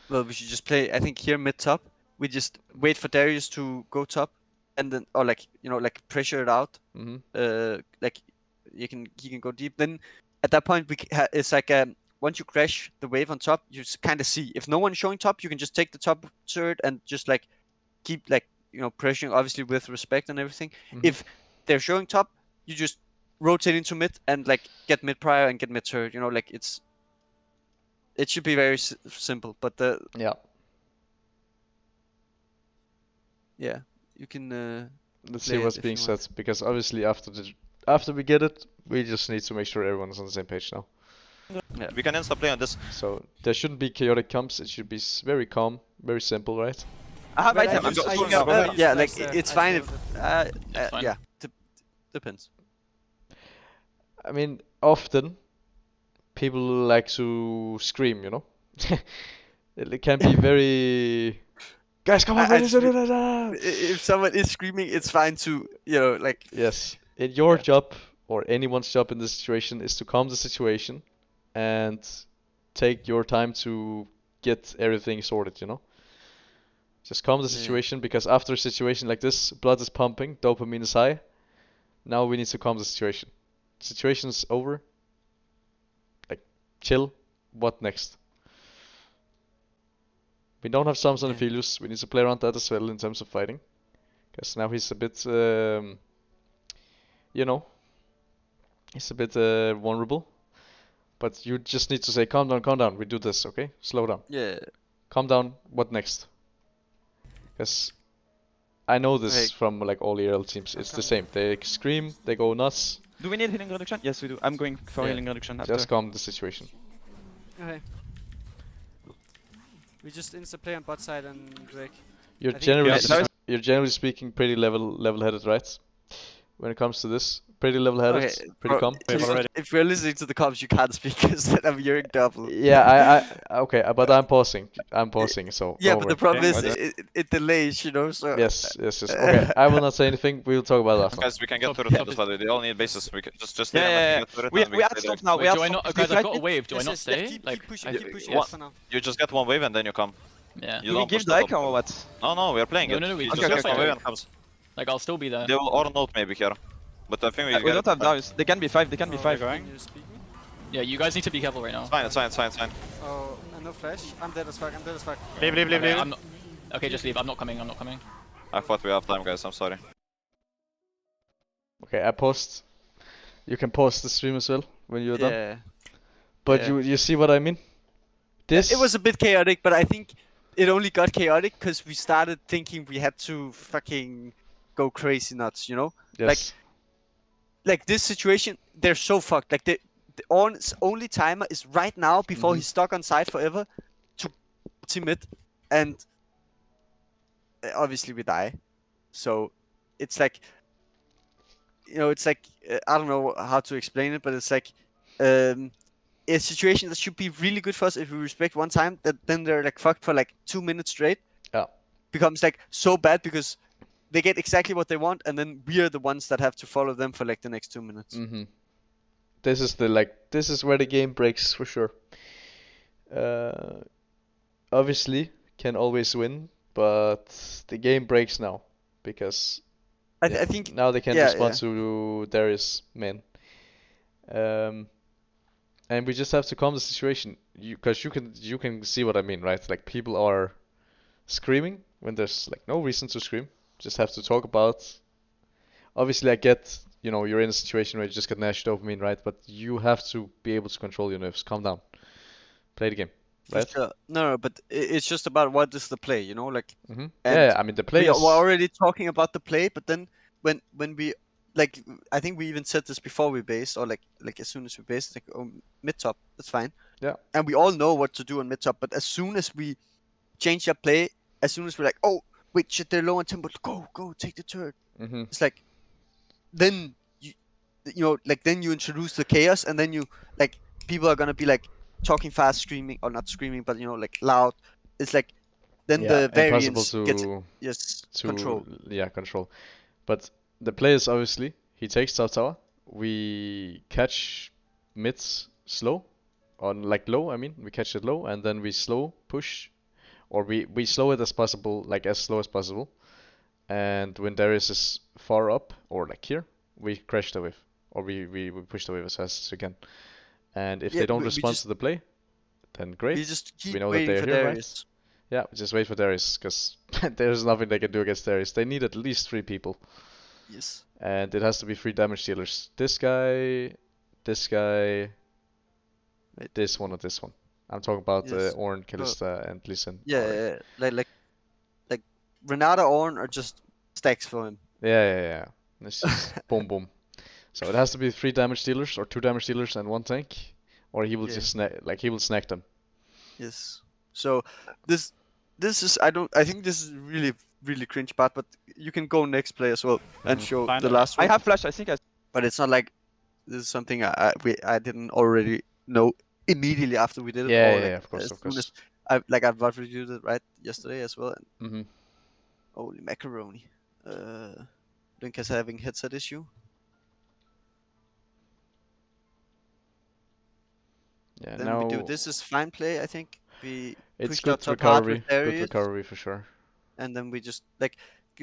Well, we should just play. I think here mid top, we just wait for Darius to go top, and then or like like pressure it out. Mm-hmm. Like he can go deep. Then at that point it's like once you crash the wave on top, you kind of see if no one's showing top, you can just take the top turret and just like keep like pressuring, obviously with respect and everything. Mhm. If they're showing top, you just rotate into mid and like get mid prior and get mid turret. Like it should be very simple, but Yeah. yeah, you can. Let's play see it what's if being you want. said, because obviously after we get it, we just need to make sure everyone's on the same page now. We can insta play on this. So there shouldn't be chaotic comps. It should be very calm, very simple, right? I have But item. I I'm use- just I going use- up. I yeah, like it's fine if. It's fine. Yeah, depends. I mean, often people like to scream, you know. It can be very. Guys, come on, I ready, feel- da, da, da. If someone is screaming, it's fine to like Yes. in your Yeah. job or anyone's job in this situation is to calm the situation and take your time to get everything sorted, you know? Just calm the Yeah. situation because after a situation like this, blood is pumping, dopamine is high. Now we need to calm the situation. Situation's over. Like, chill. What next? We don't have Samson and Yeah. Philius. We need to play around that as well in terms of fighting. Because now he's a bit, you know, he's a bit vulnerable. But you just need to say, calm down, we do this, okay? Slow down. Yeah. Calm down, what next? Because I know this Okay. from like all ERL teams, it's the same. They scream, they go nuts. Do we need healing reduction? Yes, we do. I'm going for Yeah. healing reduction after. Just calm the situation. Okay. We just insta play on bot side and Drake. You're I think generally Yeah, there is- you're generally speaking pretty level-headed, right? When it comes to this, pretty level-headed, Okay, pretty bro, calm. We've already. if we're listening to the comms, you can't speak because then I'm hearing double. Yeah, okay, but I'm pausing. So Yeah, don't but worry. the problem Okay, is why it delays, you know. So Yes. Okay, I will not say anything. We'll talk about it after. Guys, we can get Top- turret on top this is- lobby. They all need bases. We can just stay Yeah, on yeah, and yeah. get turret We and we we stay add there. stuff now. Wait, We add do I stuff. not? If we Guys, I've fight got a it, wave. Do I yes, not yes, stay? keep Like, pushing, I- keep pushing. What? For now. You just get one wave and then you come. yeah. You do we don't give push the the top. icon or what? No, we are playing No, it. no, we He just just Okay, gets okay, one wave okay. and comes. Like, I'll still be there. They will or note maybe here. But I think we We get don't it. have dives. They can be 5. They can be Oh, 5. going. Can you speak me? Yeah, you guys need to be careful right now. It's fine, it's fine, it's fine, it's fine. Oh, and no flash. I'm dead as fuck. I'm dead as fuck. Leave. Okay, I'm not. Okay, just leave. I'm not coming. I thought we have time, guys. I'm sorry. Okay, I post. You can pause the stream as well when you're done. Yeah. But yeah. you see what I mean? This It was a bit chaotic, but I think it only got chaotic because we started thinking we had to fucking go crazy nuts, you know? yes. Like this situation, they're so fucked. Like the only timer is right now before he's stuck on site forever to ultimate, and obviously we die. So it's like, you know, it's like I don't know how to explain it, but it's like a situation that should be really good for us if we respect one time. That then they're like fucked for like 2 minutes straight. Yeah. Becomes like so bad because they get exactly what they want, and then we are the ones that have to follow them for like the next 2 minutes. Mm-hmm. This is where the game breaks for sure. Obviously can always win, but the game breaks now because I think now they can yeah, respond to Darius man. And we just have to calm the situation. Because you can see what I mean, right? Like people are screaming when there's like no reason to scream. Just have to talk about. Obviously, I get, you know, you're in a situation where you just get Nash dopamine, right? But you have to be able to control your nerves. Calm down. Play the game, for right? sure. No, but it's just about what is the play, you know, like. Mm-hmm. And Yeah, I mean the play we're is. already talking about the play, but then when we like, I think we even said this before we based, or like as soon as we based, like mid top, that's fine. Yeah. And we all know what to do on mid top, but as soon as we change our play, as soon as we're like, oh wait, shit, they're low on tempo, go, take the turret. Mm-hmm. It's like, then you know, like then you introduce the chaos, and then you like people are gonna be like talking fast, screaming, or not screaming, but you know, like loud. It's like then Yeah, the impossible variance gets to control. Yeah, control. But the play is obviously he takes top tower. We catch mids slow, on like low. I mean, we catch it low, and then we slow push, or we slow it as possible, like as slow as possible. And when Darius is far up, or like here, we crash the wave, or we push the wave as fast as we can. And if Yeah, they don't we respond just to the play, then great. we just keep We know that waiting they're for here, Darius. right? Yeah, just wait for Darius, because there's nothing they can do against Darius. They need at least 3 people. Yes. And it has to be 3 damage dealers. This guy, Wait. this one, or this one. I'm talking about Yes. Ornn, Kalista, and Listen. Yeah, like Renata Ornn are just stacks for him. Yeah. It's just boom, boom. So it has to be 3 damage dealers, or 2 damage dealers and 1 tank, or he will Yeah. just he will snack them. Yes. So this is I think this is really cringe part, but you can go next play as well and Mhm. show Fine. the last I one. have flash. I think I. But it's not like this is something I didn't already know immediately after we did it. Yeah, or yeah, like, of course, as of soon course. as I've reviewed it right yesterday as well. And Mm-hmm. holy macaroni. Link is having headset issue. Yeah, then now we do. This is fine play, I think. We it's pushed our good top hard with recovery. Good Darius, recovery for sure. and then we just like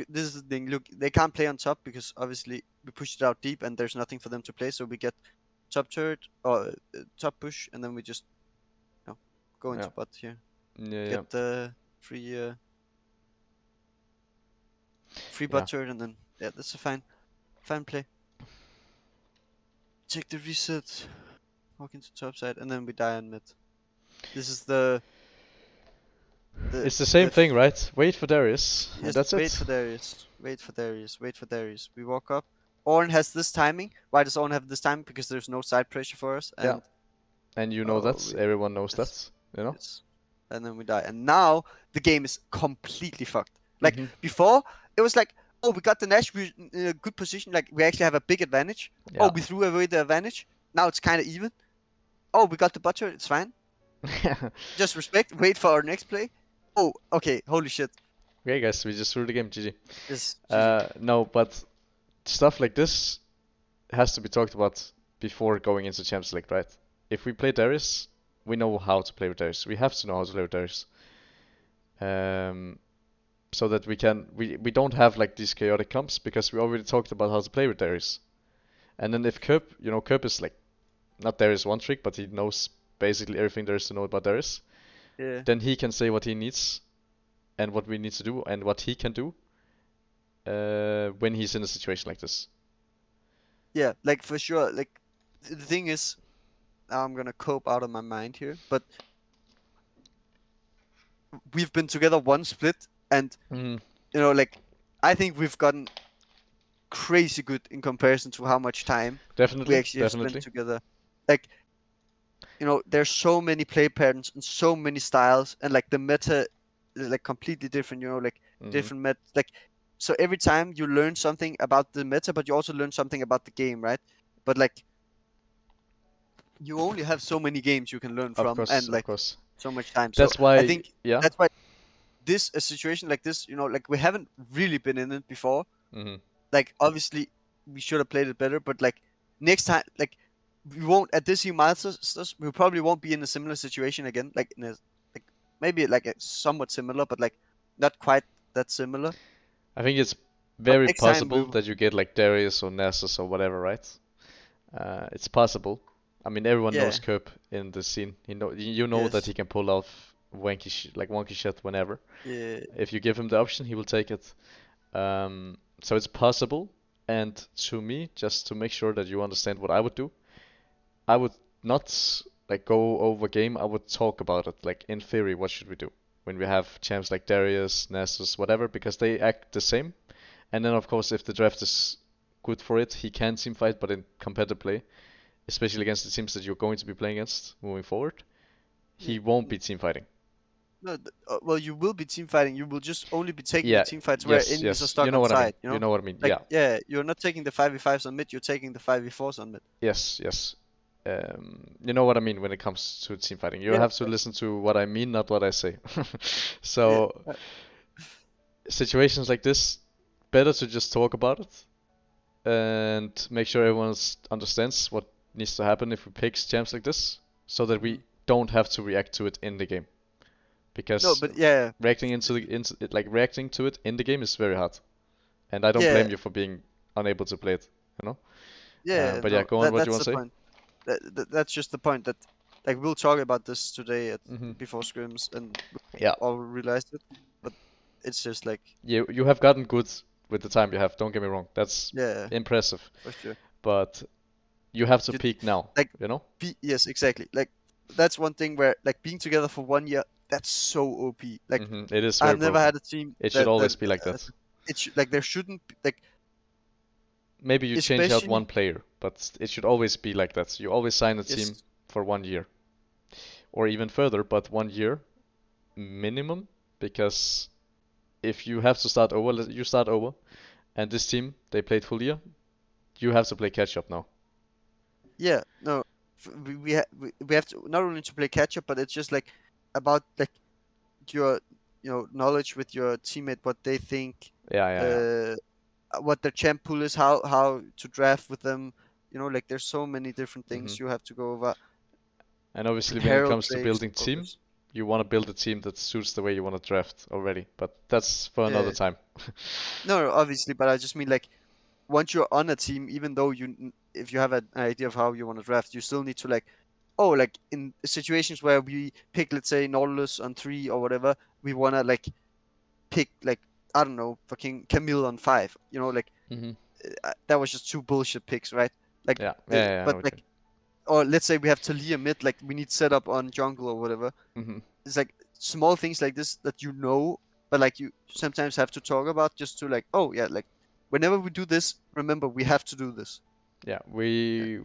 this is the thing. Look, they can't play on top because obviously we pushed it out deep, and there's nothing for them to play. So we get top turret or top push, and then we just go into Yeah. bot here. Yeah, Get the free yeah. bot turret, and then that's a fine play. Take the reset, walk into top side, and then we die on mid. This is the It's the same the thing, right? Wait for Darius, and yes, that's wait it. for Darius. Wait for Darius. Wait for Darius. We walk up. Ornn has this timing. Why does Ornn have this timing? Because there's no side pressure for us. Yeah. And And you know that. we, Everyone knows yes, that. You know? yes. And then we die. And now the game is completely fucked. Like Mhm. before, it was like, oh, we got the Nash. We're in a good position. Like we actually have a big advantage. Yeah. Oh, we threw away the advantage. Now it's kind of even. Oh, we got the butcher. It's fine. Just respect. Wait for our next play. Oh, okay. Holy shit. Okay, guys, we just threw the game. GG. Yes. GG. No, but stuff like this has to be talked about before going into Champions League, right? If we play Darius, we know how to play with Darius. We have to know how to play with Darius. So that we don't have like these chaotic comps because we already talked about how to play with Darius. And then if Kerp is like not Darius one trick, but he knows basically everything there is to know about Darius. Yeah. Then he can say what he needs and what we need to do and what he can do when he's in a situation like this. Yeah, like for sure. Like the thing is, now I'm gonna cope out of my mind here, but we've been together one split, and like I think we've gotten crazy good in comparison to how much time we Definitely, actually have definitely. spent together. Like there's so many play patterns and so many styles, and like the meta is like completely different. Like different meta. Like so every time you learn something about the meta, but you also learn something about the game, right? But like you only have so many games you can learn Of from, and course, of like course. so much time. So That's why, I think yeah. that's why a situation like this, like we haven't really been in it before. Like obviously we should have played it better, but like next time, like we won't at this year Masters, we probably won't be in a similar situation again. Like in a like maybe like a somewhat similar, but like not quite that similar. I think it's But very next time possible that you get like Darius or Nessus or whatever, right? It's possible. I mean, everyone knows Kerp in the scene. You know that yes, he can pull off wonky shit whenever. yeah, If you give him the option, he will take it. So it's possible. And to me, just to make sure that you understand what I would do, I would not like go over game. I would talk about it. Like in theory, what should we do when we have champs like Darius, Nessus, whatever, because they act the same. And then of course, if the draft is good for it, he can team fight, but in competitive play, especially against the teams that you're going to be playing against moving forward, he won't be team fighting. No, well, you will be team fighting. You will just only be taking Yeah, the team fights where yes, enemies are yes. stuck You know on what I mean. side. You know what I mean. Like, Yeah. you're not taking the 5v5s on mid. You're taking the 5v4s on mid. Yes, yes. You know what I mean when it comes to team fighting. You have to listen to what I mean, not what I say. So, situations like this, better to just talk about it and make sure everyone understands what needs to happen if we pick champs like this, so that we don't have to react to it in the game. Because No, but reacting to it in the game is very hard, and I don't blame you for being unable to play it. You know. But yeah, go on. What do you want to say? Point. That's just the point that like we'll talk about this today before scrims and all realized it, but it's just like you have gotten good with the time you have. Don't get me wrong. That's impressive. For sure. But you have to peak now. Like you know. Yes, exactly. Like that's one thing where like being together for 1 year, that's so OP. Like it is. Very I've never had a team. It should always be like that. Like there shouldn't be, like. Maybe you change out one player, but it should always be like that. You always sign a team for 1 year, or even further, but 1 year minimum. Because if you have to start over, you start over, and this team they played full year, you have to play catch up now. Yeah, no, we have to not only to play catch up, but it's just like about like your knowledge with your teammate, what they think. Yeah. What their champ pool is, how to draft with them. Like there's so many different things you have to go over. And obviously when it Herald comes to plays, building all team, this. you want to build a team that suits the way you want to draft already. But that's for another Yeah. time. No, obviously, but I just mean like once you're on a team, even though if you have an idea of how you want to draft, you still need to like, oh, like in situations where we pick, let's say, Nautilus on 3 or whatever, we wanna like pick like, I don't know, fucking Camille on 5. You know, like hmm that was just two bullshit picks, right? Like, Yeah, yeah, I know but what you like, or let's say we have Talia mid, like we need setup on jungle or whatever. mean. It's like small things like this that you know, but like you sometimes have to talk about just to like, oh yeah, like whenever we do this, remember we have to do this. Yeah, Yeah. we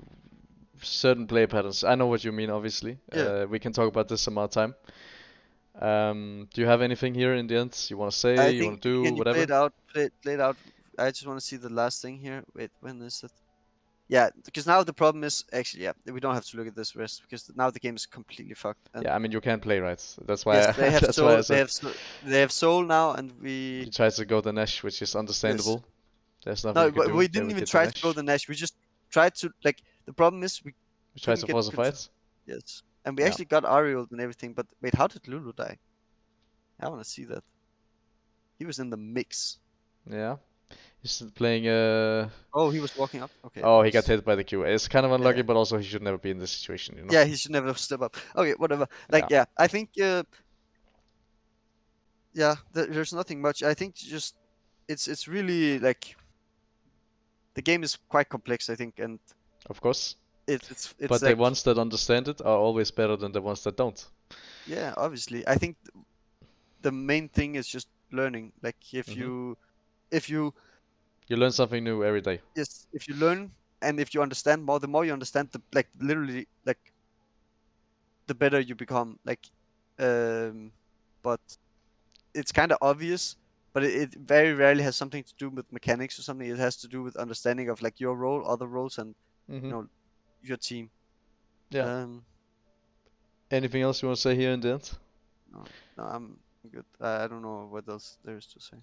certain play patterns. I know what you mean, obviously. Yeah. We can talk about this some more time. Do you have anything here in the end you want to I say, you want think to do, can you play whatever? it out? Play it out. I just want to see the last thing here. Wait, when is it? Yeah, because now the problem is actually, yeah, we don't have to look at this rest because now the game is completely fucked. And Yeah, I mean you can't play, right? That's yes, why they have that's why I soul. said They have soul now, and you we try to go the Nash, which is yes. understandable. There's nothing No, you can but do. we They didn't will even get the try to go Nash. the Nash. We just tried to like. The problem is we We try couldn't to get force a control. fight. Yes, and we Yeah. actually got Ariel and everything. But wait, how did Lulu die? I want to see that. He was in the mix. Yeah. He's playing Oh, he was walking up. Okay, oh, he got nice. hit by the Q. It's kind of unlucky, Yeah, but also he should never be in this situation, you know? yeah, he should never step up. Okay, whatever. Like, Yeah. yeah, I think. Yeah, there's nothing much. I think just it's really like the game is quite complex. I think, and Of course. it's But the like ones that understand it are always better than the ones that don't. yeah, obviously. I think the main thing is just learning. Like hmm if you You learn something new every day. yes, if you learn and if you understand more, the more you understand, the like literally like the better you become. Like, but it's kind of obvious, but it very rarely has something to do with mechanics or something. It has to do with understanding of like your role, other roles, and hmm your team. Yeah. Um, Anything else you want to say here in the end? no, no, I'm good. I don't know what else there is to say.